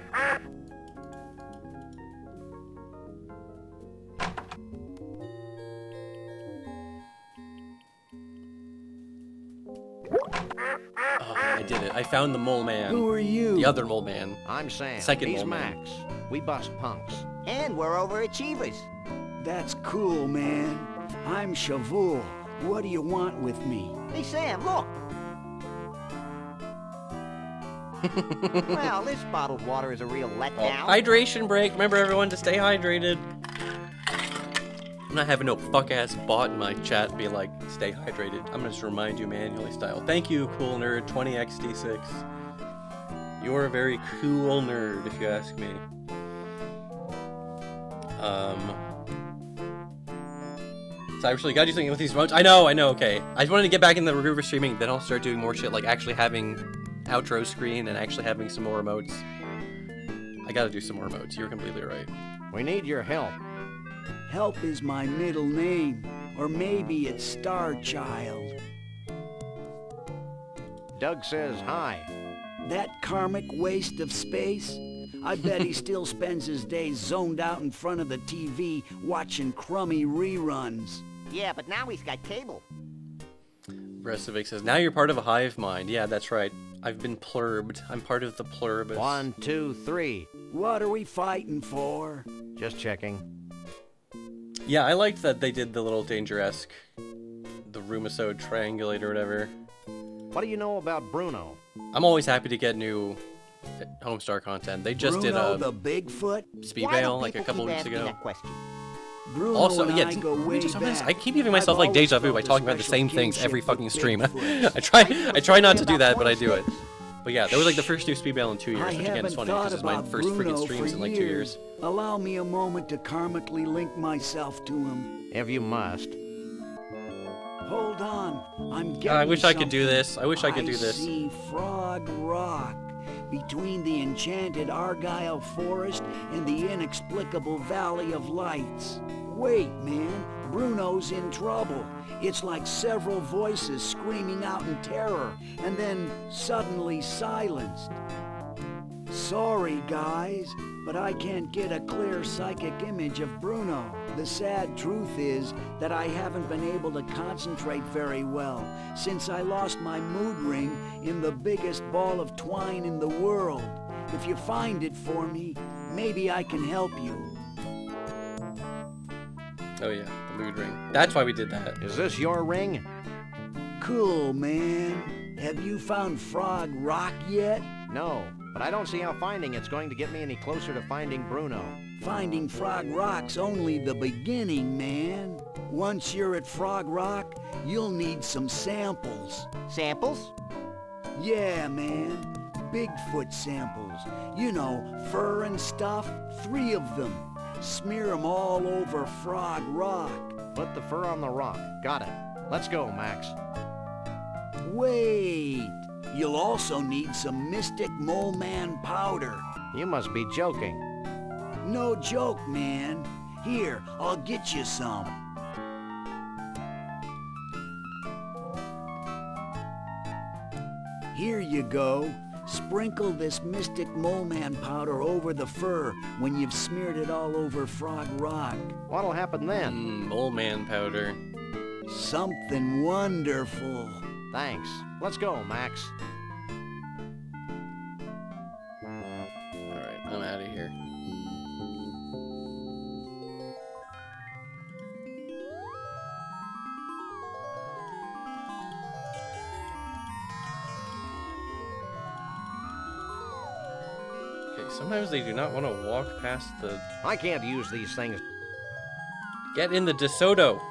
I did it. I found the mole man. Who are you? The other mole man. I'm Sam. Second He's mole Max. man. We bust punks. And we're overachievers. That's cool, man. I'm Shavul. What do you want with me? Hey, Sam, look. Well, this bottled water is a real letdown. Hydration break. Remember, everyone, to stay hydrated. I'm not having no fuck-ass bot in my chat be like, stay hydrated. I'm gonna just remind you manually style. Thank you, cool nerd 20xd6. You're a very cool nerd, if you ask me. So I actually gotta do something with these remotes. I know, okay. I just wanted to get back in the river streaming, then I'll start doing more shit, like actually having outro screen and actually having some more emotes. I gotta do some more emotes. You're completely right. We need your help. Help is my middle name. Or maybe it's Star Child. Doug says hi. That karmic waste of space? I bet he still spends his days zoned out in front of the TV watching crummy reruns. Yeah, but now he's got cable. Brestovic says, now you're part of a hive mind. Yeah, that's right. I've been plurbed. I'm part of the plurbus. 1, 2, 3. What are we fighting for? Just checking. Yeah, I liked that they did the little Danger-esque, the Rumisode triangulate or whatever. What do you know about Bruno? I'm always happy to get new Homestar content. They just Bruno did a the Bigfoot? speed bail like a couple weeks ago. Bruno Also, and yeah, I go way back. I keep giving myself like deja vu by talking about the same things every fucking stream. I try not to do that, but I do it. But yeah, that was like the first new speed bail in 2 years, which again is funny because it's my first freaking streams in like 2 years. Allow me a moment to karmically link myself to him. If you must. Hold on, I'm getting I wish I could do this. I wish I could do this. I see Frog Rock, between the enchanted Argyle Forest and the inexplicable Valley of Lights. Wait, man, Bruno's in trouble. It's like several voices screaming out in terror, and then suddenly silenced. Sorry, guys, but I can't get a clear psychic image of Bruno. The sad truth is that I haven't been able to concentrate very well since I lost my mood ring in the biggest ball of twine in the world. If you find it for me, maybe I can help you. Oh yeah, the mood ring. That's why we did that. Is this your ring? Cool, man. Have you found Frog Rock yet? No, but I don't see how finding it's going to get me any closer to finding Bruno. Finding Frog Rock's only the beginning, man. Once you're at Frog Rock, you'll need some samples. Samples? Yeah, man. Bigfoot samples. You know, fur and stuff. 3 of them. Smear them all over Frog Rock. Put the fur on the rock. Got it. Let's go, Max. Wait. You'll also need some Mystic Mole Man powder. You must be joking. No joke, man. Here, I'll get you some. Here you go. Sprinkle this Mystic Mole Man powder over the fur when you've smeared it all over Frog Rock. What'll happen then? Mole Man powder. Something wonderful. Thanks. Let's go, Max. Alright, I'm out of here. Sometimes they do not want to walk past the... I can't use these things. Get in the DeSoto.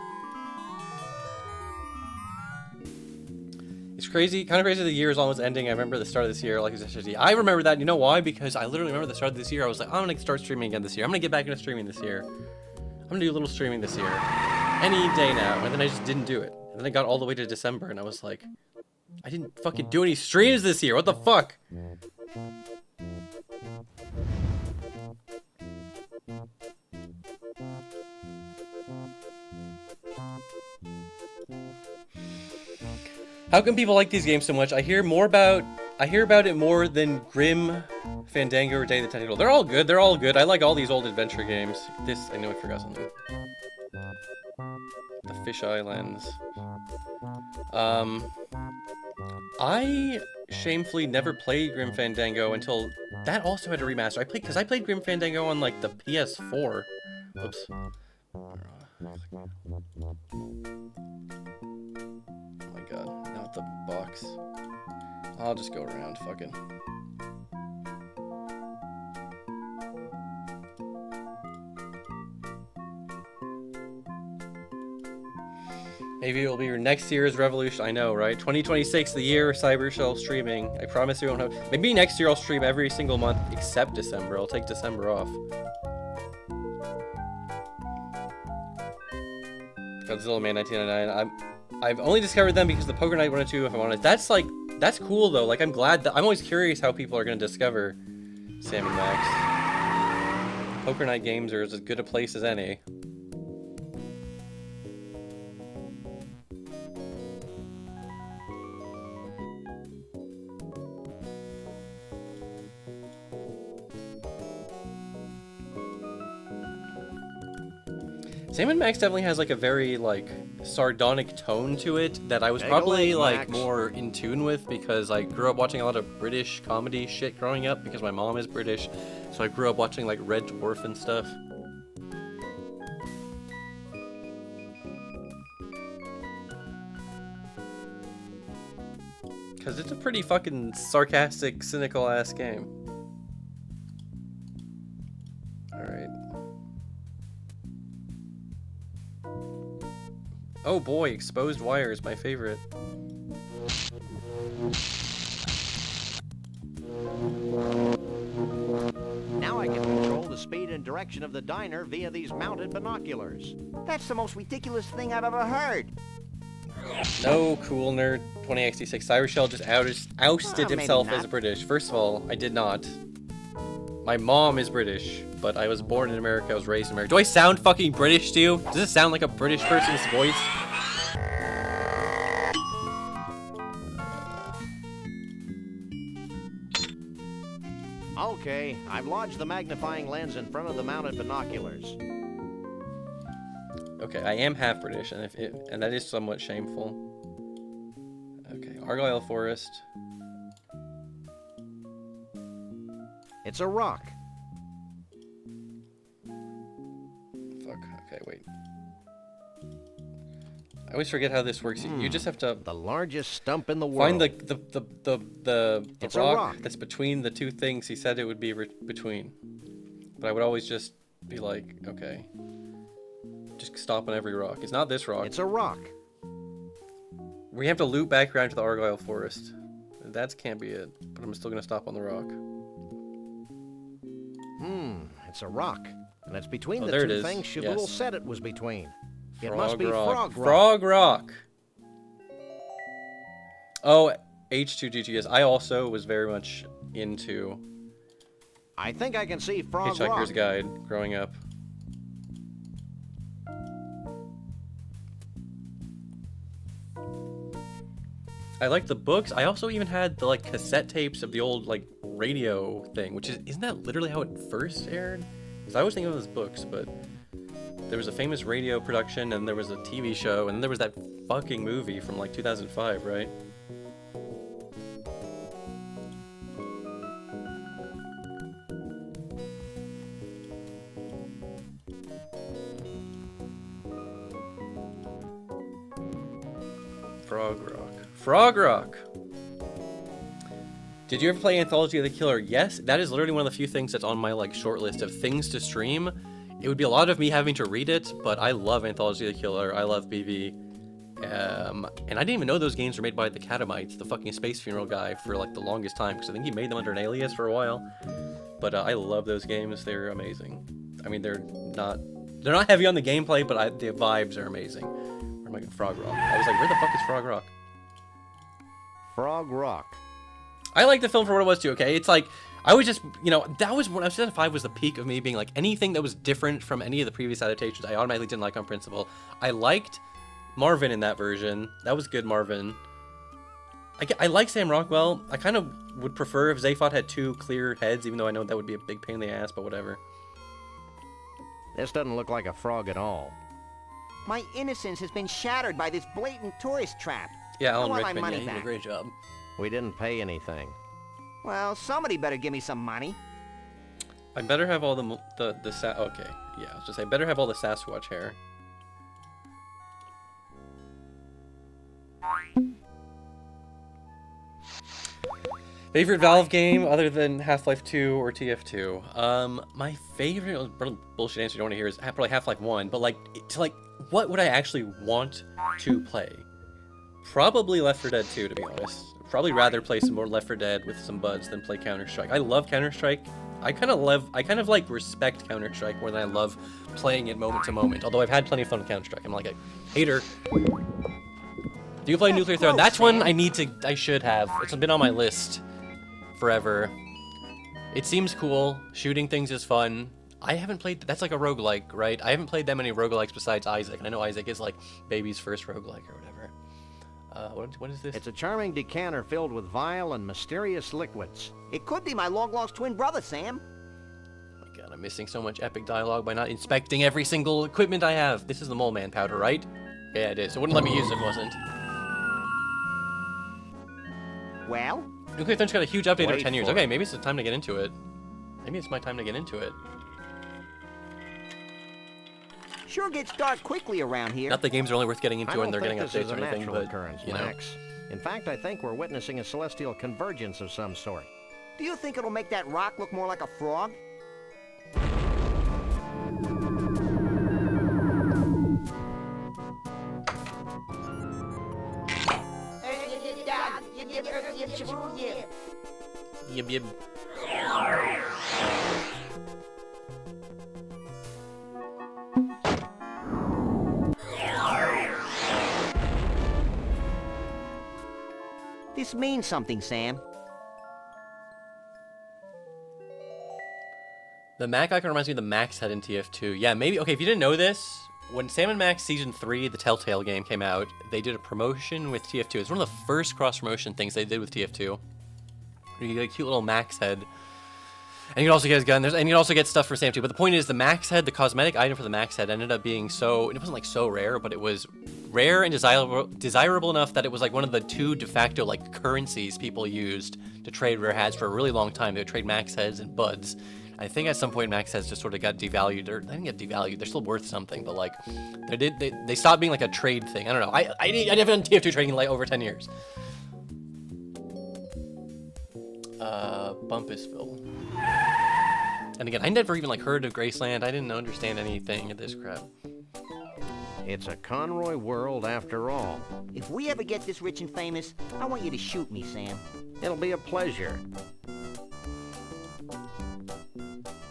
It's crazy, kind of crazy the year is almost ending. I remember the start of this year, like I remember that. You know why? Because I literally remember the start of this year. I was like, I'm gonna start streaming again this year. I'm gonna get back into streaming this year. I'm gonna do a little streaming this year. Any day now. And then I just didn't do it. And then I got all the way to December and I was like, I didn't fucking do any streams this year. What the fuck? How come people like these games so much? I hear about it more than Grim, Fandango, or Day of the Tentacle. They're all good. They're all good. I like all these old adventure games. I know I forgot something. The Fish Islands. I shamefully never played Grim Fandango until that also had a remaster. Because I played Grim Fandango on like the PS4. Whoops. God, not the box. I'll just go around, fucking. Maybe it'll be your next year's revolution. I know, right? 2026, the year Cybershell streaming. I promise you won't have. Maybe next year I'll stream every single month except December. I'll take December off. Godzilla Man 1999. I've only discovered them because the Poker Night 1 and 2, if I wanted. That's cool though. Like, I'm glad that I'm always curious how people are gonna discover Sam and Max. Poker Night games are as good a place as any. Sam and Max definitely has like a very like sardonic tone to it that I was probably like more in tune with because I grew up watching a lot of British comedy shit growing up because my mom is British, so I grew up watching like Red Dwarf and stuff. Because it's a pretty fucking sarcastic, cynical ass game. Alright. Oh boy, exposed wire is my favorite. Now I can control the speed and direction of the diner via these mounted binoculars. That's the most ridiculous thing I've ever heard. No, cool nerd. 2066. Cybershell just ousted himself as British. First of all, I did not. My mom is British, but I was born in America, I was raised in America. Do I sound fucking British to you? Does this sound like a British person's voice? Okay, I've lodged the magnifying lens in front of the mounted binoculars. Okay, I am half British, and that is somewhat shameful. Okay, Argyle Forest. It's a rock. Fuck. Okay, wait. I always forget how this works. You just have to the largest stump in the world. Find the rock that's between the two things he said it would be between. But I would always just be like, okay, just stop on every rock. It's not this rock. It's a rock. We have to loop back around to the Argyle Forest. That can't be it. But I'm still gonna stop on the rock. It's a rock, and it's between the there two it is. things Shabool Yes. said it was between. It Frog must be rock. Frog Rock. Frog Rock. Oh, H2GGS. I also was very much into I think I can see Frog Hitchhiker's Rock. Guide growing up. I liked the books. I also even had the like cassette tapes of the old like radio thing, which isn't that literally how it first aired? Because I always think of it as books, but there was a famous radio production and there was a TV show and then there was that fucking movie from like 2005, right? Frog Rock. Frog Rock! Did you ever play Anthology of the Killer? Yes, that is literally one of the few things that's on my like short list of things to stream. It would be a lot of me having to read it, but I love Anthology of the Killer. I love BB. And I didn't even know those games were made by the Catamites, the fucking Space Funeral guy, for like the longest time, because I think he made them under an alias for a while. But I love those games. They're amazing. I mean, they're not heavy on the gameplay, but the vibes are amazing. Where am I going? Frog Rock. I was like, where the fuck is Frog Rock? Frog Rock. I like the film for what it was too, okay? It's like, I was just, you know, that was when Episode 5 was the peak of me being like, anything that was different from any of the previous adaptations, I automatically didn't like on principle. I liked Marvin in that version. That was good, Marvin. I like Sam Rockwell. I kind of would prefer if Zaphod had 2 clear heads, even though I know that would be a big pain in the ass, but whatever. This doesn't look like a frog at all. My innocence has been shattered by this blatant tourist trap. Yeah, Alan I want my Rickman, money yeah, he did a back. great job. We didn't pay anything. Well, somebody better give me some money. I better have all okay, yeah, I was just say, I better have all the Sasquatch hair. Favorite Valve game other than Half-Life 2 or TF2? My favorite bullshit answer you don't want to hear is probably Half-Life 1, but like, what would I actually want to play? Probably Left 4 Dead 2, to be honest. Probably rather play some more Left 4 Dead with some buds than play Counter-Strike. I love Counter-Strike. I kind of like respect Counter-Strike more than I love playing it moment to moment. Although I've had plenty of fun with Counter-Strike. I'm like a hater. Do you play Nuclear Throne? That's one I should have. It's been on my list forever. It seems cool. Shooting things is fun. I haven't played, that's like a roguelike, right? I haven't played that many roguelikes besides Isaac, and I know Isaac is like baby's first roguelike or whatever. What is this? It's a charming decanter filled with vile and mysterious liquids. It could be my long-lost twin brother, Sam. Oh my god, I'm missing so much epic dialogue by not inspecting every single equipment I have. This is the Mole Man powder, right? Yeah, it is. It wouldn't let me use it if it wasn't. Well? Nuclear Throne's got a huge update over 10 years. for Okay, it. maybe it's the time to get into it. Maybe it's my time to get into it. Sure gets dark quickly around here. Not that games are only worth getting I into don't when they're think getting this is updates a or anything, natural but, occurrence, you know. Max. In fact, I think we're witnessing a celestial convergence of some sort. Do you think it'll make that rock look more like a frog? Yib yib. This means something, Sam. The Mac icon reminds me of the Max head in TF2. Yeah, maybe. Okay, if you didn't know this, when Sam & Max Season 3, the Telltale game, came out, they did a promotion with TF2. It's one of the first cross-promotion things they did with TF2. You get a cute little Max head. And you can also get his gun. And you can also get stuff for Sam too. But the point is, the Max head, the cosmetic item for the Max head, ended up being so... It wasn't like so rare, but it was rare and desirable enough that it was like one of the 2 de facto like currencies people used to trade rare heads for a really long time. They would trade Max heads and buds. I think at some point Max heads just sort of got devalued, or they didn't get devalued. They're still worth something, but like they stopped being like a trade thing. I don't know. I haven't done TF2 trading in like over 10 years. Bumpusville. And again, I never even like heard of Graceland. I didn't understand anything of this crap. It's a Conroy world after all. If we ever get this rich and famous, I want you to shoot me, Sam. It'll be a pleasure.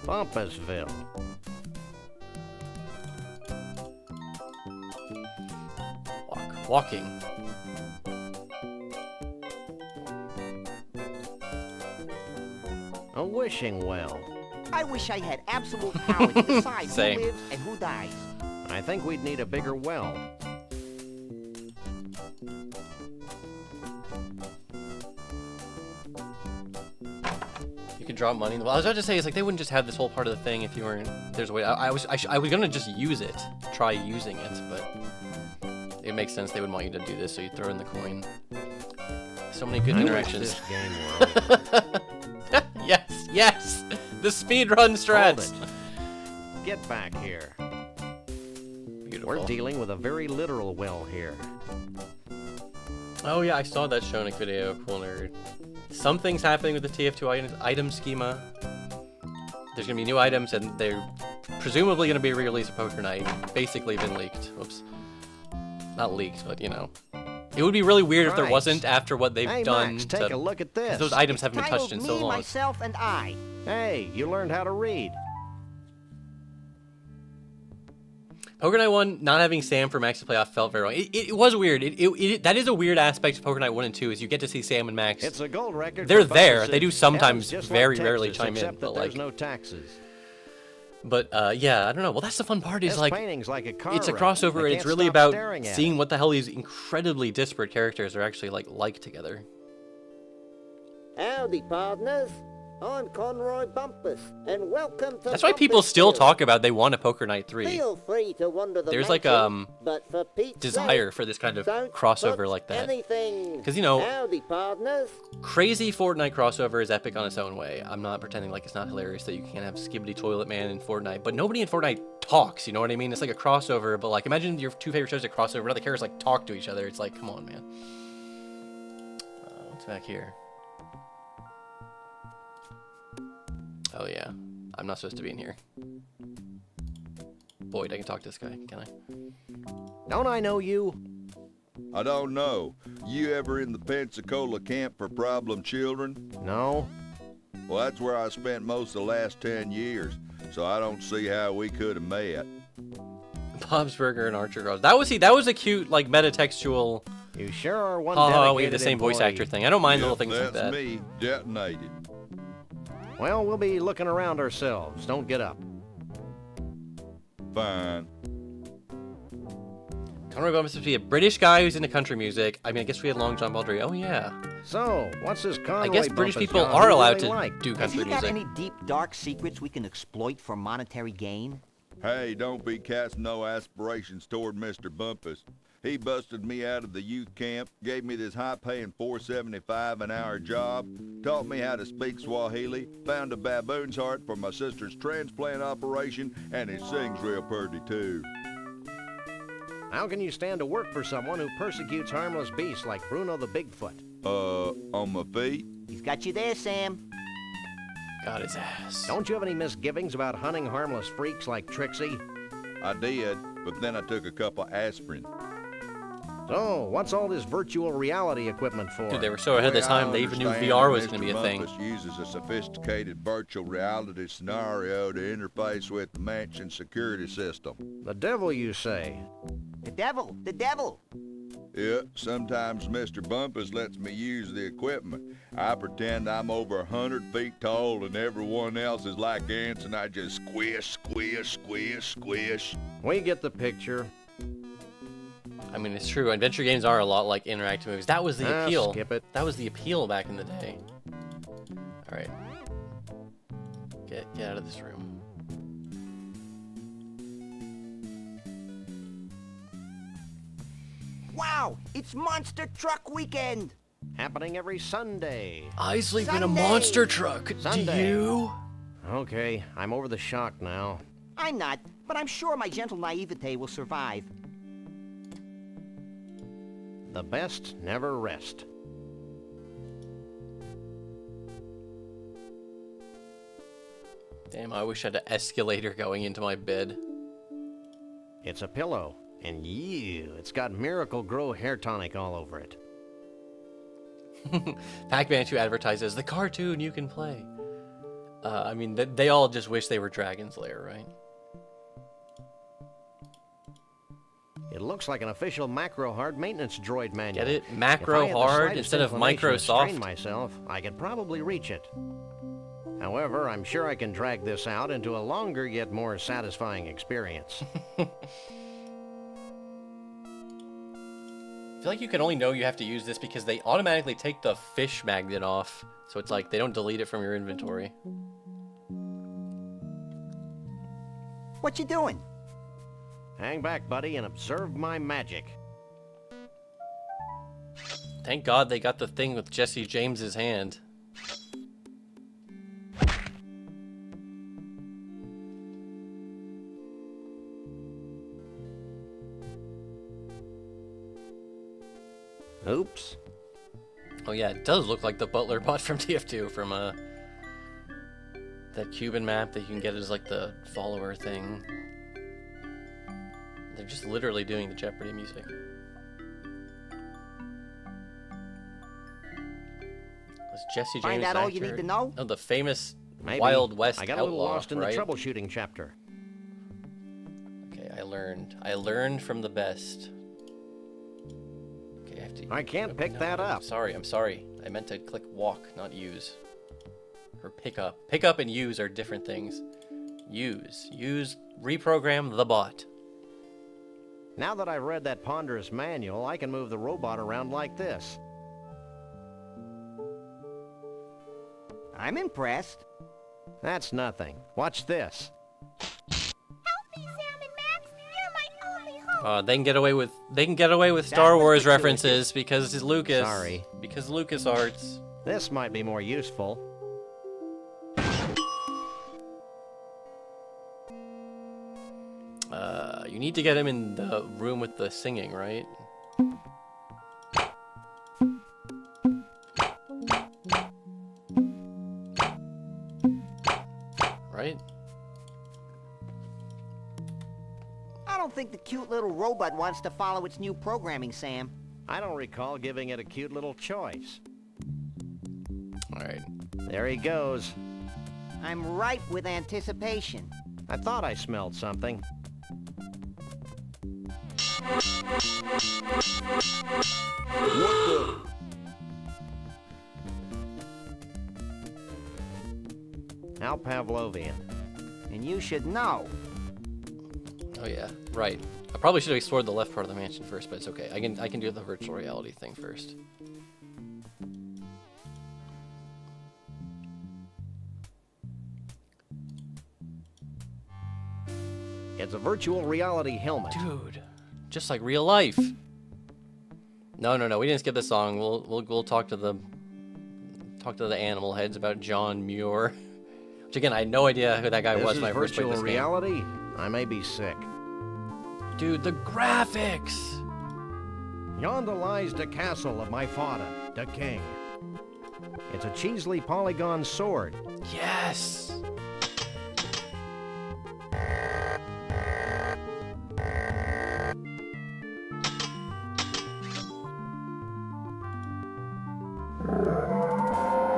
Bumpusville. Walking. A wishing well. I wish I had absolute power to decide who Same. lives and who dies. I think we'd need a bigger well. You could drop money in the well. I was about to say, it's like they wouldn't just have this whole part of the thing if you weren't. There's a way. I was gonna just use it, try using it, but it makes sense they would want you to do this, so you throw in the coin. So many good interactions. This game world. Yes, the speedrun strats. Hold it. Get back here. Beautiful. We're dealing with a very literal well here. Oh yeah, I saw that Shonik video. Cool nerd. Something's happening with the TF2 item schema. There's gonna be new items, and they're presumably gonna be re-released at Poker Night. Basically been leaked. Whoops. Not leaked, but you know. It would be really weird if there Christ. wasn't after what they've Hey, done. Max, take a look at this. Those items haven't been touched Titled in so Me, long. Myself, and I. Hey, you learned how to read. Poker Night 1, not having Sam for Max to play off felt very wrong. It was weird. That is a weird aspect of Poker Night 1 and 2 is you get to see Sam and Max. It's a gold record. They're for there. Bumpus. They do sometimes Heaven's just very like rarely Texas, chime in, except but that like there's no taxes. But yeah, I don't know. Well, that's the fun part is This like painting's like a car it's a wreck. crossover I and can't it's really stop about staring at seeing it. what the hell these incredibly disparate characters are actually like together. Howdy, partners. I'm Conroy Bumpus, and welcome to That's why people still Bumpusville. talk about they want a Poker Night 3. Feel free to wander the There's like mansion, but for Pete's desire sake, for this kind of don't crossover touch like that. anything. Because you know, Howdy, partners. crazy Fortnite crossover is epic on its own way. I'm not pretending like it's not hilarious that you can't have Skibbity Toilet Man in Fortnite, but nobody in Fortnite talks, you know what I mean? It's like a crossover, but like imagine your two favorite shows that crossover, now the characters like talk to each other. It's like, come on, man. What's back here? Oh yeah, I'm not supposed to be in here. Boyd, I can talk to this guy, can I? Don't I know you? I don't know. You ever in the Pensacola camp for problem children? No. Well, that's where I spent most of the last 10 years, so I don't see how we could have met. Bob's Burger and Archer Girls. That was a cute, like, metatextual. You sure are one Oh, we have the dedicated same voice employee. actor thing. I don't mind Yep, little things like that's that. me, detonated. Well, we'll be looking around ourselves. Don't get up. Fine. Conroy Bumpus must be a British guy who's into country music. I mean, I guess we had Long John Baldry. Oh, yeah. So, what's this Conroy I guess British Bumpus people job are you allowed really to like? do Have country you got music. any deep, dark secrets we can exploit for monetary gain? Hey, don't be casting no aspirations toward Mr. Bumpus. He busted me out of the youth camp, gave me this high-paying $4.75 an hour job, taught me how to speak Swahili, found a baboon's heart for my sister's transplant operation, and he sings real pretty, too. How can you stand to work for someone who persecutes harmless beasts like Bruno the Bigfoot? On my feet? He's got you there, Sam. Got his ass. Don't you have any misgivings about hunting harmless freaks like Trixie? I did, but then I took a couple aspirin. So, what's all this virtual reality equipment for? Dude, they were so ahead of their time, they even knew VR was going to be a thing. Bumpus uses a sophisticated virtual reality scenario to interface with the mansion security system. The devil, you say? The devil! The devil! Yeah, sometimes Mr. Bumpus lets me use the equipment. I pretend I'm over 100 feet tall and everyone else is like ants and I just squish, squish, squish, squish. We get the picture. I mean, it's true. Adventure games are a lot like interactive movies. That was the appeal. Skip it. That was the appeal back in the day. All right. Get out of this room. Wow! It's Monster Truck Weekend! Happening every Sunday. I sleep in a Sunday. monster truck. Sunday. Do you? Okay, I'm over the shock now. I'm not, but I'm sure my gentle naivete will survive. The best never rest. Damn, I wish I had an escalator going into my bed. It's a pillow, and it's got Miracle Grow hair tonic all over it. Pac-Man 2 advertises the cartoon you can play. I mean, they all just wish they were Dragon's Lair, right? It looks like an official macro hard maintenance droid manual. Get it? If I Macro had the hard slightest instead of inclination to strain Microsoft. myself, I could probably reach it. However, I'm sure I can drag this out into a longer yet more satisfying experience. I feel like you can only know you have to use this because they automatically take the fish magnet off. So it's like they don't delete it from your inventory. What you doing? Hang back, buddy, and observe my magic. Thank God they got the thing with Jesse James's hand. Oops. Oh yeah, it does look like the Butler bot from TF2 from that Cuban map that you can get as like the follower thing. They're just literally doing the Jeopardy music. Was Jesse James Find out an all you need actor? to know? Oh, the famous Maybe. Wild West I got a outlaw, little lost in right? the troubleshooting chapter. Okay, I learned from the best. Okay, I have to. I can't pick that up. I'm sorry. I meant to click walk, not use. Or pick up. Pick up and use are different things. Use. Reprogram the bot. Now that I've read that ponderous manual, I can move the robot around like this. I'm impressed. That's nothing. Watch this. Help me, Sam and Max. You're my only hope. They can get away with Star Wars references because it's Lucas. Sorry. Because LucasArts. This might be more useful. You need to get him in the room with the singing, right? Right? I don't think the cute little robot wants to follow its new programming, Sam. I don't recall giving it a cute little choice. Alright. There he goes. I'm ripe with anticipation. I thought I smelled something. What the? How Pavlovian. And you should know. Oh yeah, right. I probably should have explored the left part of the mansion first, but it's okay. I can do the virtual reality thing first. It's a virtual reality helmet. Dude, just like real life. No, we didn't skip the song. We'll talk to the animal heads about John Muir. Which again, I had no idea who that guy was when I first played this virtual game. reality? I may be sick. Dude, the graphics! Yonder lies the castle of my father, the king. It's a Cheesley polygon sword. Yes!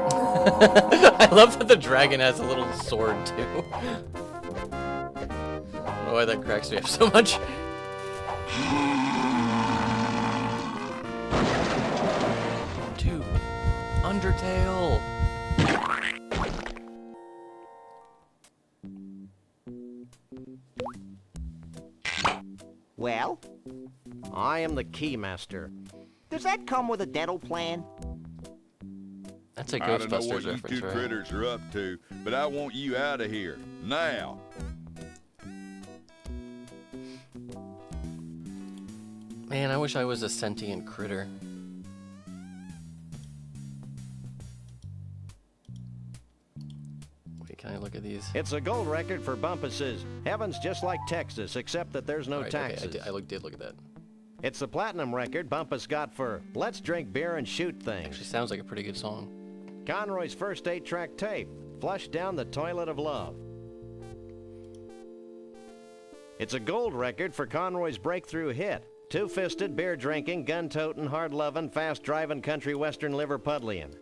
I love that the dragon has a little sword too. I don't know why that cracks me up so much. Dude, Undertale. Well, I am the keymaster. does that come with a dental plan? That's a I don't know what Ghostbusters you reference, two right? critters are up to, but I want you out of here. Now. Man, I wish I was a sentient critter. Wait, can I look at these? It's a gold record for Bumpus's. Heaven's just like Texas, except that there's no Alright, taxes. okay, I did look at that. It's the platinum record Bumpus got for Let's Drink Beer and Shoot Things. Actually sounds like a pretty good song. Conroy's first 8-track tape, Flushed Down the Toilet of Love. It's a gold record for Conroy's breakthrough hit, Two-Fisted, Beer-Drinking, Gun-Toting, Hard-Loving, Fast-Driving Country Western Liverpudlian.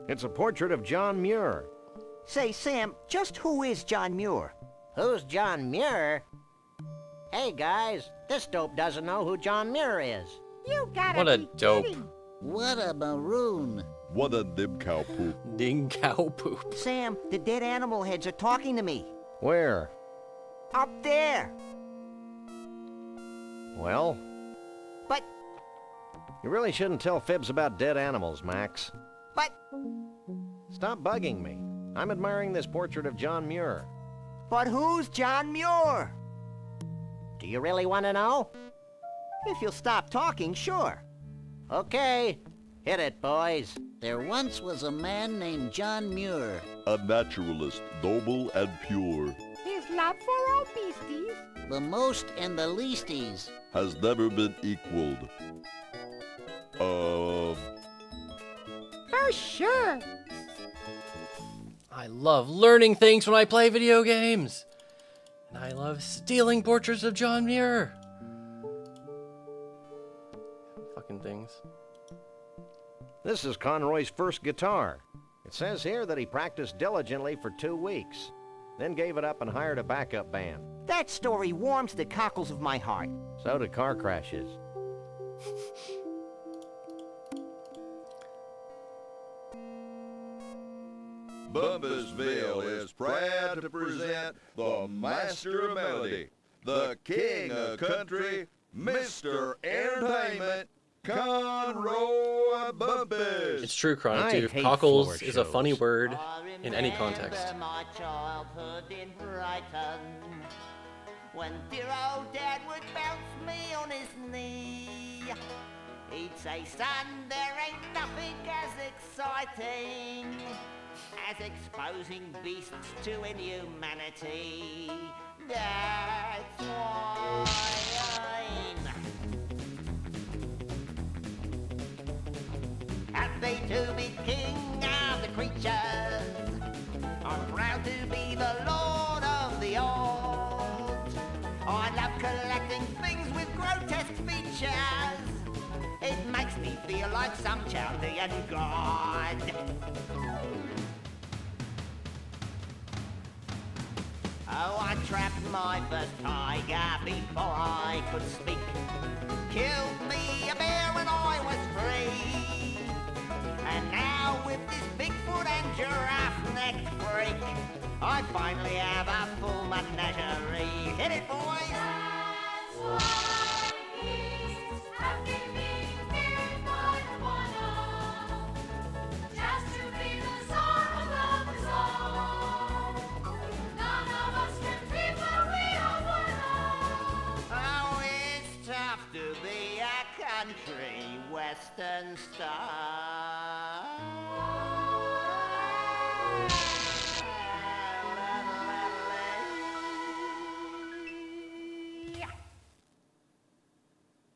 It's a portrait of John Muir. Say, Sam, just who is John Muir? Who's John Muir? Hey, guys, this dope doesn't know who John Muir is. You gotta What a be dope. kidding. What a maroon. What a dib cow poop. Ding cow poop. Sam, the dead animal heads are talking to me. Where? Up there. Well, But, you really shouldn't tell fibs about dead animals, Max. but, Stop bugging me. I'm admiring this portrait of John Muir. but who's John Muir? Do you really want to know? If you'll stop talking, sure. Okay, hit it, boys. There once was a man named John Muir. A naturalist, noble and pure, His love for all beasties. The most and the leasties. has never been equaled. For sure. I love learning things when I play video games. And I love stealing portraits of John Muir. fucking things. This is Conroy's first guitar. It says here that he practiced diligently for 2 weeks, then gave it up and hired a backup band. That story warms the cockles of my heart. So do car crashes. Bumpusville is proud to present the master of melody, the king of country, Mr. Entertainment, Conroy Bumpus. It's true, Chronic, dude. hate Cockles floor is a funny shows. word in any context. My childhood in Brighton, when dear old Dad would bounce me on his knee. He'd say, son, there ain't nothing as exciting as exposing beasts to inhumanity. That's why I'm happy to be king of the creatures. I'm proud to be the lord of the old. I love collecting things with grotesque features. It makes me feel like some Chaldean god. Oh, I trapped my first tiger before I could speak. Killed me a bear when I was free. And now with this Bigfoot and giraffe-necked freak, I finally have a full menagerie. Hit it, boys! That's why beasts have to be feared by the one. Just to be the czar of the song. None of us can be what we are one. Oh, it's tough to be a country western star.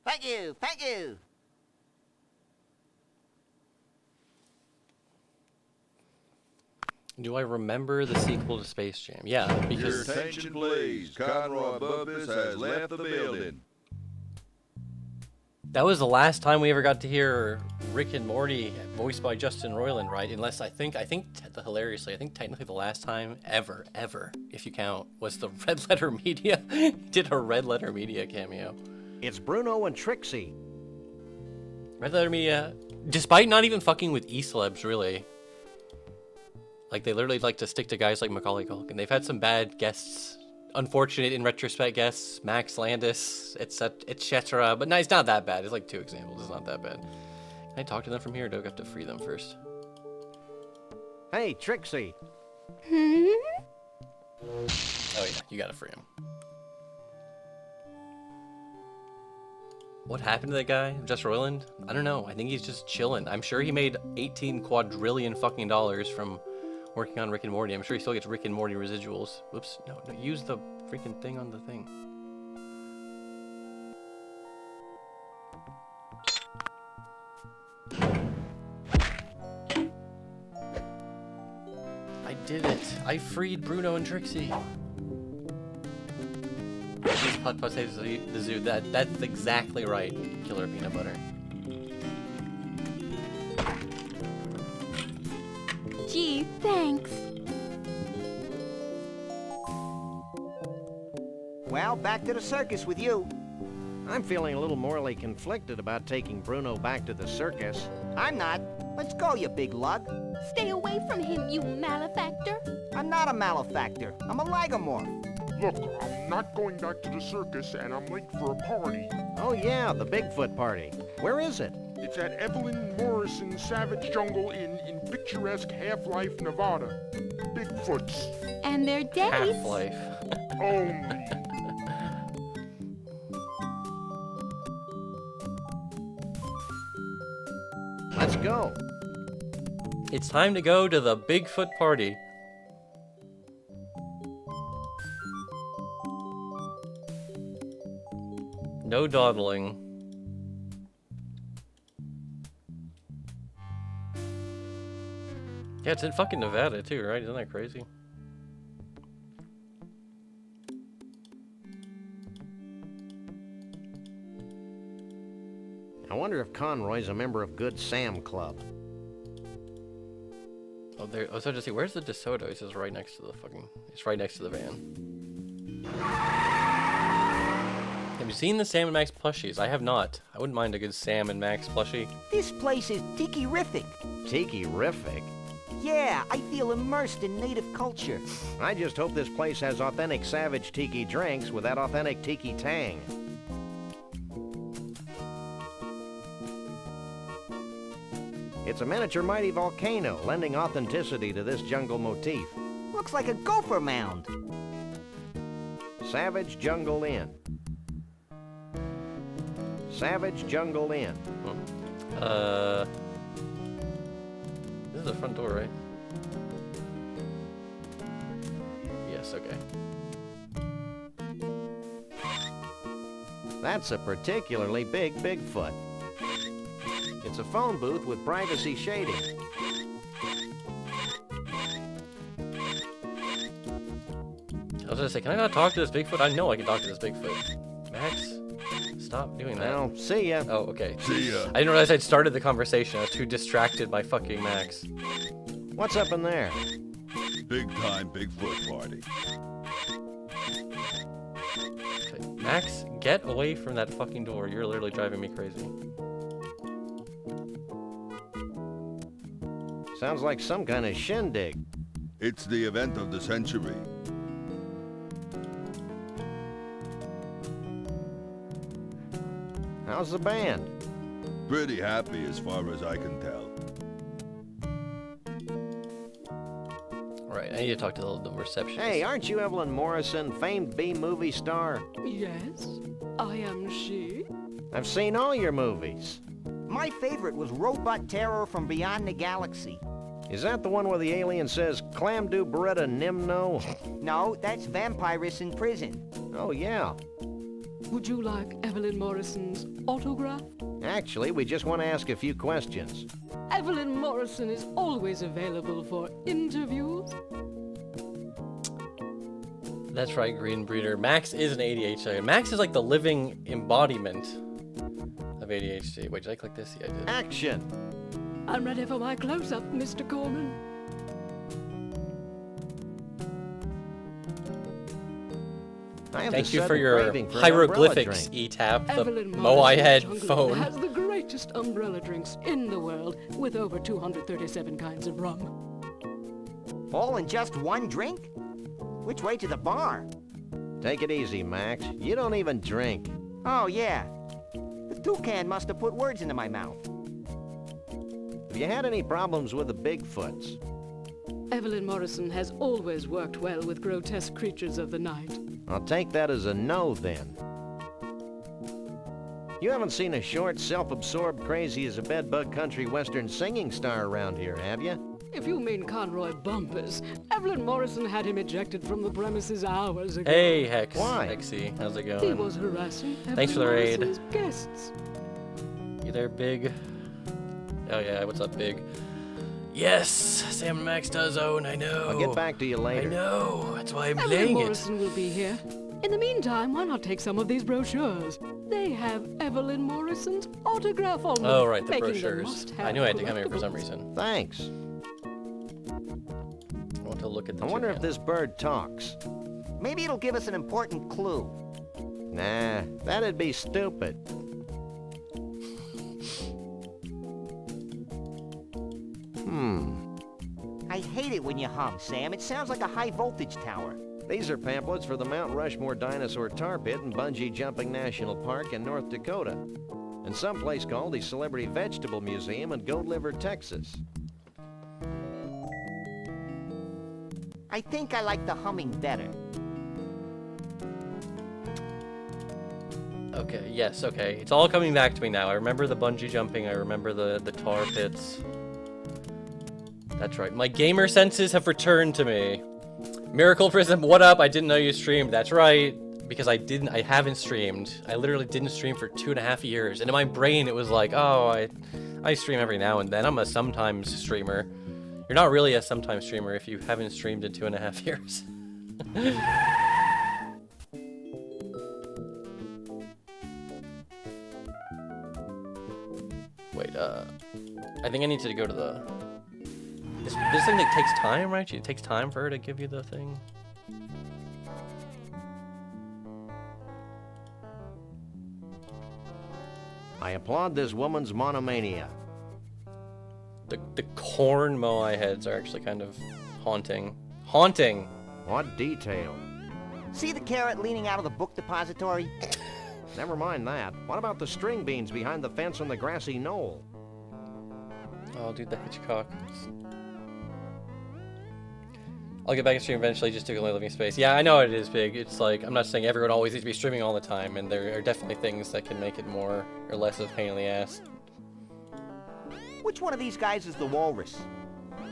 Thank you, thank you. Do I remember the sequel to Space Jam? Yeah, Your because attention, please. Conroy Bumpus has left the building. that was the last time we ever got to hear Rick and Morty voiced by Justin Roiland, right? Unless hilariously, I think technically the last time ever, if you count, was the Red Letter Media. He did a Red Letter Media cameo. It's Bruno and Trixie. Red Letter Media, despite not even fucking with E-celebs, really. Like, they literally like to stick to guys like Macaulay Culkin. They've had some bad guests, unfortunate in retrospect guests, Max Landis, etc. But no, it's not that bad. It's like 2 examples. It's not that bad. Can I talk to them from here, or do I have to free them first? Hey, Trixie. Hmm? Oh yeah, you gotta free him. What happened to that guy, Just Roiland? I don't know. I think he's just chilling. I'm sure he made 18 quadrillion fucking dollars from working on Rick and Morty. I'm sure he still gets Rick and Morty residuals. Whoops, no, use the freaking thing on the thing. I did it. I freed Bruno and Trixie. These putt saves the zoo. That's exactly right. Killer peanut butter. Gee, thanks. Well, back to the circus with you. I'm feeling a little morally conflicted about taking Bruno back to the circus. I'm not. Let's go, you big lug. Stay away from him, you malefactor. I'm not a malefactor. I'm a lagomorph. Look, I'm not going back to the circus, and I'm late for a party. Oh yeah, the Bigfoot party. Where is it? It's at Evelyn Morrison's Savage Jungle Inn in picturesque Half-Life, Nevada. Bigfoots. And their days. Half-Life. Only. Let's go. It's time to go to the Bigfoot party. No dawdling. Yeah, it's in fucking Nevada too, right? Isn't that crazy? I wonder if Conroy's a member of Good Sam Club. Oh, there. I was about to see. Where's the DeSoto? He says right next to the fucking. It's right next to the van. Have you seen the Sam and Max plushies? I have not. I wouldn't mind a good Sam and Max plushie. This place is tiki-rific. Tiki-rific? Yeah, I feel immersed in native culture. I just hope this place has authentic Savage Tiki drinks with that authentic Tiki tang. It's a miniature mighty volcano, lending authenticity to this jungle motif. Looks like a gopher mound. Savage Jungle Inn. Savage Jungle Inn. This is the front door, right? Yes, okay. That's a particularly big Bigfoot. It's a phone booth with privacy shading. I was gonna say, can I not talk to this Bigfoot? I know I can talk to this Bigfoot. Max, stop doing that. Well, see ya. Oh, okay. See ya. I didn't realize I'd started the conversation. I was too distracted by fucking Max. What's up in there? Big time Bigfoot party. Okay. Max, get away from that fucking door. You're literally driving me crazy. Sounds like some kind of shindig. It's the event of the century. How's the band? Pretty happy as far as I can tell. Alright, I need to talk to the receptionist. Hey, aren't you Evelyn Morrison, famed B-movie star? Yes, I am she. I've seen all your movies. My favorite was Robot Terror from Beyond the Galaxy. Is that the one where the alien says, Clam do Beretta Nimno? No, that's Vampirus in Prison. Oh, yeah. Would you like Evelyn Morrison's autograph? Actually, we just want to ask a few questions. Evelyn Morrison is always available for interviews. That's right, Green Breeder. Max is an ADHD. Max is like the living embodiment of ADHD. Wait, did I click this? Yeah, I did. Action! I'm ready for my close-up, Mr. Corman. Thank you for your hieroglyphics, E-Tap, the Evelyn Moai head Morrison's phone. has the greatest umbrella drinks in the world, with over 237 kinds of rum. All in just one drink? Which way to the bar? Take it easy, Max. You don't even drink. Oh, yeah. The toucan must have put words into my mouth. Have you had any problems with the Bigfoots? Evelyn Morrison has always worked well with grotesque creatures of the night. I'll take that as a no, then. You haven't seen a short, self-absorbed, crazy-as-a-bedbug country western singing star around here, have you? If you mean Conroy Bumpus, Evelyn Morrison had him ejected from the premises hours ago. Hey, Hex. Why? Hexy, how's it going? He was harassing Thanks for the raid. Morrison's guests. You there, Big? Oh yeah, what's up, Big? Yes, Sam and Max does own, I know. I'll get back to you later. I know, that's why I'm Evelyn playing Morrison will be here. In the meantime, why not take some of these brochures? They have Evelyn Morrison's autograph on them. Oh, right, the making them brochures. must-have I knew I had to come here for some collectibles. reason. Thanks. I want to look at the I wonder if toucan. this bird talks. Maybe it'll give us an important clue. Nah, that'd be stupid. I hate it when you hum, Sam. It sounds like a high-voltage tower. These are pamphlets for the Mount Rushmore Dinosaur Tar Pit and Bungee Jumping National Park in North Dakota, and someplace called the Celebrity Vegetable Museum in Goat Liver, Texas. I think I like the humming better. Okay, yes, okay. It's all coming back to me now. I remember the bungee jumping. I remember the tar pits. That's right. My gamer senses have returned to me. Miracle Prism, what up? I didn't know you streamed. That's right. Because I haven't streamed. I literally didn't stream for 2.5 years. And in my brain, it was like, oh, I stream every now and then. I'm a sometimes streamer. You're not really a sometimes streamer if you haven't streamed in 2.5 years. Wait, I think I need to go to the... This thing that takes time, right? It takes time for her to give you the thing. I applaud this woman's monomania. The corn moai heads are actually kind of haunting. Haunting! What detail? See the carrot leaning out of the book depository? Never mind that. What about the string beans behind the fence on the grassy knoll? Oh, dude, the Hitchcock. I'll get back to stream eventually, just to living space. Yeah, I know it is big. It's like, I'm not saying everyone always needs to be streaming all the time, and there are definitely things that can make it more or less of a pain in the ass. Which one of these guys is the walrus?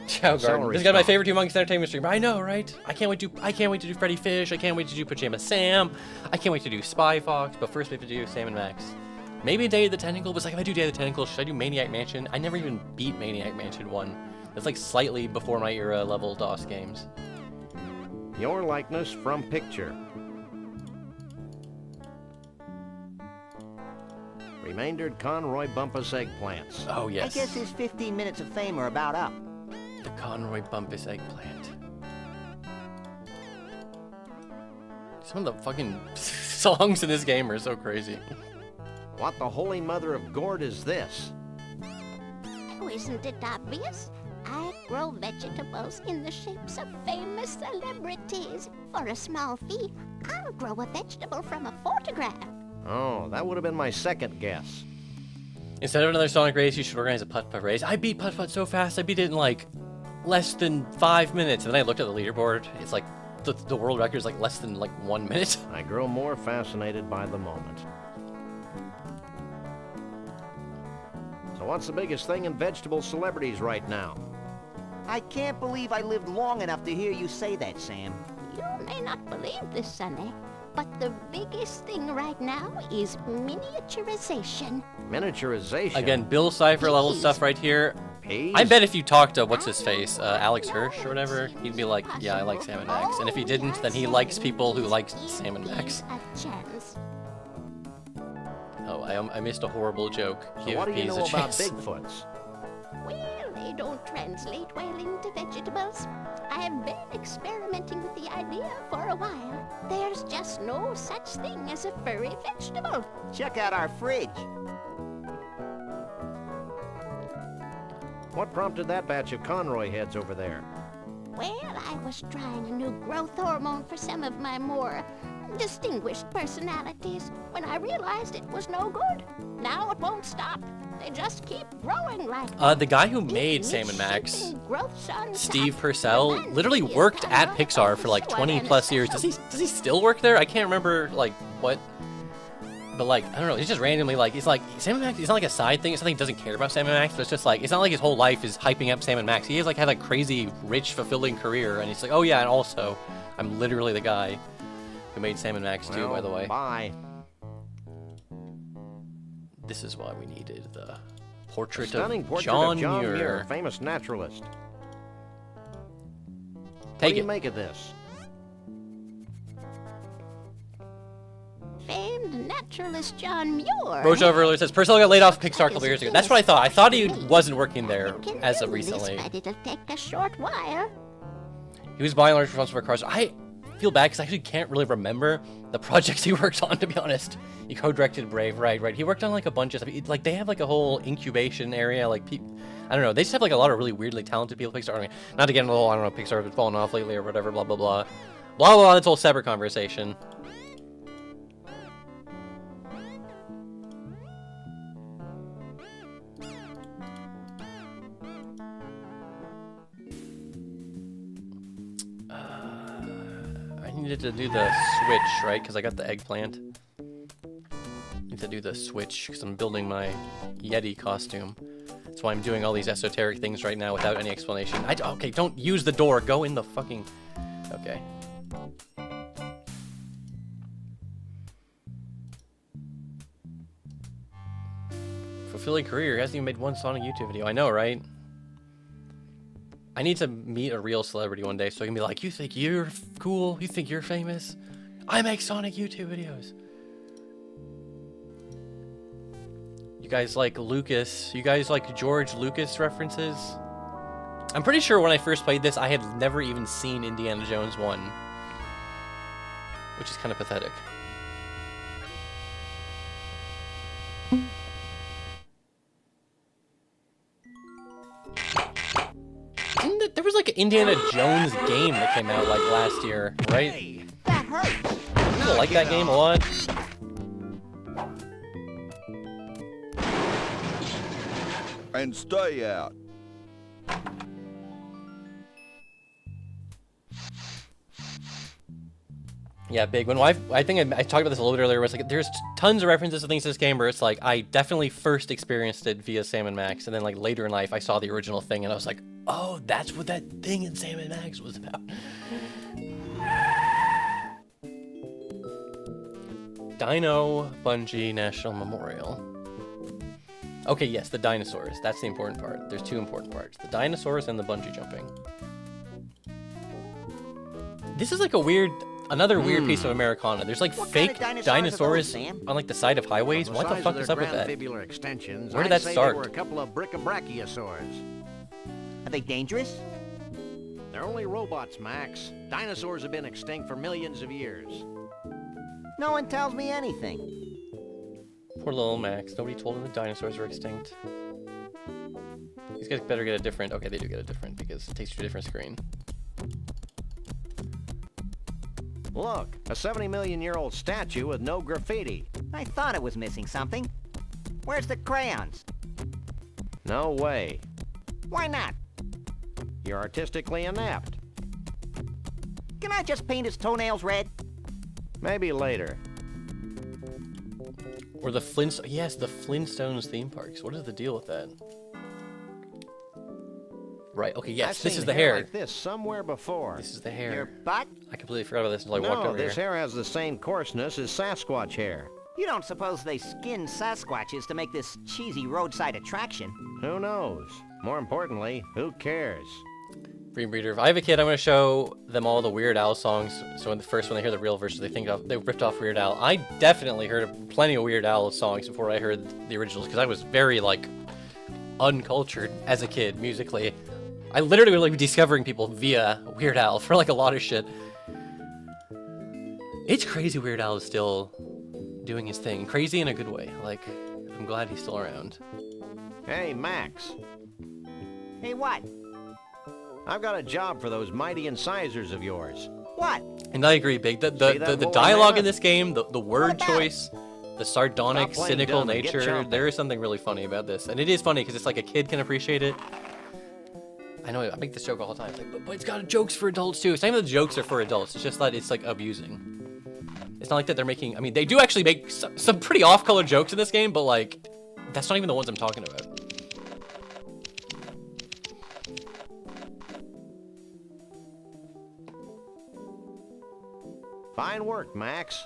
Chow Garden. This is my favorite Two Monkeys Entertainment stream. I know, right? I can't wait to do Freddy Fish. I can't wait to do Pajama Sam. I can't wait to do Spy Fox. But first we have to do Sam and Max. Maybe Day of the Tentacle. But like, if I do Day of the Tentacle, should I do Maniac Mansion? I never even beat Maniac Mansion 1. That's like slightly before my era level DOS games. Your likeness from picture. Remaindered Conroy Bumpus eggplants. Oh, yes. I guess his 15 minutes of fame are about up. The Conroy Bumpus eggplant. Some of the fucking songs in this game are so crazy. What the holy mother of gourd is this? Oh, isn't it obvious? I grow vegetables in the shapes of famous celebrities. For a small fee, I'll grow a vegetable from a photograph. Oh, that would have been my second guess. Instead of another Sonic race, you should organize a putt-putt race. I beat putt-putt so fast, I beat it in like less than 5 minutes. And then I looked at the leaderboard. It's like the world record is like less than like 1 minute. I grow more fascinated by the moment. So what's the biggest thing in vegetable celebrities right now? I can't believe I lived long enough to hear you say that, Sam. You may not believe this, Sonny, but the biggest thing right now is miniaturization. Miniaturization? Again, Bill Cipher level stuff right here. Peas? I bet if you talked to, what's his face, Alex Hirsch or whatever, he'd be like, yeah, I like Sam and Max. And if he didn't, then he likes people who like Sam and Max. Oh, I missed a horrible joke. So what do you know about Bigfoots? Well, they don't translate well into vegetables. I have been experimenting with the idea for a while. There's just no such thing as a furry vegetable. Check out our fridge. What prompted that batch of Conroy heads over there? Well, I was trying a new growth hormone for some of my more distinguished personalities when I realized it was no good. Now it won't stop. They just keep growing like the guy who made Sam and Max, Steve Purcell, literally worked at Pixar for like 20 plus years. Does he still work there? I can't remember like what, but like I don't know. He's just randomly like it's like Sam and Max. It's not like a side thing. It's something he doesn't care about Sam and Max. But it's just like it's not like his whole life is hyping up Sam and Max. He has like had a crazy, rich, fulfilling career, and he's like, oh yeah, and also I'm literally the guy who made Sam and Max too. By the way. Bye. This is why we needed the portrait Stunning of portrait John of John Muir. Muir, famous naturalist. Take what do you it. make of this? famed naturalist John Muir. Rocha earlier says Purcell got laid off Pixar a couple years ago. That's what I thought. I thought he wasn't working there as of recently. But it'll take a short while. He was buying large responsible for cars. I feel bad because I actually can't really remember the projects he worked on, to be honest. He co-directed Brave, right. He worked on like a bunch of stuff. Like they have like a whole incubation area. Like I don't know. They just have like a lot of really weirdly talented people. Pixar. I mean, not to get into the whole I don't know Pixar has fallen off lately or whatever. Blah blah blah. Blah blah. That's a whole separate conversation. I needed to do the switch, right? Because I got the eggplant. Need to do the switch because I'm building my Yeti costume. That's why I'm doing all these esoteric things right now without any explanation. Okay, don't use the door. Go in the fucking... Okay. Fulfilling career. He hasn't even made one Sonic YouTube video. I know, right? I need to meet a real celebrity one day so I can be like, you think you're cool? You think you're famous? I make Sonic YouTube videos. You guys like Lucas. You guys like George Lucas references? I'm pretty sure when I first played this, I had never even seen Indiana Jones 1. Which is kind of pathetic. There was like an Indiana Jones game that came out like last year, right? Hey, that hurts. People like that game a lot. And stay out. Yeah, big. When I think I talked about this a little bit earlier. Where it's like there's tons of references to things to this game where it's like I definitely first experienced it via Sam & Max, and then like later in life I saw the original thing and I was like, oh, that's what that thing in Sam & Max was about. Dino Bungee National Memorial. Okay, yes, the dinosaurs. That's the important part. There's two important parts: the dinosaurs and the bungee jumping. This is like a weird. Another weird piece of Americana. There's like fake dinosaurs on like the side of highways. What the fuck is up with that? Extensions, Where did that start? They were a couple of brachiosaurs. Are they dangerous? They're only robots, Max. Dinosaurs have been extinct for millions of years. No one tells me anything. Poor little Max. Nobody told him the dinosaurs were extinct. These guys better get a different... Okay, they do get a different because it takes you to a different screen. Look, a 70-million-year-old statue with no graffiti. I thought it was missing something. Where's the crayons? No way. Why not? You're artistically inept. Can I just paint his toenails red? Maybe later. Or the Flintstones... Yes, the Flintstones theme parks. What is the deal with that? Right, okay, yes, this is the hair. Like this somewhere before. This is the hair. Your butt? I completely forgot about this until I walked over here. No, this hair has the same coarseness as Sasquatch hair. You don't suppose they skinned Sasquatches to make this cheesy roadside attraction? Who knows? More importantly, who cares? Dream Breeder. If I have a kid, I'm going to show them all the Weird Al songs. So when they hear the real version, they think they ripped off Weird Al. I definitely heard plenty of Weird Al songs before I heard the originals because I was very like uncultured as a kid musically. I literally was like discovering people via Weird Al for like a lot of shit. It's crazy Weird Al is still doing his thing. Crazy in a good way. Like, I'm glad he's still around. Hey, Max. Hey, what? I've got a job for those mighty incisors of yours. What? And I agree, Big. The dialogue in this game, the word choice, the sardonic, cynical nature, there is something really funny about this. And it is funny because it's like a kid can appreciate it. I know, I make this joke all the time. It's like, but it's got jokes for adults too. It's not even the jokes are for adults. It's just that it's like abusing. It's not like that they're making, I mean, they do actually make some pretty off-color jokes in this game, but like, that's not even the ones I'm talking about. Fine work, Max.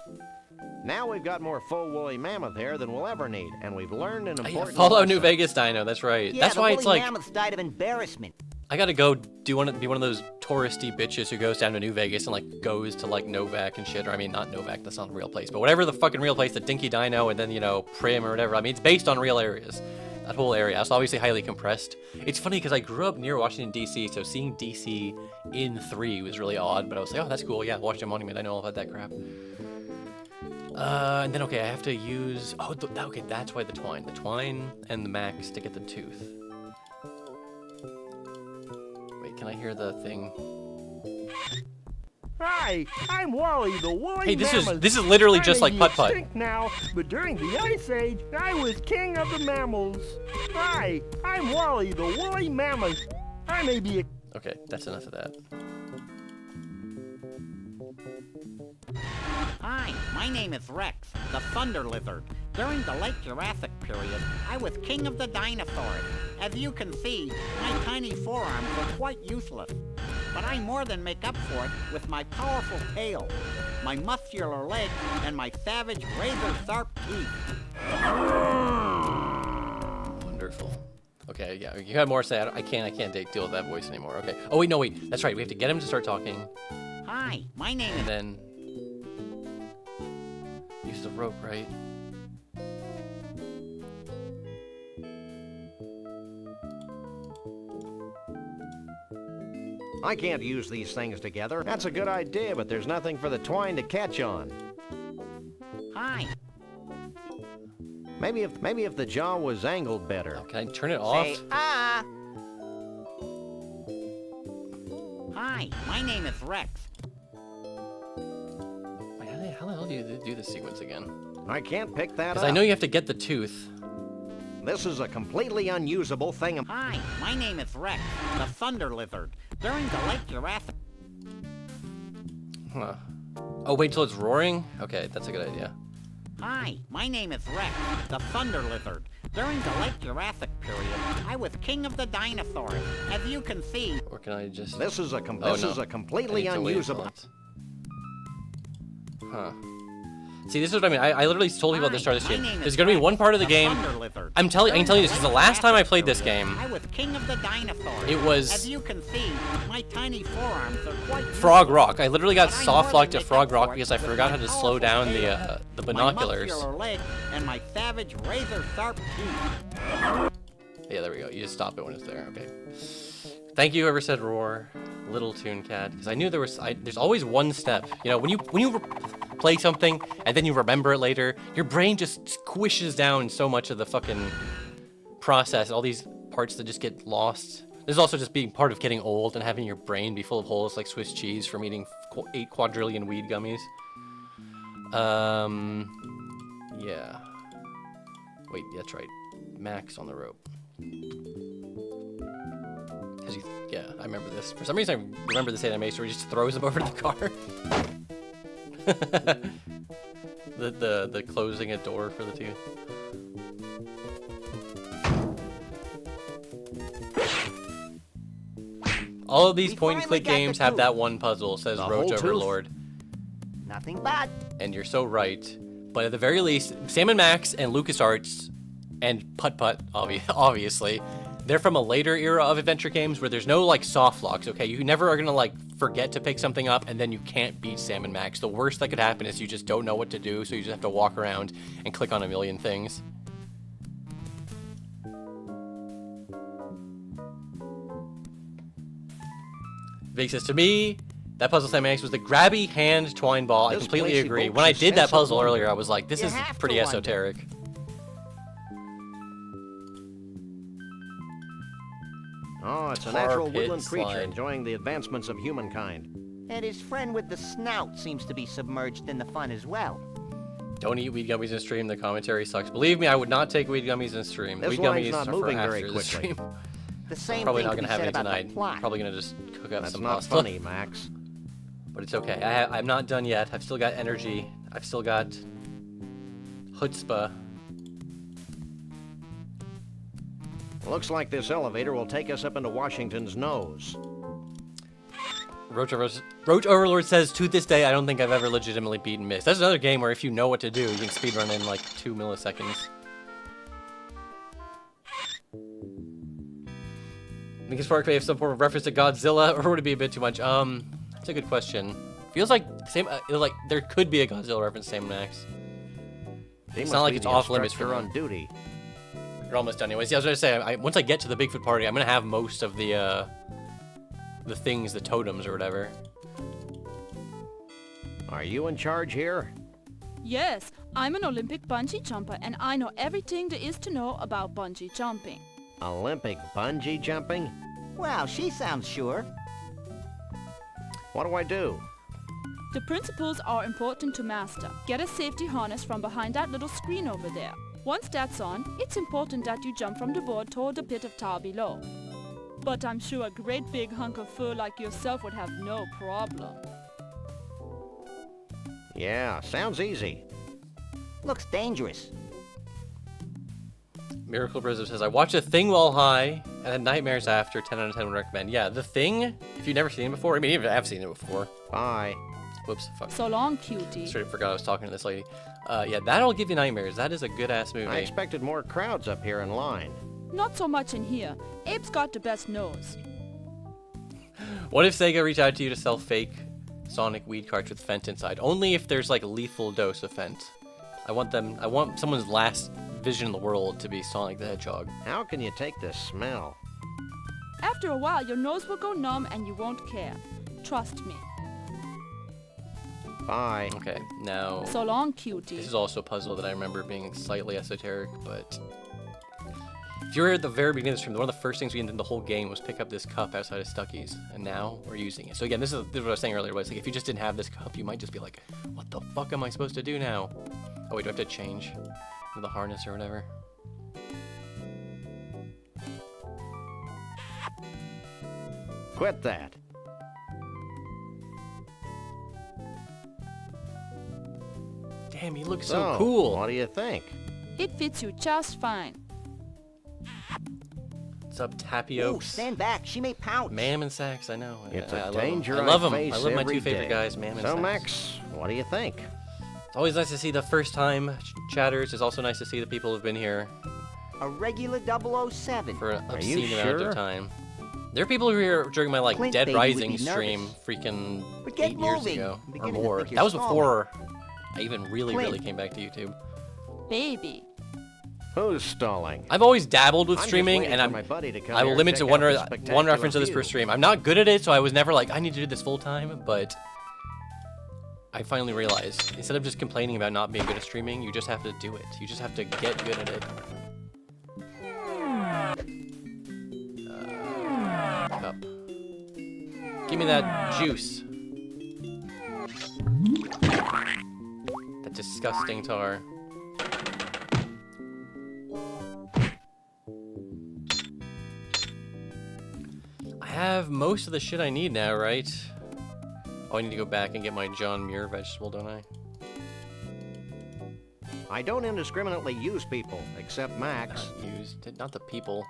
Now we've got more full woolly mammoth hair than we'll ever need, and we've learned an important Fallout lesson. New Vegas Dino, that's right. Yeah, that's why it's like... mammoths died of embarrassment. I gotta go be one of those touristy bitches who goes down to New Vegas and like goes to like Novak and shit. Or I mean, not Novak, that's not a real place, but whatever the fucking real place, the Dinky Dino and then, you know, Prim or whatever. I mean, it's based on real areas. That whole area. It's obviously highly compressed. It's funny because I grew up near Washington, D.C., so seeing D.C. in 3 was really odd, but I was like, oh, that's cool. Yeah, Washington Monument. I know all about that crap. And then, okay, I have to use... Oh, okay, that's why the twine. The twine and the max to get the tooth. Wait, can I hear the thing? Hi, I'm Wally, the woolly Hey, this mammoth. is literally I just may like be putt-putt. extinct now, but during the Ice Age, I was king of the mammals. Hi, I'm Wally, the woolly mammoth. I may be... Okay, that's enough of that. Hi, my name is Rex, the Thunder Lizard. During the late Jurassic period, I was king of the dinosaurs. As you can see, my tiny forearms are quite useless. But I more than make up for it with my powerful tail, my muscular legs, and my savage razor-sharp teeth. Wonderful. Okay, yeah, you had more to say. I can't deal with that voice anymore. Okay. Oh, wait, no, wait. That's right. We have to get him to start talking. Hi, my name And is... then... use the rope, right? I can't use these things together. That's a good idea, but there's nothing for the twine to catch on. Hi. Maybe if the jaw was angled better. Oh, can I turn it off? Say, ah. Hi, my name is Rex. Wait, how the hell do you do this sequence again? I can't pick that up. Because I know you have to get the tooth. This is a completely unusable thing. Hi, my name is Rex, the thunder lizard. During the late Jurassic... Huh. Oh, wait till it's roaring? Okay, that's a good idea. Hi, my name is Rex, the thunder lizard. During the late Jurassic period, I was king of the dinosaurs. As you can see... Or can I just... This is a completely I need to wait unusable... until it's- Huh. See, this is what I mean. I literally told people at the start of this game. There's gonna be one part of the game. I can tell you this because the last time I played this game, I was king of the dinosaurs. it was As you can see, my tiny forearms are quite Frog Rock. I literally got soft locked to Frog Rock because I forgot how to slow down the binoculars. My muscular leg and my savage razor-sharp teeth. Yeah, there we go. You just stop it when it's there. Okay. Thank you, whoever said roar, Little Toon Cat, because I knew there was. There's always one step. You know, when you play something and then you remember it later, your brain just squishes down so much of the fucking process. All these parts that just get lost. There's also just being part of getting old and having your brain be full of holes like Swiss cheese from eating 8 quadrillion weed gummies. Yeah. Wait, that's right. Max on the rope. Yeah, I remember this. For some reason, I remember this animation where he just throws him over the car. the closing a door for the two. All of these point-and-click games have that one puzzle, says Roach Overlord. Nothing but. And you're so right. But at the very least, Sam and Max and LucasArts and Putt Putt, obviously, they're from a later era of adventure games where there's no, like, soft locks, okay? You never are gonna, like, forget to pick something up and then you can't beat Sam and Max. The worst that could happen is you just don't know what to do, so you just have to walk around and click on a million things. Vic says, to me, that puzzle Sam and Max was the grabby hand twine ball. I completely agree. When I did that puzzle earlier, I was like, this is pretty esoteric. Oh, it's a natural woodland creature enjoying the advancements of humankind. And his friend with the snout seems to be submerged in the fun as well. Don't eat weed gummies in stream. The commentary sucks. Believe me, I would not take weed gummies in stream. This Weed line's gummies not are moving for very after the quickly. stream. The same Probably thing not gonna have any about tonight. the plot. Probably gonna just cook up That's some not pasta. funny, Max. But it's okay. I'm not done yet. I've still got energy. I've still got chutzpah. Looks like this elevator will take us up into Washington's nose. Roach Overlord says, to this day, I don't think I've ever legitimately beaten Myst. That's another game where if you know what to do, you can speedrun in like 2 milliseconds. Linkin Park may have some form of reference to Godzilla, or would it be a bit too much? That's a good question. Feels like like there could be a Godzilla reference, Sam Max. It's not like it's off limits for on duty. You're almost done anyways. Yeah, I was gonna say, once I get to the Bigfoot party, I'm gonna have most of the things, the totems or whatever. Are you in charge here? Yes, I'm an Olympic bungee jumper, and I know everything there is to know about bungee jumping. Olympic bungee jumping? Wow, she sounds sure. What do I do? The principles are important to master. Get a safety harness from behind that little screen over there. Once that's on, it's important that you jump from the board toward the pit of tar below. But I'm sure a great big hunk of fur like yourself would have no problem. Yeah, sounds easy. Looks dangerous. Miracle Blizzard says, I watched The Thing while high and had nightmares after. 10 out of 10 would recommend. Yeah, The Thing, if you've never seen it before, I mean, even I've seen it before. Bye. Whoops, fuck. So long, cutie. Straight forgot I was talking to this lady. Yeah, that'll give you nightmares. That is a good-ass movie. I expected more crowds up here in line. Not so much in here. Abe's got the best nose. What if Sega reached out to you to sell fake Sonic weed carts with Fent inside? Only if there's like a lethal dose of Fent. I want someone's last vision in the world to be Sonic the Hedgehog. How can you take this smell? After a while, your nose will go numb and you won't care. Trust me. Bye. Okay, now... So long, cutie. This is also a puzzle that I remember being slightly esoteric, but... If you're at the very beginning of the stream, one of the first things we did in the whole game was pick up this cup outside of Stucky's, and now we're using it. So again, this is what I was saying earlier, but it's like, if you just didn't have this cup, you might just be like, what the fuck am I supposed to do now? Oh wait, do I have to change the harness or whatever? Quit that. Damn, he looks so cool. What do you think? It fits you just fine. What's up, Ooh, Tapiokes? stand back. She may pounce. Mam and Sax, I know. It's I a love danger them. I love them. face I love my every two favorite day. guys, Mam and So, Sax. Max, what do you think? It's always nice to see the first time chatters. It's also nice to see the people who've been here A regular 007. for an Are you obscene amount sure? of time. There are people who were here during my like Clint, Dead baby, would Rising be stream nervous. freaking But get 8 years moving. ago I'm or beginning to more. think you're That was stalling. before I even really Clint. came back to YouTube. Baby. Who's stalling? I've always dabbled with I'm just streaming, waiting and for my buddy to come I will here and limit check to out one, this one spectacular reference to this per view. stream. I'm not good at it, so I was never like, I need to do this full time, but I finally realized, instead of just complaining about not being good at streaming, you just have to do it. You just have to get good at it. Cup. Give me that juice. That disgusting tar. I have most of the shit I need now, right? Oh, I need to go back and get my John Muir vegetable, don't I? I don't indiscriminately use people, except Max. Not the people.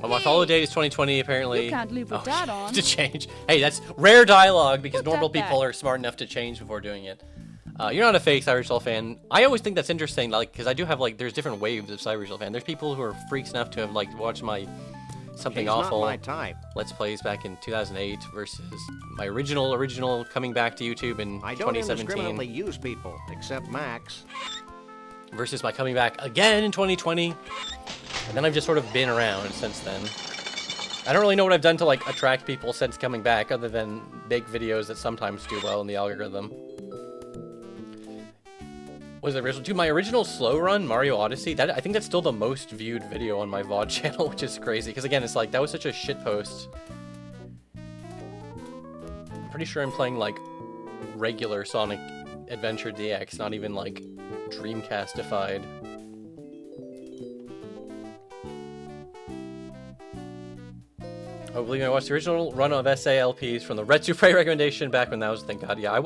Well, my follow date is 2020, apparently. You can't leave with that on. To change. Hey, that's rare dialogue because Put normal that people back. are smart enough to change before doing it. You're not a fake Cybershell fan. I always think that's interesting, like, because I do have, like, there's different waves of Cybershell fan. There's people who are freaks enough to have, like, watched my Something She's Awful not my type. Let's Plays back in 2008 versus my original coming back to YouTube in I don't 2017. indiscriminately use people, except Max. Versus my coming back again in 2020. And then I've just sort of been around since then. I don't really know what I've done to like attract people since coming back other than make videos that sometimes do well in the algorithm. Was it original? Dude, my original slow run, Mario Odyssey, I think that's still the most viewed video on my VOD channel, which is crazy. Because again, it's like, that was such a shit post. I'm pretty sure I'm playing like regular Sonic Adventure DX, not even like Dreamcast-ified. Oh, believe me, I watched the original run of SALPs from the Retrieval recommendation back when that was, thank God. Yeah,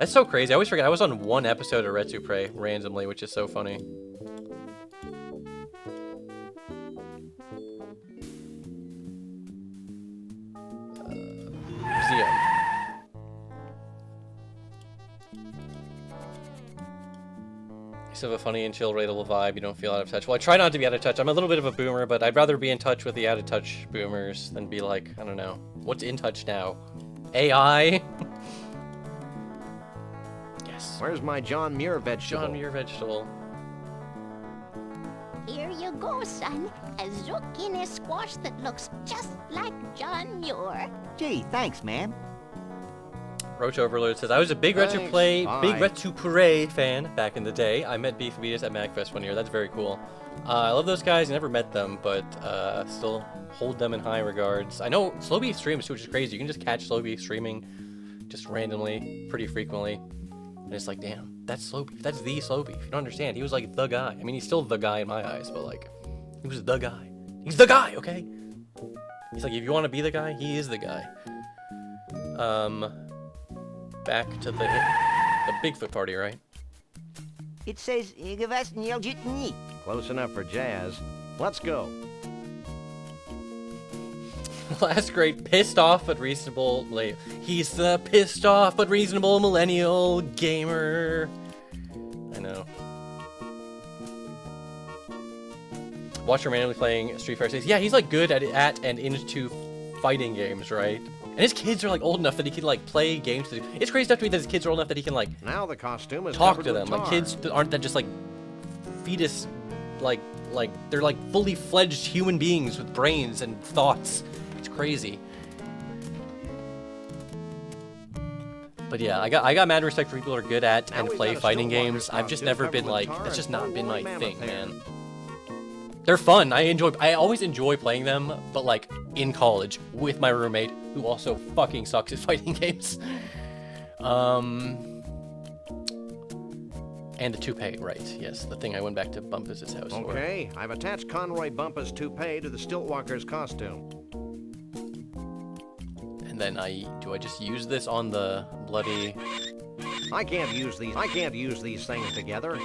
that's so crazy. I always forget. I was on one episode of Retrieval randomly, which is so funny. Museum. You still have a funny and chill, relatable vibe. You don't feel out of touch. Well, I try not to be out of touch. I'm a little bit of a boomer, but I'd rather be in touch with the out of touch boomers than be like, I don't know, what's in touch now? AI? Yes. Where's my John Muir vegetable? John Muir vegetable. Here you go, son. A zucchini squash that looks just like John Muir. Gee, thanks, ma'am. Roach Overload says, I was a big Thanks. Big Bye. Retrieval fan back in the day. I met Beef Beatus at MagFest one year. That's very cool. I love those guys. I never met them, but still hold them in high regards. I know Slow Beef streams too, which is crazy. You can just catch Slow Beef streaming just randomly, pretty frequently. And it's like, damn, that's Slow Beef. That's the Slow Beef. You don't understand. He was like the guy. I mean, he's still the guy in my eyes, but like, he was the guy. He's the guy, okay? He's like, if you want to be the guy, he is the guy. Back to the Bigfoot party, right? It says, Close enough for jazz. Let's go. Last great pissed off but reasonable. He's the pissed off but reasonable millennial gamer. I know. Watch him randomly playing Street Fighter 6. Yeah, he's like good at and into fighting games, right? And his kids are like old enough that he can like play games. It's crazy stuff to me that his kids are old enough that he can like now the costume is talk covered to with them. Like tar. kids aren't that just like fetus they're like fully fledged human beings with brains and thoughts. It's crazy. But yeah, I got mad respect for people who are good at and play fighting games. I've just never been like, that's just not been my thing, man. They're fun. I always enjoy playing them, but like in college with my roommate who also fucking sucks at fighting games. And the toupee, right? Yes, the thing I went back to Bumpus's house for. Okay, I've attached Conroy Bumpus' toupee to the Stiltwalker's costume. And then do I just use this on the bloody? I can't use these things together.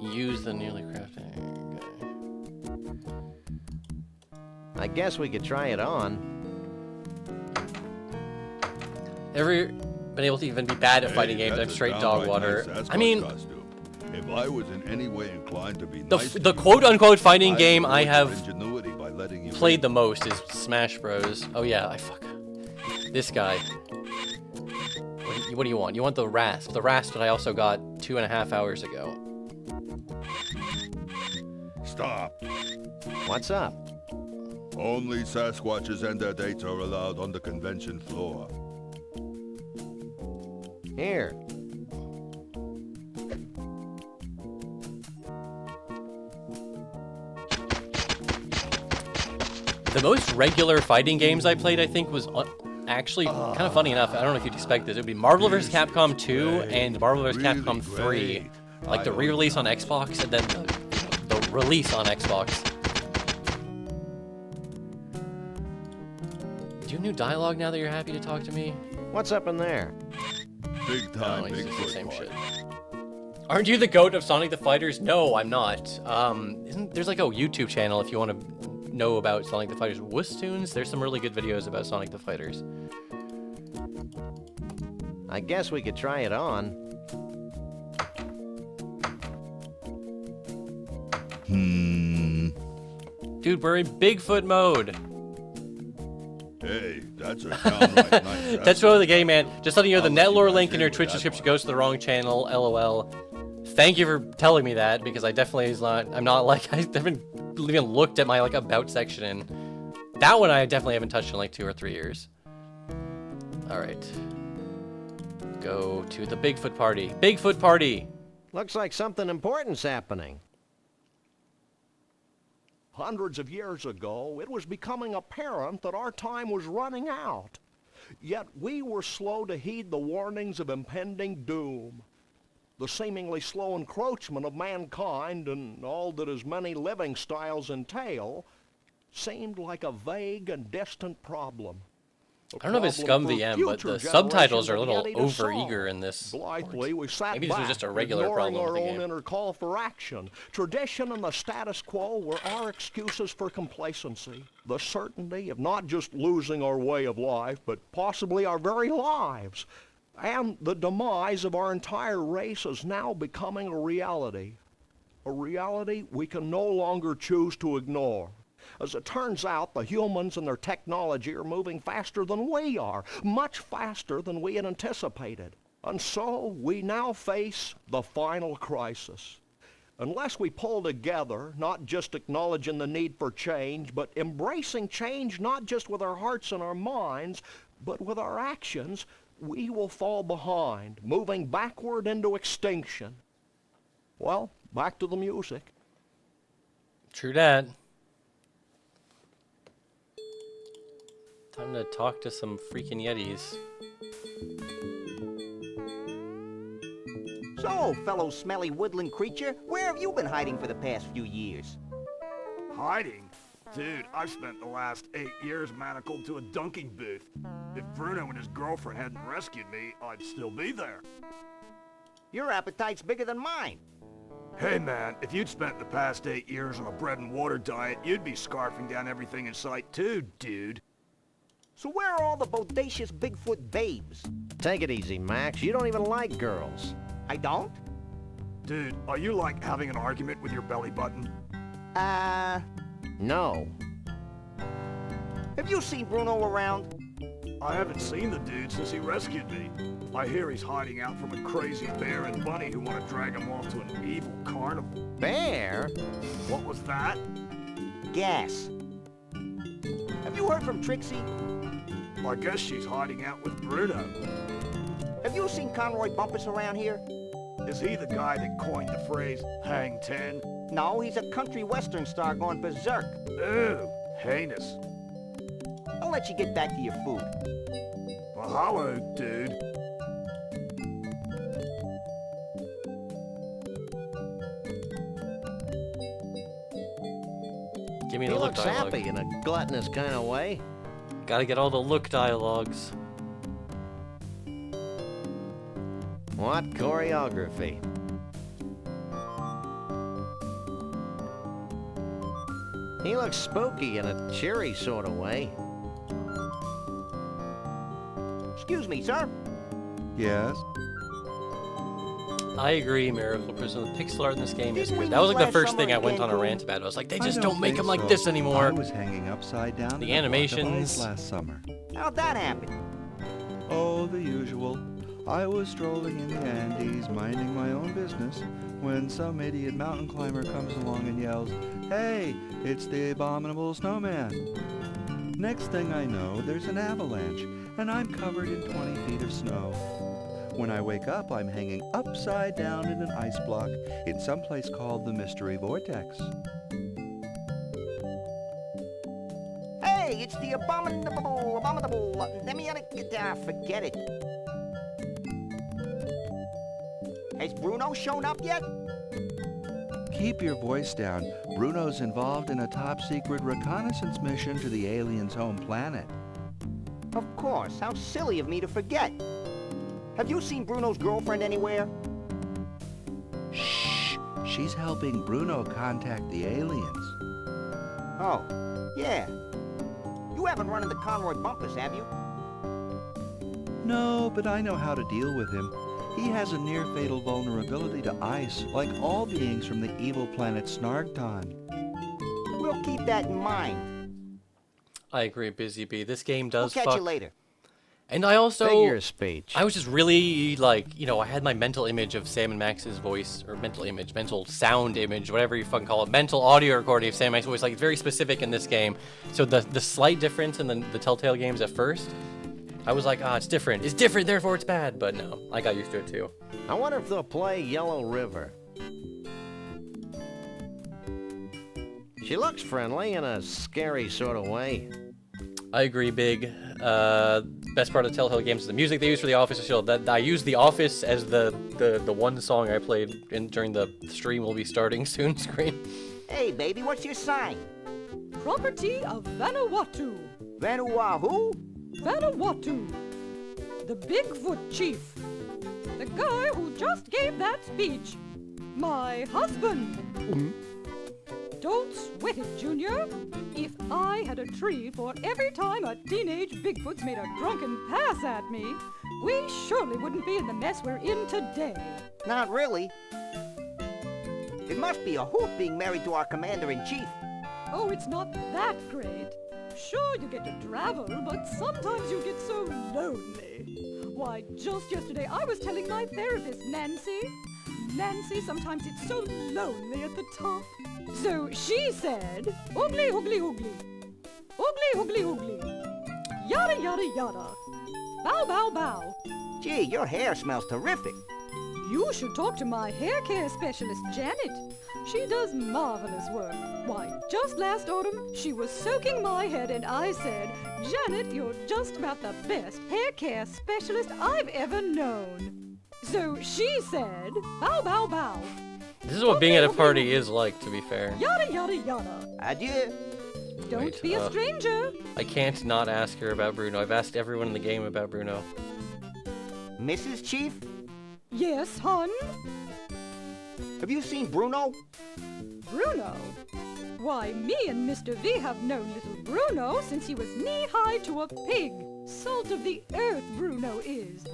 Use the newly crafting. Okay. I guess we could try it on. Ever been able to even be bad at fighting games? I'm straight dog water. I mean, if I was in any way inclined to be the quote-unquote fighting game I have played the most is Smash Bros. Oh yeah, this guy. What do you want? You want the rasp? The rasp that I also got 2.5 hours ago. Stop. What's up? Only Sasquatches and their dates are allowed on the convention floor. Here. The most regular fighting games I played, I think, was actually kind of funny enough. I don't know if you'd expect this. It would be Marvel vs. Capcom 2 and Marvel vs. Capcom 3. Like the re-release on Xbox and then the release on Xbox. Do you have new dialogue now that you're happy to talk to me? What's up in there? Big time, it's Bigfoot. the same shit. Aren't you the goat of Sonic the Fighters? No, I'm not. There's like a YouTube channel if you want to know about Sonic the Fighters. Woostoons? There's some really good videos about Sonic the Fighters. I guess we could try it on. Dude, we're in Bigfoot mode. Hey, that's a downright nice. That's really the game, man. Just letting you know, the Netlore link in your Twitch description goes to the wrong channel. LOL. Thank you for telling me that, because I definitely I'm not like, I haven't even looked at my like about section, and that one I definitely haven't touched in like 2 or 3 years. All right. Go to the Bigfoot party. Bigfoot party. Looks like something important's happening. Hundreds of years ago, it was becoming apparent that our time was running out. Yet we were slow to heed the warnings of impending doom. The seemingly slow encroachment of mankind and all that his many living styles entail seemed like a vague and distant problem. I don't know if it's Scum VM, but the subtitles are a little over-eager in this. Blithely, we sat Maybe this was back, just a regular ignoring problem with our the own game. inner call for action. Tradition and the status quo were our excuses for complacency. The certainty of not just losing our way of life, but possibly our very lives. And the demise of our entire race is now becoming a reality. A reality we can no longer choose to ignore. As it turns out, the humans and their technology are moving faster than we are, much faster than we had anticipated. And so we now face the final crisis. Unless we pull together, not just acknowledging the need for change, but embracing change not just with our hearts and our minds, but with our actions, we will fall behind, moving backward into extinction. Well, back to the music. True that. Time to talk to some freaking Yetis. So, fellow smelly woodland creature, where have you been hiding for the past few years? Hiding? Dude, I've spent the last 8 years manacled to a dunking booth. If Bruno and his girlfriend hadn't rescued me, I'd still be there. Your appetite's bigger than mine. Hey man, if you'd spent the past 8 years on a bread and water diet, you'd be scarfing down everything in sight too, dude. So where are all the bodacious Bigfoot babes? Take it easy, Max. You don't even like girls. I don't? Dude, are you like having an argument with your belly button? No. Have you seen Bruno around? I haven't seen the dude since he rescued me. I hear he's hiding out from a crazy bear and bunny who want to drag him off to an evil carnival. Bear? What was that? Gas. Have you heard from Trixie? I guess she's hiding out with Bruno. Have you seen Conroy Bumpus around here? Is he the guy that coined the phrase, hang 10? No, he's a country western star going berserk. Ew, heinous. I'll let you get back to your food. Mahalo, dude. Give me He the look looks dialogue. happy in a gluttonous kind of way. Gotta get all the look dialogues. What choreography. He looks spooky in a cheery sort of way. Excuse me, sir. Yes? I agree, Miracle Prison. The pixel art in this game is Didn't we good. That was like the last first summer thing I went again, on a Cool? rant about. I was like, they I just don't don't make think them like so. this anymore. I was hanging upside down The in a block of animations. ice last summer. How'd that happen? Oh, the usual. I was strolling in the Andes, minding my own business, when some idiot mountain climber comes along and yells, "Hey, it's the abominable snowman." Next thing I know, there's an avalanche, and I'm covered in 20 feet of snow. When I wake up, I'm hanging upside down in an ice block in some place called the Mystery Vortex. Hey, it's the abominable. Let me get down. Forget it. Has Bruno shown up yet? Keep your voice down. Bruno's involved in a top-secret reconnaissance mission to the aliens' home planet. Of course. How silly of me to forget. Have you seen Bruno's girlfriend anywhere? Shh! She's helping Bruno contact the aliens. Oh, yeah. You haven't run into Conroy Bumpus, have you? No, but I know how to deal with him. He has a near-fatal vulnerability to ice, like all beings from the evil planet Snargton. We'll keep that in mind. I agree, Busy Bee. This game does We'll catch fuck. you later. And I also... Figure of speech. I was just really, like, you know, I had my mental image of Sam and Max's voice, or mental sound image, whatever you fucking call it, mental audio recording of Sam and Max's voice, like, it's very specific in this game. So the slight difference in the Telltale games at first, I was like, it's different. It's different, therefore it's bad. But no, I got used to it too. I wonder if they'll play Yellow River. She looks friendly in a scary sort of way. I agree, Big. Best part of the Telltale games is the music they use for The Office. I use The Office as the one song I played during the stream will be starting soon screen. Hey, baby, what's your sign? Property of Vanuatu. Vanuatu? Vanuatu. The Bigfoot chief. The guy who just gave that speech. My husband. Don't sweat it, Junior. If I had a tree for every time a teenage Bigfoot's made a drunken pass at me, we surely wouldn't be in the mess we're in today. Not really. It must be a hoot being married to our commander-in-chief. Oh, it's not that great. Sure, you get to travel, but sometimes you get so lonely. Why, just yesterday I was telling my therapist, Nancy, sometimes it's so lonely at the top. So she said, oogly, oogly, oogly. Oogly, oogly, oogly. Yada, yada, yada. Bow, bow, bow. Gee, your hair smells terrific. You should talk to my hair care specialist, Janet. She does marvelous work. Why, just last autumn, she was soaking my head and I said, Janet, you're just about the best hair care specialist I've ever known. So she said, bow, bow, bow. This is what being at a party is like, to be fair. Yada, yada, yada. Adieu. Don't Wait, be a stranger. I can't not ask her about Bruno. I've asked everyone in the game about Bruno. Mrs. Chief? Yes, hon? Have you seen Bruno? Bruno? Why, me and Mr. V have known little Bruno since he was knee-high to a pig. Salt of the earth Bruno is.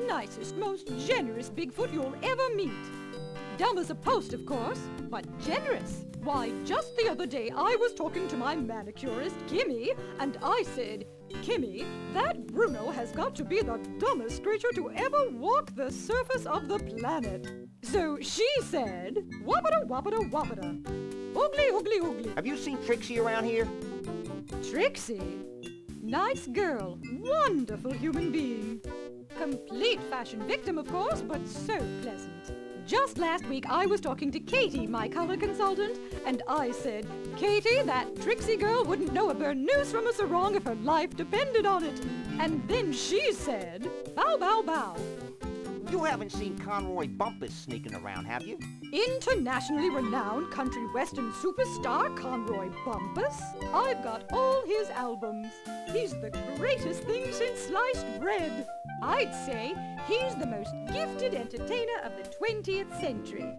Nicest, most generous Bigfoot you'll ever meet. Dumb as a post, of course, but generous. Why, just the other day I was talking to my manicurist, Kimmy, and I said, Kimmy, that Bruno has got to be the dumbest creature to ever walk the surface of the planet. So she said, whoppity whoppity whoppity. Oogly oogly oogly. Have you seen Trixie around here? Trixie? Nice girl, wonderful human being. Complete fashion victim, of course, but so pleasant. Just last week, I was talking to Katie, my color consultant, and I said, Katie, that Trixie girl wouldn't know a burnoose from a sarong if her life depended on it. And then she said, bow, bow, bow. You haven't seen Conroy Bumpus sneaking around, have you? Internationally renowned country western superstar Conroy Bumpus. I've got all his albums. He's the greatest thing since sliced bread. I'd say he's the most gifted entertainer of the 20th century.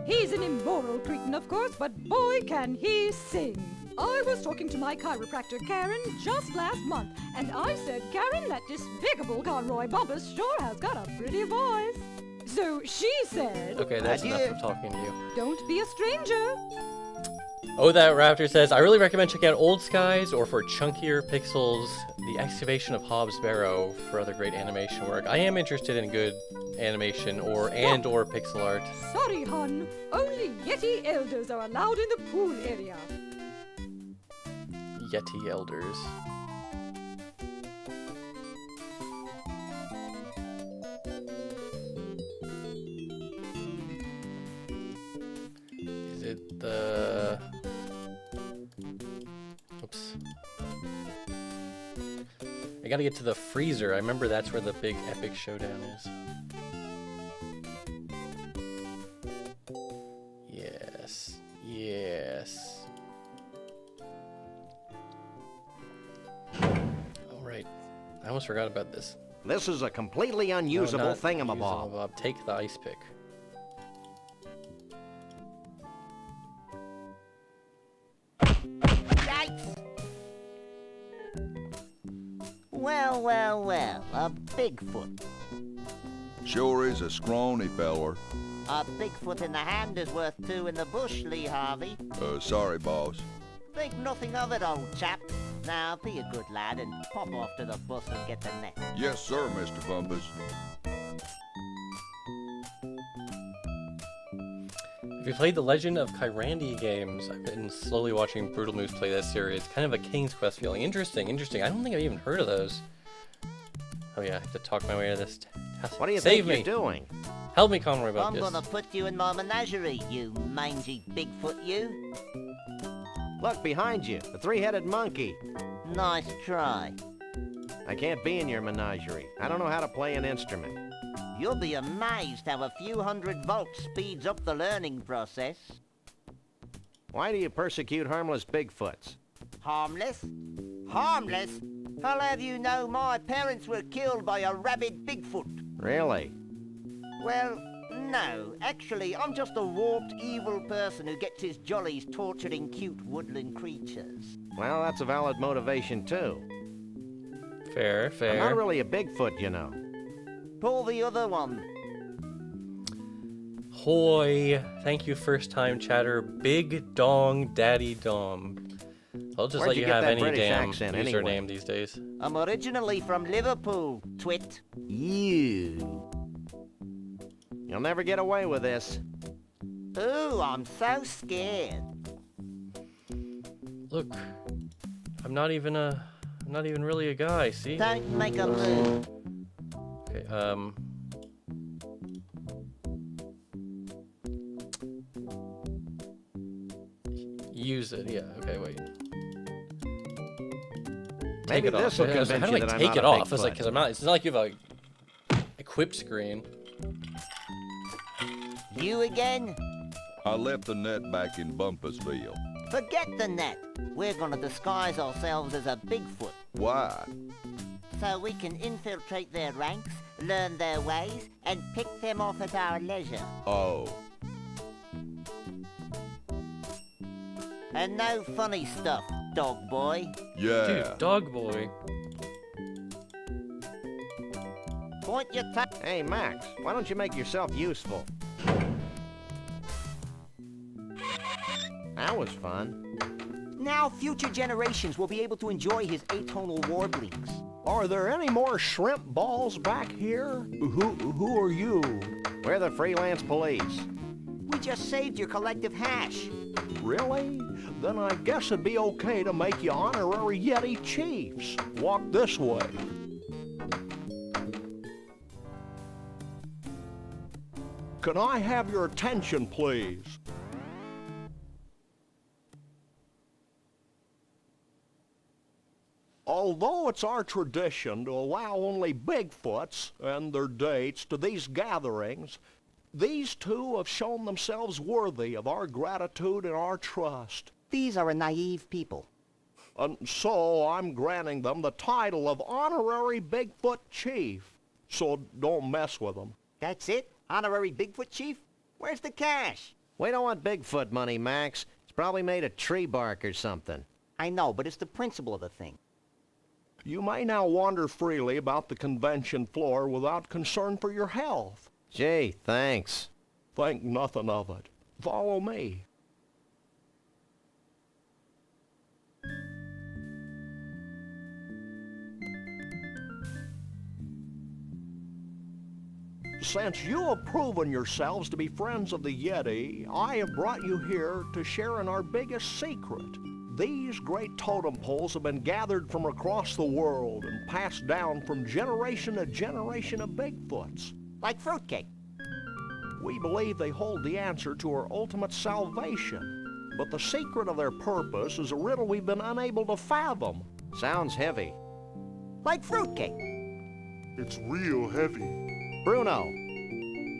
He's an immoral cretin, of course, but boy, can he sing. I was talking to my chiropractor, Karen, just last month, and I said, Karen, that despicable Conroy Bumpus sure has got a pretty voice. So she said... Okay, that's enough of talking to you. Don't be a stranger. Oh, that Raptor says, I really recommend checking out Old Skies, or for chunkier pixels, The Excavation of Hobbs Barrow for other great animation work. I am interested in good animation or pixel art. Sorry, hon. Only Yeti elders are allowed in the pool area. Yeti elders. Is it the... Oops. I gotta get to the freezer. I remember that's where the big epic showdown is. Yes. Yes. Alright. I almost forgot about this. This is a completely unusable thingamabob. Thingamabob. Take the ice pick. Yikes! Well, well, well, a Bigfoot. Sure is a scrawny feller. A Bigfoot in the hand is worth two in the bush, Lee Harvey. Sorry, boss. Think nothing of it, old chap. Now, be a good lad and pop off to the bus and get the net. Yes, sir, Mr. Bumpus. If you played the Legend of Kyrandi games, I've been slowly watching Brutal Moose play that series. Kind of a King's Quest feeling. Interesting, interesting. I don't think I've even heard of those. Oh yeah, I have to talk my way to this. What do you Save think me. you're doing? Help me, Conroy Bumpus. I'm gonna put you in my menagerie, you mangy Bigfoot, you. Look behind you, the three-headed monkey. Nice try. I can't be in your menagerie. I don't know how to play an instrument. You'll be amazed how a few hundred volts speeds up the learning process. Why do you persecute harmless Bigfoots? Harmless? Harmless? I'll have you know my parents were killed by a rabid Bigfoot. Really? Well, no. Actually, I'm just a warped, evil person who gets his jollies torturing cute woodland creatures. Well, that's a valid motivation, too. Fair, fair. I'm not really a Bigfoot, you know. Pull the other one. Hoy. Thank you, first time chatter. Big Dong Daddy Dom. I'll just Where'd let you you get have that any British damn accent, username anyway? these days. I'm originally from Liverpool, twit. You. You'll never get away with this. Ooh, I'm so scared. Look, I'm not even really a guy, see? Don't make a move. Okay, use it, yeah, okay, wait. Take Maybe it off. this will How do convince you I that I'm take not it a off? It's like, Bigfoot. because it's not like you have a equipped screen. You again? I left the net back in Bumpusville. Forget the net. We're gonna disguise ourselves as a Bigfoot. Why? So we can infiltrate their ranks, learn their ways, and pick them off at our leisure. Oh. And no funny stuff, dog boy. Yeah. Dude, dog boy. Point your tongue. Hey, Max, why don't you make yourself useful? That was fun. Now future generations will be able to enjoy his atonal warblings. Are there any more shrimp balls back here? Who are you? We're the freelance police. We just saved your collective hash. Really? Then I guess it'd be okay to make you honorary Yeti chiefs. Walk this way. Can I have your attention, please? Although it's our tradition to allow only Bigfoots and their dates to these gatherings, these two have shown themselves worthy of our gratitude and our trust. These are a naive people. And so I'm granting them the title of Honorary Bigfoot Chief. So don't mess with them. That's it? Honorary Bigfoot Chief? Where's the cash? We don't want Bigfoot money, Max. It's probably made of tree bark or something. I know, but it's the principle of the thing. You may now wander freely about the convention floor without concern for your health. Gee, thanks. Think nothing of it. Follow me. Since you have proven yourselves to be friends of the Yeti, I have brought you here to share in our biggest secret. These great totem poles have been gathered from across the world and passed down from generation to generation of Bigfoots. Like fruitcake. We believe they hold the answer to our ultimate salvation, but the secret of their purpose is a riddle we've been unable to fathom. Sounds heavy. Like fruitcake. It's real heavy. Bruno.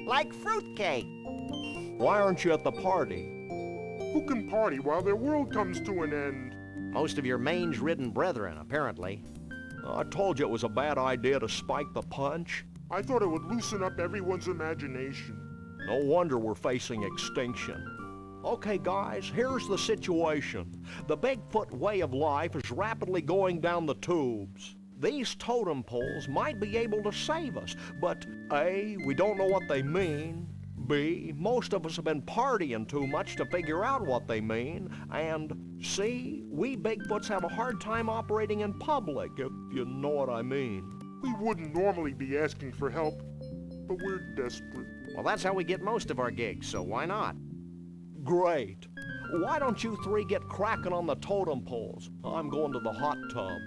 Like fruitcake. Why aren't you at the party? Who can party while their world comes to an end? Most of your mange-ridden brethren, apparently. I told you it was a bad idea to spike the punch. I thought it would loosen up everyone's imagination. No wonder we're facing extinction. Okay, guys, here's the situation. The Bigfoot way of life is rapidly going down the tubes. These totem poles might be able to save us, but A, we don't know what they mean. B, most of us have been partying too much to figure out what they mean. And C, we Bigfoots have a hard time operating in public, if you know what I mean. We wouldn't normally be asking for help, but we're desperate. Well, that's how we get most of our gigs, so why not? Great. Why don't you three get cracking on the totem poles? I'm going to the hot tub.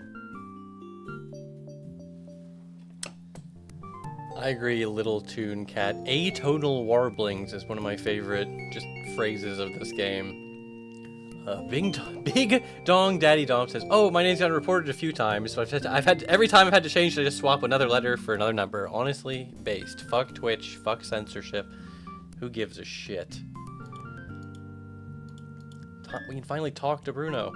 I agree, Little Toon Cat. Atonal warblings is one of my favorite just phrases of this game. Big Dong Daddy Dom says, "Oh, my name's gotten reported a few times, so every time I've had to change to just swap another letter for another number. Honestly, based. Fuck Twitch, fuck censorship. Who gives a shit?" We can finally talk to Bruno.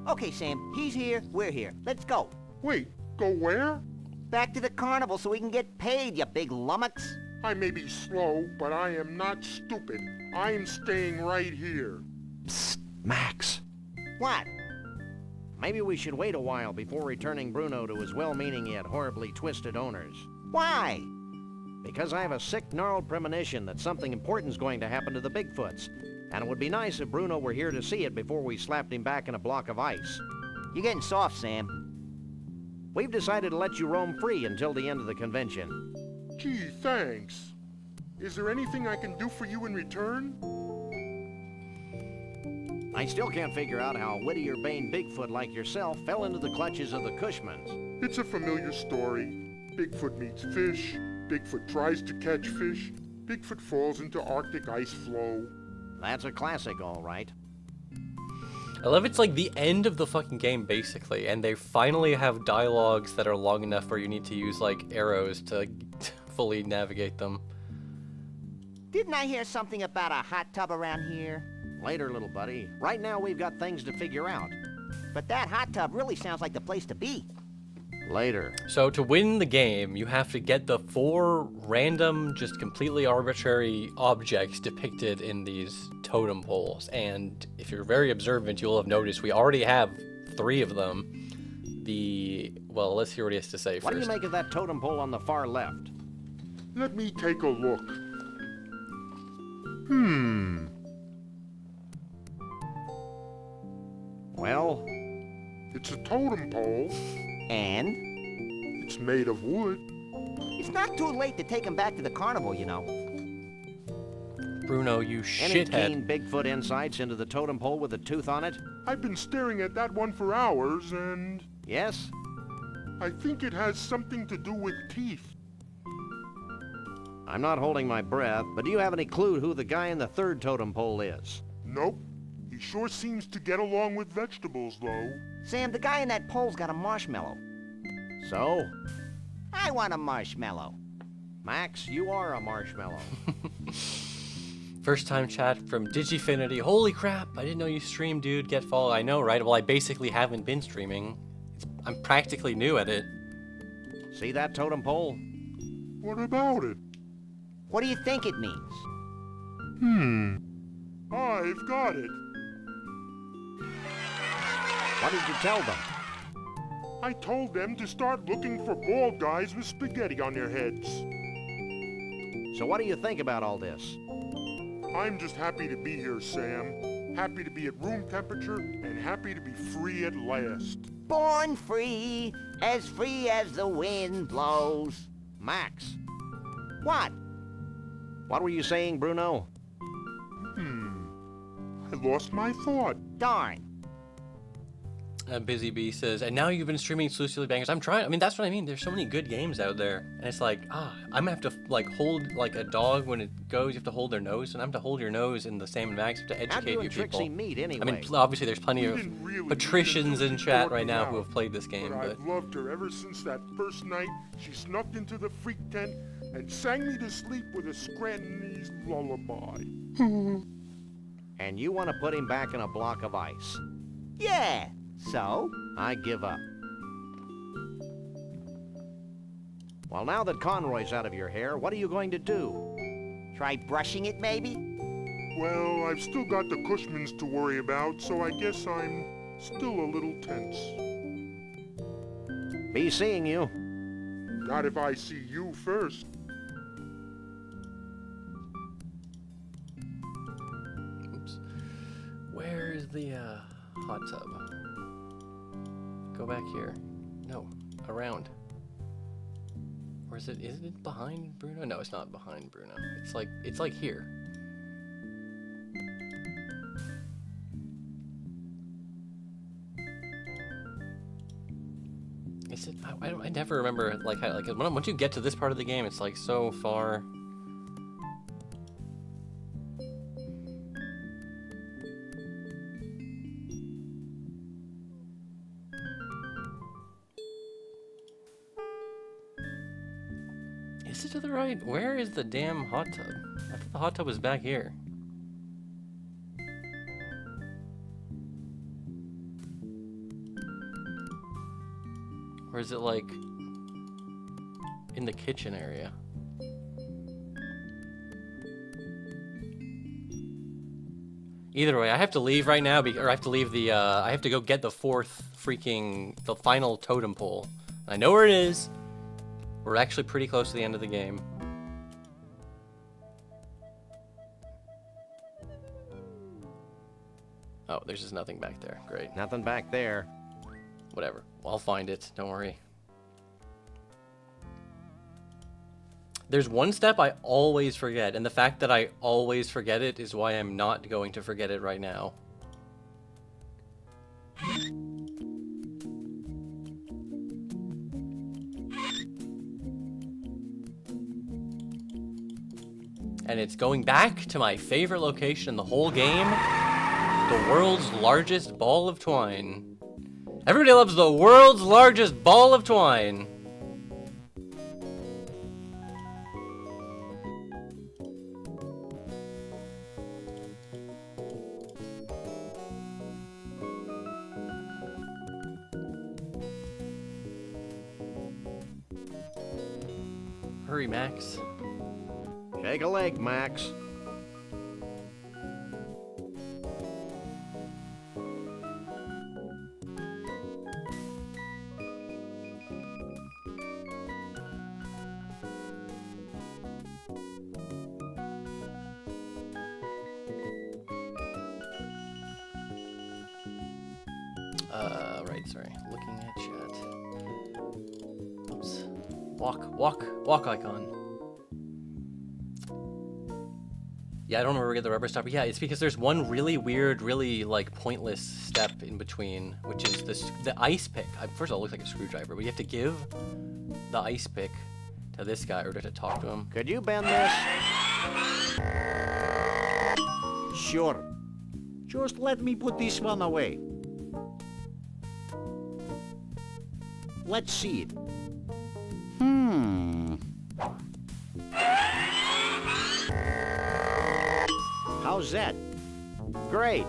Okay, Sam, he's here, we're here. Let's go. Wait, go where? Back to the carnival so we can get paid, you big lummox. I may be slow, but I am not stupid. I'm staying right here. Psst, Max. What? Maybe we should wait a while before returning Bruno to his well-meaning yet horribly twisted owners. Why? Because I have a sick, gnarled premonition that something important's going to happen to the Bigfoots. And it would be nice if Bruno were here to see it before we slapped him back in a block of ice. You're getting soft, Sam. We've decided to let you roam free until the end of the convention. Gee, thanks. Is there anything I can do for you in return? I still can't figure out how a witty urbane Bigfoot like yourself fell into the clutches of the Cushmans. It's a familiar story. Bigfoot meets fish. Bigfoot tries to catch fish. Bigfoot falls into Arctic ice flow. That's a classic, all right. I love it's like the end of the fucking game, basically, and they finally have dialogues that are long enough where you need to use, like, arrows to fully navigate them. Didn't I hear something about a hot tub around here? Later, little buddy. Right now, we've got things to figure out. But that hot tub really sounds like the place to be. Later. So to win the game, you have to get the 4 random, just completely arbitrary objects depicted in these totem poles. And if you're very observant, you'll have noticed we already have 3 of them. Well, let's hear what he has to say first. What do you make of that totem pole on the far left? Let me take a look. It's a totem pole. And? It's made of wood. It's not too late to take him back to the carnival, you know. Bruno, you Any shithead. keen Bigfoot insights into the totem pole with a tooth on it? I've been staring at that one for hours, and Yes? I think it has something to do with teeth. I'm not holding my breath, but do you have any clue who the guy in the third totem pole is? Nope. He sure seems to get along with vegetables, though. Sam, the guy in that pole's got a marshmallow. So? I want a marshmallow. Max, you are a marshmallow. First time chat from Digifinity. Holy crap, I didn't know you stream, dude. Get follow. I know, right? Well, I basically haven't been streaming. I'm practically new at it. See that totem pole? What about it? What do you think it means? I've got it. What did you tell them? I told them to start looking for bald guys with spaghetti on their heads. So what do you think about all this? I'm just happy to be here, Sam. Happy to be at room temperature and happy to be free at last. Born free as the wind blows. Max, What? what were you saying, Bruno? I lost my thought. Darn. Busy Bee says, and now you've been streaming exclusively bangers. I'm trying. I mean, that's what I mean. There's so many good games out there, and it's like, I'm gonna have to like hold like a dog when it goes. You have to hold their nose, and I'm to hold your nose in the Sam and Max. You have to How do educate you you and people. Trixie meet anyway? I mean, obviously there's plenty of didn't really patricians meet in until chat you right now brought who it have played this game, But but I've loved her ever since that first night she snuck into the freak tent and sang me to sleep with a Scrantonese lullaby. And you want to put him back in a block of ice? Yeah. So? I give up. Well, now that Conroy's out of your hair, what are you going to do? Try brushing it, maybe? Well, I've still got the Cushmans to worry about, so I guess I'm still a little tense. Be seeing you. Not if I see you first. oops. Where is the hot tub? Go back here. No, around. Or is it behind Bruno? No, it's not behind Bruno. It's like here. Is it? I never remember like how, like once you get to this part of the game, it's like so far. Is it to the right? Where is the damn hot tub? I thought the hot tub was back here. Or is it like in the kitchen area? Either way, I have to leave right now, or I have to leave the, I have to go get the the final totem pole. I know where it is. We're actually pretty close to the end of the game. Oh, there's just nothing back there. Great. Nothing back there. Whatever. I'll find it. Don't worry. There's one step I always forget, and the fact that I always forget it is why I'm not going to forget it right now. And it's going back to my favorite location in the whole game, the world's largest ball of twine. Everybody loves the world's largest ball of twine. Hurry, Max. Shake a leg, Max. Right Wait, sorry. Looking at chat. Oops. Walk icon. Yeah, I don't remember where the rubber stopper. Yeah, it's because there's one really weird, really like pointless step in between, which is the ice pick. First of all, it looks like a screwdriver, but you have to give the ice pick to this guy or to talk to him. Could you bend this? Sure. Just let me put this one away. Let's see it. How's that? Great.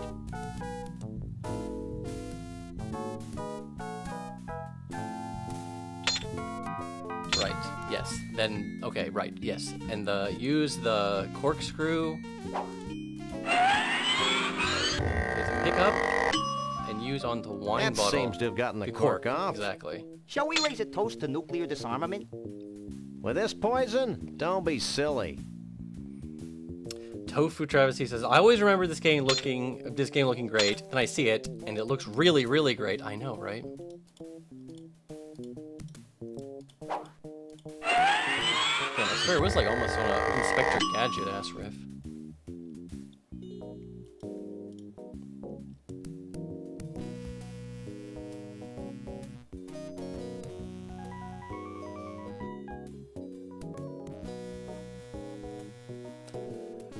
Right. Yes. Then okay. Right. Yes. And use the corkscrew. Pick up and use on the wine bottle. That seems to have gotten the cork off. Exactly. Shall we raise a toast to nuclear disarmament? With this poison? Don't be silly. Tofu Travesty says, I always remember this game looking great, and I see it, and it looks really, really great. I know, right? Damn, I swear it was like almost on a Inspector Gadget ass riff.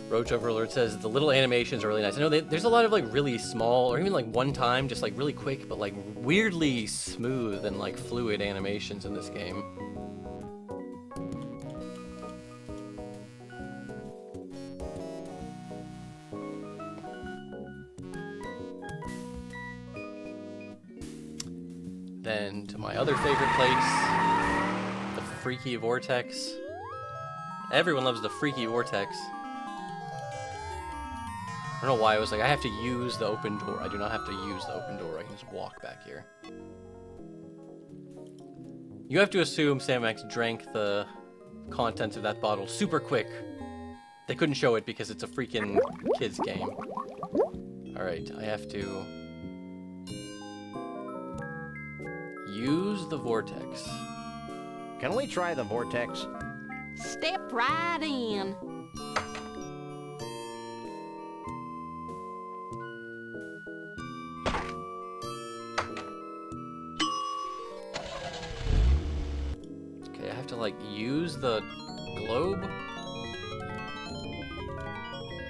Roach Overlord says the little animations are really nice. I know there's a lot of like really small or even like one time, just like really quick, but like weirdly smooth and like fluid animations in this game. Then to my other favorite place, the Freaky Vortex. Everyone loves the Freaky Vortex. I don't know why I was like, I have to use the open door. I do not have to use the open door. I can just walk back here. You have to assume Sam Max drank the contents of that bottle super quick. They couldn't show it because it's a freaking kids game. Alright, I have to use the Vortex. Can we try the Vortex? Step right in. Okay, I have to like use the globe.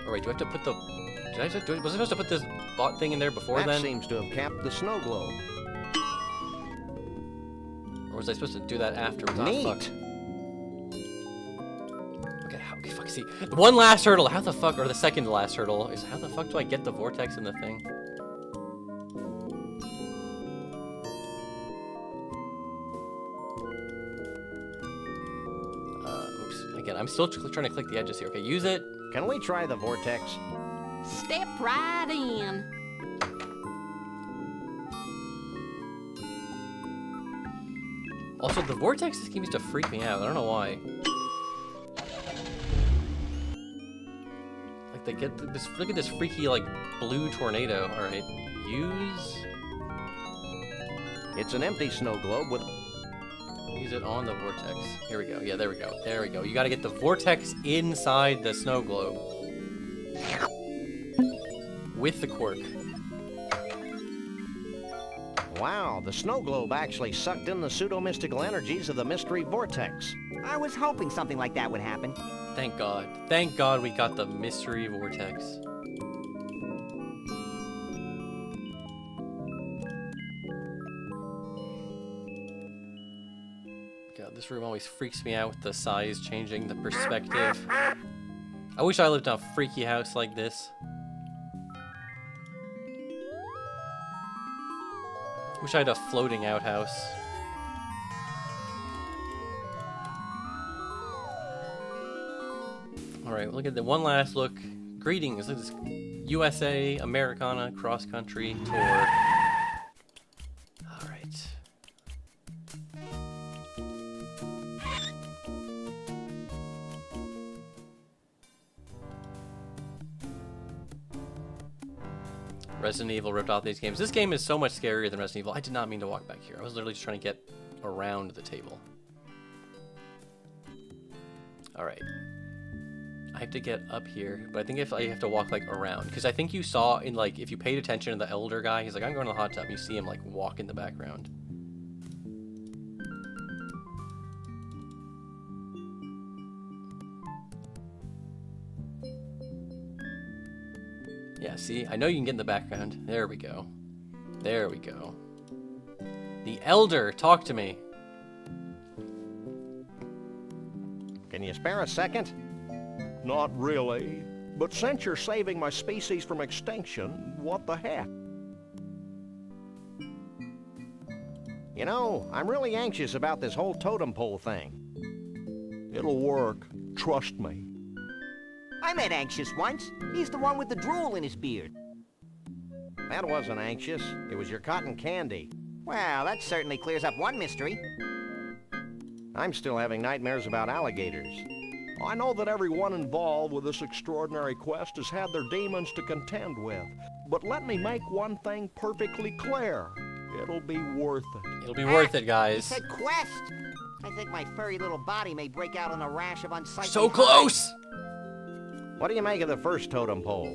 All right, do I have to put the? Was I supposed to put this bot thing in there before that then? That seems to have capped the snow globe. Or was I supposed to do that afterwards? Neat. Oh, fuck. Okay, okay, fuck. See, one last hurdle. How the fuck, or the second to last hurdle is how the fuck do I get the vortex in the thing? Oops. Again, I'm still trying to click the edges here. Okay, use it. Can we try the Vortex? Step right in. Also, the vortex just seems to freak me out. I don't know why. Like they get this. Look at this freaky like blue tornado. All right, use. It's an empty snow globe with. Use it on the vortex. Here we go. Yeah, there we go. There we go. You got to get the vortex inside the snow globe with the cork. Wow, the snow globe actually sucked in the pseudo-mystical energies of the mystery vortex. I was hoping something like that would happen. Thank God. Thank God we got the mystery vortex. God, this room always freaks me out with the size changing, the perspective. I wish I lived in a freaky house like this. Wish I had a floating outhouse. Alright, look at the one last look. Greetings, look at this USA Americana cross-country tour. Alright. Resident Evil ripped off these games. This game is so much scarier than Resident Evil. I did not mean to walk back here. I was literally just trying to get around the table. Alright. I have to get up here, but I think if I have to walk, like, around. Because I think you saw in, like, if you paid attention to the elder guy, he's like, I'm going to the hot tub. You see him, like, walk in the background. Yeah, see? I know you can get in the background. There we go. There we go. The elder, talk to me. Can you spare a second? Not really. But since you're saving my species from extinction, what the heck? You know, I'm really anxious about this whole totem pole thing. It'll work. Trust me. I met Anxious once. He's the one with the drool in his beard. That wasn't anxious. It was your cotton candy. Well, that certainly clears up one mystery. I'm still having nightmares about alligators. I know that everyone involved with this extraordinary quest has had their demons to contend with. But let me make one thing perfectly clear. It'll be worth it. It'll be worth it, He guys. said quest. I think my furry little body may break out in a rash of unsightly So close! What do you make of the first totem pole?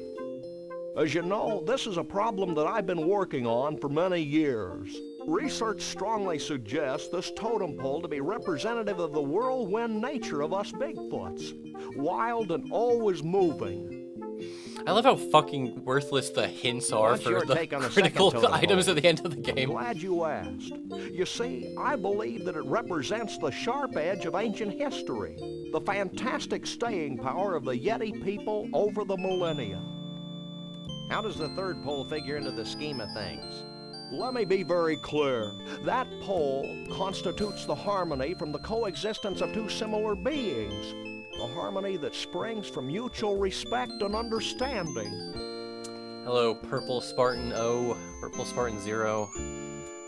As you know, this is a problem that I've been working on for many years. Research strongly suggests this totem pole to be representative of the whirlwind nature of us Bigfoots. Wild and always moving. I love how fucking worthless the hints are What's for your the take on the critical second totem items pole? at the end of the game. Glad you asked. You see, I believe that it represents the sharp edge of ancient history, the fantastic staying power of the Yeti people over the millennia. How does the third pole figure into the scheme of things? Let me be very clear. That pole constitutes the harmony from the coexistence of two similar beings. A harmony that springs from mutual respect and understanding. Hello, Purple Spartan O, Purple Spartan Zero.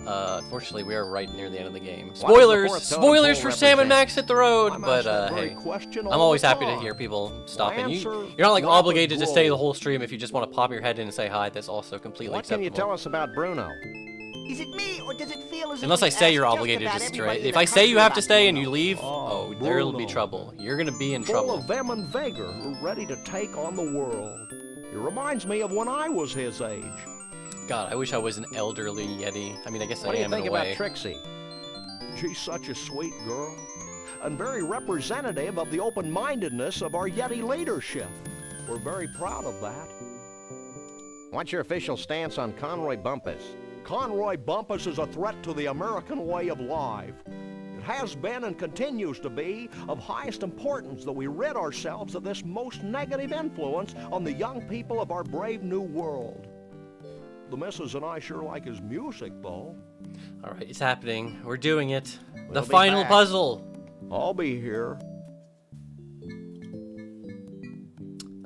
Unfortunately, we are right near the end of the game. Spoilers! Spoilers for Sam and Max Hit the Road! But, hey, I'm always happy to hear people stopping. You're not, like, obligated to stay the whole stream if you just want to pop your head in and say hi. That's also completely What can acceptable. you tell us about Bruno? Is it me, or does it feel as Unless I if we say you're asked obligated just to about stay. everybody in If the I say you country have to about stay and Bruno? you leave, oh, there'll be Bruno. trouble. You're gonna be in Full trouble. of vim and vigor, ready to take on the world. It reminds me of when I was his age. God, I wish I was an elderly Yeti. I mean, I guess What I do you am think in a about way. Trixie? She's such a sweet girl, and very representative of the open-mindedness of our Yeti leadership. We're very proud of that. What's your official stance on Conroy Bumpus? Conroy Bumpus is a threat to the American way of life. It has been and continues to be of highest importance that we rid ourselves of this most negative influence on the young people of our brave new world. The missus and I sure like his music, though. All right, it's happening. We're doing it. The We'll be final back. puzzle. I'll be here.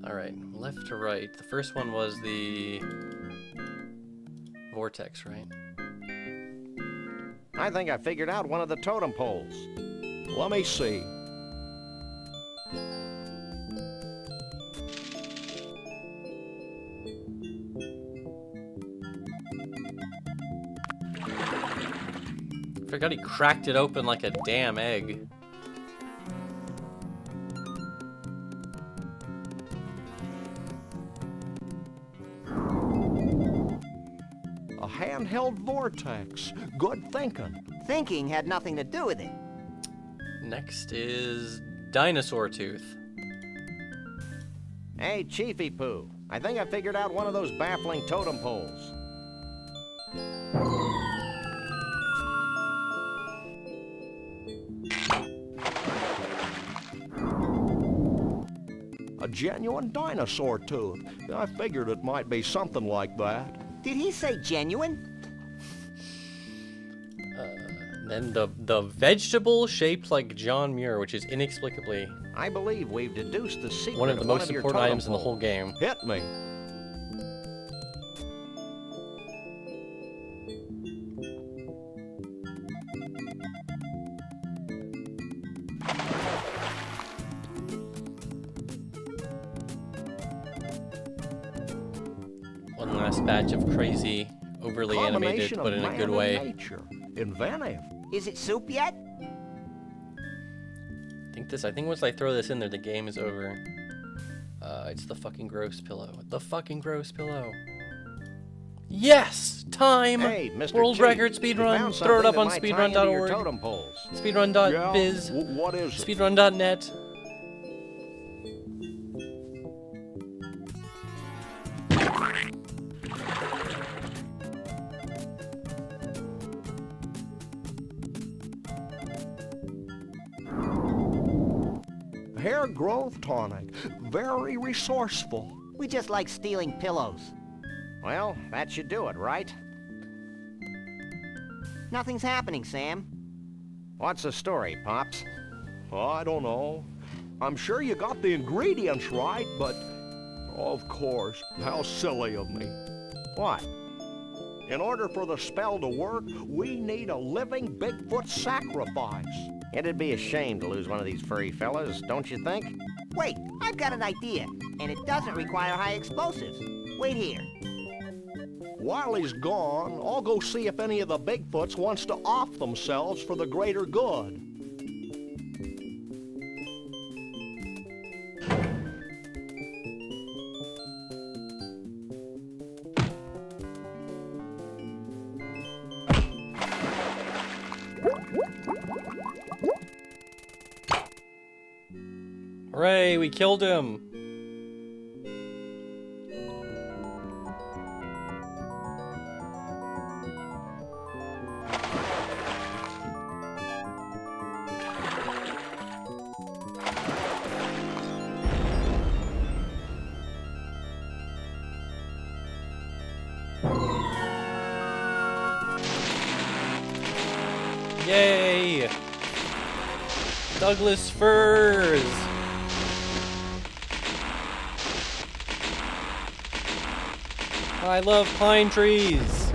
All right, left to right. The first one was the Vortex, right? I think I figured out one of the totem poles. Let me see. Forgot he cracked it open like a damn egg. A handheld Vortex. Good thinking. Thinking had nothing to do with it. Next is Dinosaur Tooth. Hey, Chiefy Poo. I think I figured out one of those baffling totem poles. A genuine dinosaur tooth. I figured it might be something like that. Did he say genuine? Then the vegetable shaped like John Muir, which is inexplicably I believe we've deduced the secret one of the most your important totem items in the whole poles. game. Hit me. One last batch of crazy, overly animated, Combination but of in a man good and way. nature. Inventive. Is it soup yet? I think once I throw this in there, the game is over. It's the fucking gross pillow. The fucking gross pillow. Yes! Time! Hey, Mr. World Chief, record you speedrun. found Throw it up on something that might tie into your speedrun.org. totem poles. Speedrun.biz. Yeah? What is it? Speedrun.net. Hair growth tonic. Very resourceful. We just like stealing pillows. Well, that should do it, right? Nothing's happening, Sam. What's the story, Pops? Oh, I don't know. I'm sure you got the ingredients right, but... Of course. How silly of me. What? In order for the spell to work, we need a living Bigfoot sacrifice. It'd be a shame to lose one of these furry fellas, don't you think? Wait, I've got an idea, and it doesn't require high explosives. Wait here. While he's gone, I'll go see if any of the Bigfoots wants to off themselves for the greater good. Hooray, we killed him! Yay! Douglas firs! I love pine trees!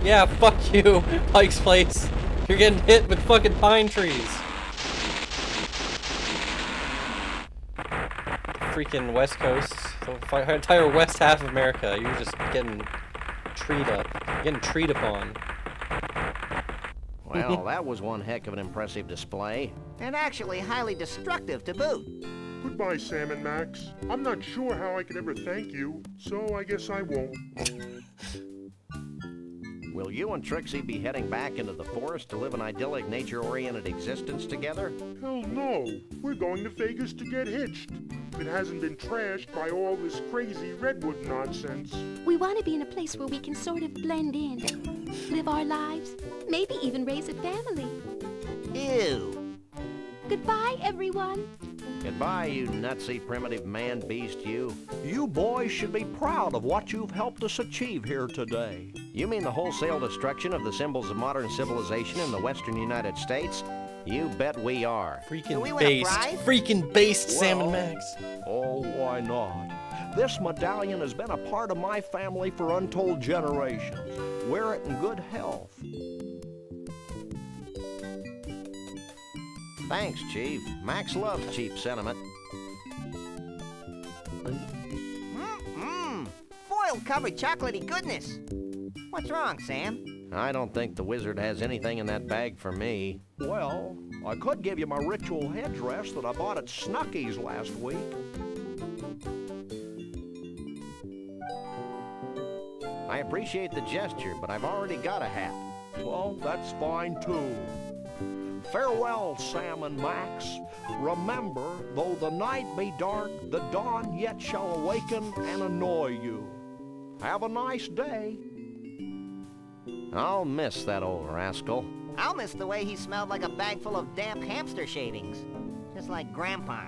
Yeah, fuck you, Pike's Place! You're getting hit with fucking pine trees! Freaking West Coast, the entire west half of America, you're just getting treed up. Getting treed upon. Well, that was one heck of an impressive display. And actually highly destructive to boot. Goodbye, Sam and Max. I'm not sure how I could ever thank you, so I guess I won't. Will you and Trixie be heading back into the forest to live an idyllic, nature-oriented existence together? Hell no. We're going to Vegas to get hitched. If it hasn't been trashed by all this crazy redwood nonsense. We want to be in a place where we can sort of blend in, live our lives, maybe even raise a family. Ew. Goodbye, everyone. Goodbye, you nutsy primitive man-beast, you. You boys should be proud of what you've helped us achieve here today. You mean the wholesale destruction of the symbols of modern civilization in the western United States? You bet we are. Freaking based. Freaking based, Sam and Max. Oh, why not? This medallion has been a part of my family for untold generations. Wear it in good health. Thanks, Chief. Max loves cheap sentiment. Foil-covered chocolatey goodness. What's wrong, Sam? I don't think the wizard has anything in that bag for me. Well, I could give you my ritual headdress that I bought at Snucky's last week. I appreciate the gesture, but I've already got a hat. Well, that's fine, too. Farewell, Sam and Max. Remember, though the night be dark, the dawn yet shall awaken and annoy you. Have a nice day. I'll miss that old rascal. I'll miss the way he smelled like a bag full of damp hamster shavings. Just like Grandpa.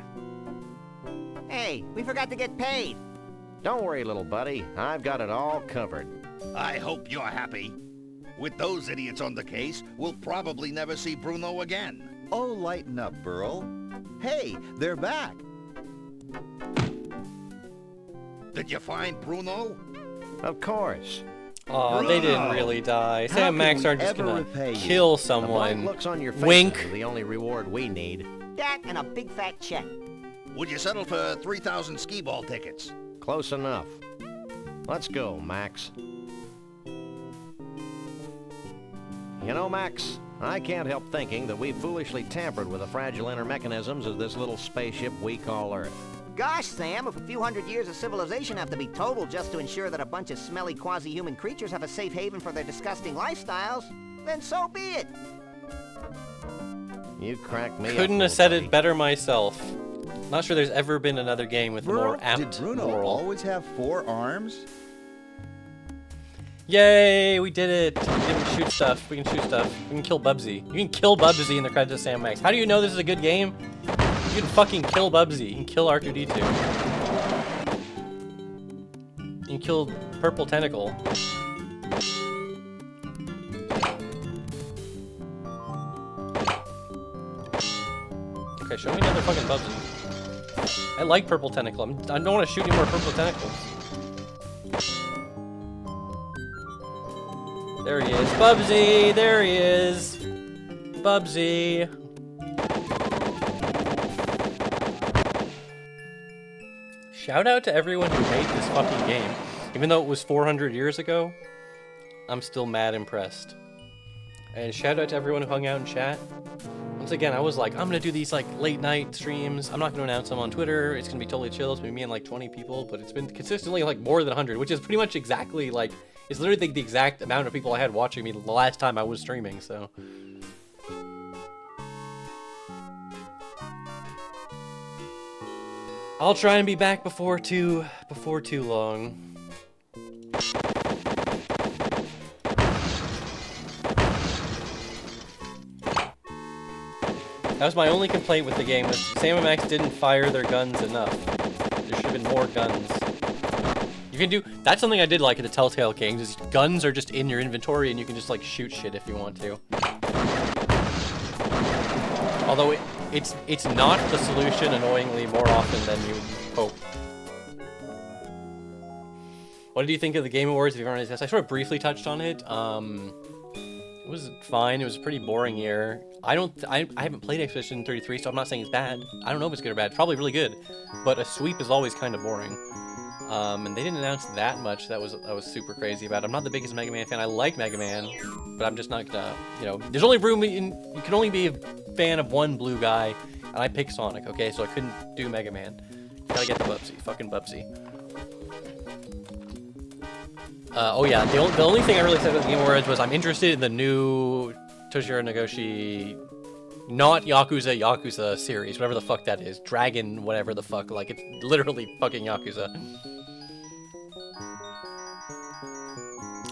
Hey, we forgot to get paid. Don't worry, little buddy. I've got it all covered. I hope you're happy. With those idiots on the case, we'll probably never see Bruno again. Oh, lighten up, Burl. Hey, they're back. Did you find Bruno? Of course. Aw, they didn't really die. Sam and Max aren't just gonna kill someone. Looks on your face Wink. is the only reward we need. That and a big fat check. Would you settle for 3,000 skee-ball tickets? Close enough. Let's go, Max. You know, Max, I can't help thinking that we've foolishly tampered with the fragile inner mechanisms of this little spaceship we call Earth. Gosh, Sam, if a few hundred years of civilization have to be totaled just to ensure that a bunch of smelly quasi-human creatures have a safe haven for their disgusting lifestyles, then so be it. You cracked me up. Couldn't have said it better myself. Not sure there's ever been another game with a more apt Did Bruno moral. always have 4 arms? Yay, we did it! We can shoot stuff. We can shoot stuff. We can kill Bubsy. You can kill Bubsy in the credits of Sam Max. How do you know this is a good game? You can fucking kill Bubsy. You can kill R2-D2. You can kill Purple Tentacle. Okay, show me another fucking Bubsy. I like Purple Tentacle. I don't want to shoot any more Purple Tentacles. There he is. Bubsy! There he is! Bubsy! Shout out to everyone who made this fucking game. Even though it was 400 years ago, I'm still mad impressed. And shout out to everyone who hung out in chat. Once again, I was like, I'm gonna do these like late night streams. I'm not gonna announce them on Twitter. It's gonna be totally chill. It's gonna be me and like 20 people, but it's been consistently like more than 100, which is pretty much exactly like, it's literally the exact amount of people I had watching me the last time I was streaming, so. I'll try and be back before too long. That was my only complaint with the game, was Sam and Max didn't fire their guns enough. There should have been more guns. You can do, that's something I did like in the Telltale games, is guns are just in your inventory and you can just like shoot shit if you want to. Although it's not the solution, annoyingly, more often than you hope. What did you think of the Game Awards? If you've already discussed, I sort of briefly touched on it. It was fine. It was a pretty boring year. I haven't played Expedition 33, so I'm not saying it's bad. I don't know if it's good or bad. It's probably really good, but a sweep is always kind of boring. And they didn't announce that much. That was super crazy about it. I'm not the biggest Mega Man fan. I like Mega Man, but I'm just not gonna, you know, there's only room in, you can only be a fan of one blue guy, and I picked Sonic, okay? So I couldn't do Mega Man. Gotta get the Bubsy, fucking Bubsy. Oh yeah, the only thing I really said about the Game Awards was I'm interested in the new Toshiro Nagoshi, not Yakuza series, whatever the fuck that is. Dragon, whatever the fuck, like it's literally fucking Yakuza.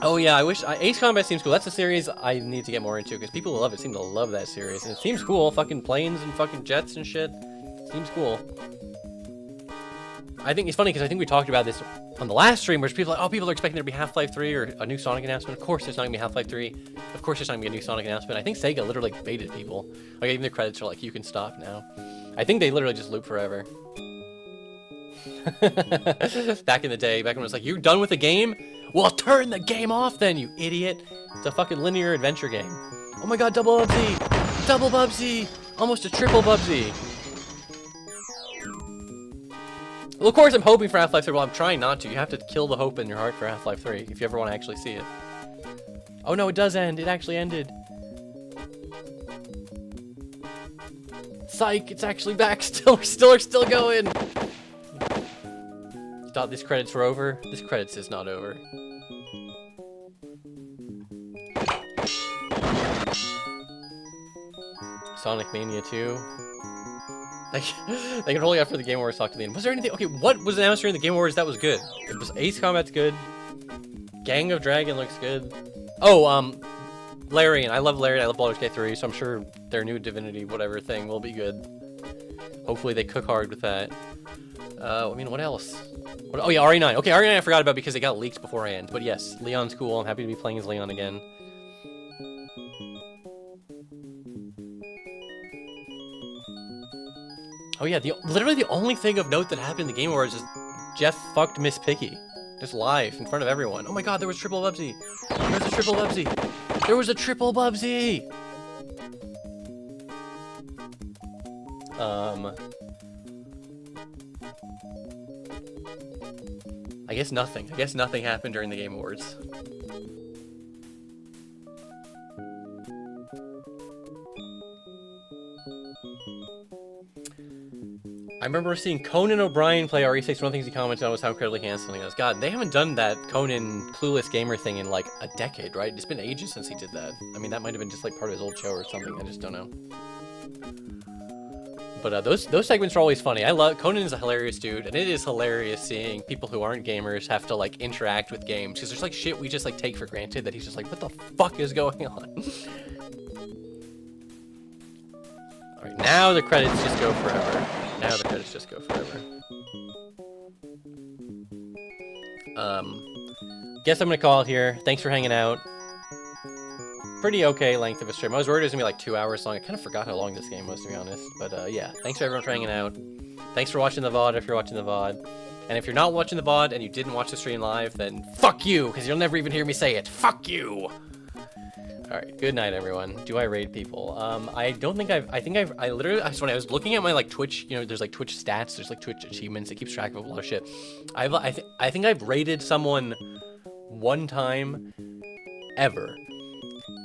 Oh yeah, I wish, Ace Combat seems cool. That's a series I need to get more into, because people who love it seem to love that series. And it seems cool, fucking planes and fucking jets and shit. Seems cool. I think it's funny, because I think we talked about this on the last stream, where people are like, oh, people are expecting there to be Half-Life 3 or a new Sonic announcement. Of course there's not going to be Half-Life 3. Of course there's not going to be a new Sonic announcement. I think Sega literally baited people. Like, even the credits are like, you can stop now. I think they literally just loop forever. Back in the day, back when it was like, you're done with the game? Well, turn the game off then, you idiot. It's a fucking linear adventure game. Oh my god, double Bubsy! Double Bubsy! Almost a triple Bubsy! Well, of course I'm hoping for Half-Life 3. Well, I'm trying not to. You have to kill the hope in your heart for Half-Life 3 if you ever want to actually see it. Oh no, it does end. It actually ended. Psych, it's actually back. Still going. You thought these credits were over? This credits is not over. Sonic Mania 2. They can totally after the Game Awards talk to the end. Was there anything? Okay, what was announced during the Game Awards that was good? It was Ace Combat's good. Gang of Dragon looks good. Oh, Larian. I love Larian. I love Baldur's Gate 3, so I'm sure their new Divinity whatever thing will be good. Hopefully they cook hard with that. I mean, what else? Oh yeah, RE9. Okay, RE9 I forgot about because it got leaked beforehand. But yes, Leon's cool. I'm happy to be playing as Leon again. Oh yeah, literally the only thing of note that happened in the Game Awards is Jeff fucked Miss Piggy. Just live, in front of everyone. Oh my god, there was triple Bubsy! There was a triple Bubsy! There was a triple Bubsy! I guess nothing. I guess nothing happened during the Game Awards. I remember seeing Conan O'Brien play RE6. One of the things he commented on was how incredibly handsome he was. God, they haven't done that Conan Clueless Gamer thing in like a decade, right? It's been ages since he did that. I mean, that might have been just like part of his old show or something. I just don't know. But those segments are always funny. I love Conan is a hilarious dude, and it is hilarious seeing people who aren't gamers have to like interact with games because there's like shit we just like take for granted that he's just like, what the fuck is going on? All right, now the credits just go forever. Now the credits just go forever. Guess I'm gonna call it here. Thanks for hanging out. Pretty okay length of a stream. I was worried it was gonna be like 2 hours long. I kind of forgot how long this game was, to be honest. But yeah, thanks for everyone for hanging out. Thanks for watching the VOD if you're watching the VOD. And if you're not watching the VOD and you didn't watch the stream live, then fuck you, because you'll never even hear me say it. Fuck you! Alright, good night, everyone. Do I raid people? I don't think I literally, when I was looking at my, like, Twitch, you know, there's, like, Twitch stats, there's, like, Twitch achievements, it keeps track of a lot of shit. I think I've raided someone one time ever.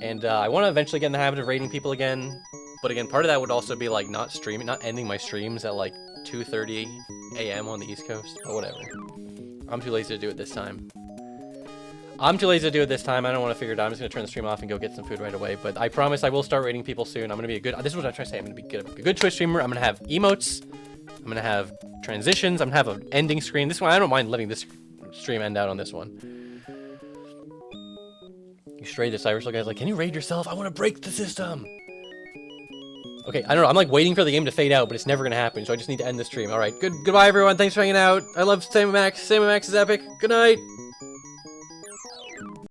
And, I want to eventually get in the habit of raiding people again, but again, part of that would also be, like, not ending my streams at, like, 2:30 a.m. on the East Coast, but whatever. I'm too lazy to do it this time. I don't want to figure it out. I'm just going to turn the stream off and go get some food right away. But I promise I will start rating people soon. I'm going to be this is what I'm trying to say. I'm going to be a good Twitch streamer. I'm going to have emotes. I'm going to have transitions. I'm going to have an ending screen. This one, I don't mind letting this stream end out on this one. You strayed this Irish guy's like, can you raid yourself? I want to break the system. Okay, I don't know. I'm like waiting for the game to fade out, but it's never going to happen. So I just need to end the stream. All right, goodbye, everyone. Thanks for hanging out. I love Sam and Max. Sam and Max is epic. Good night.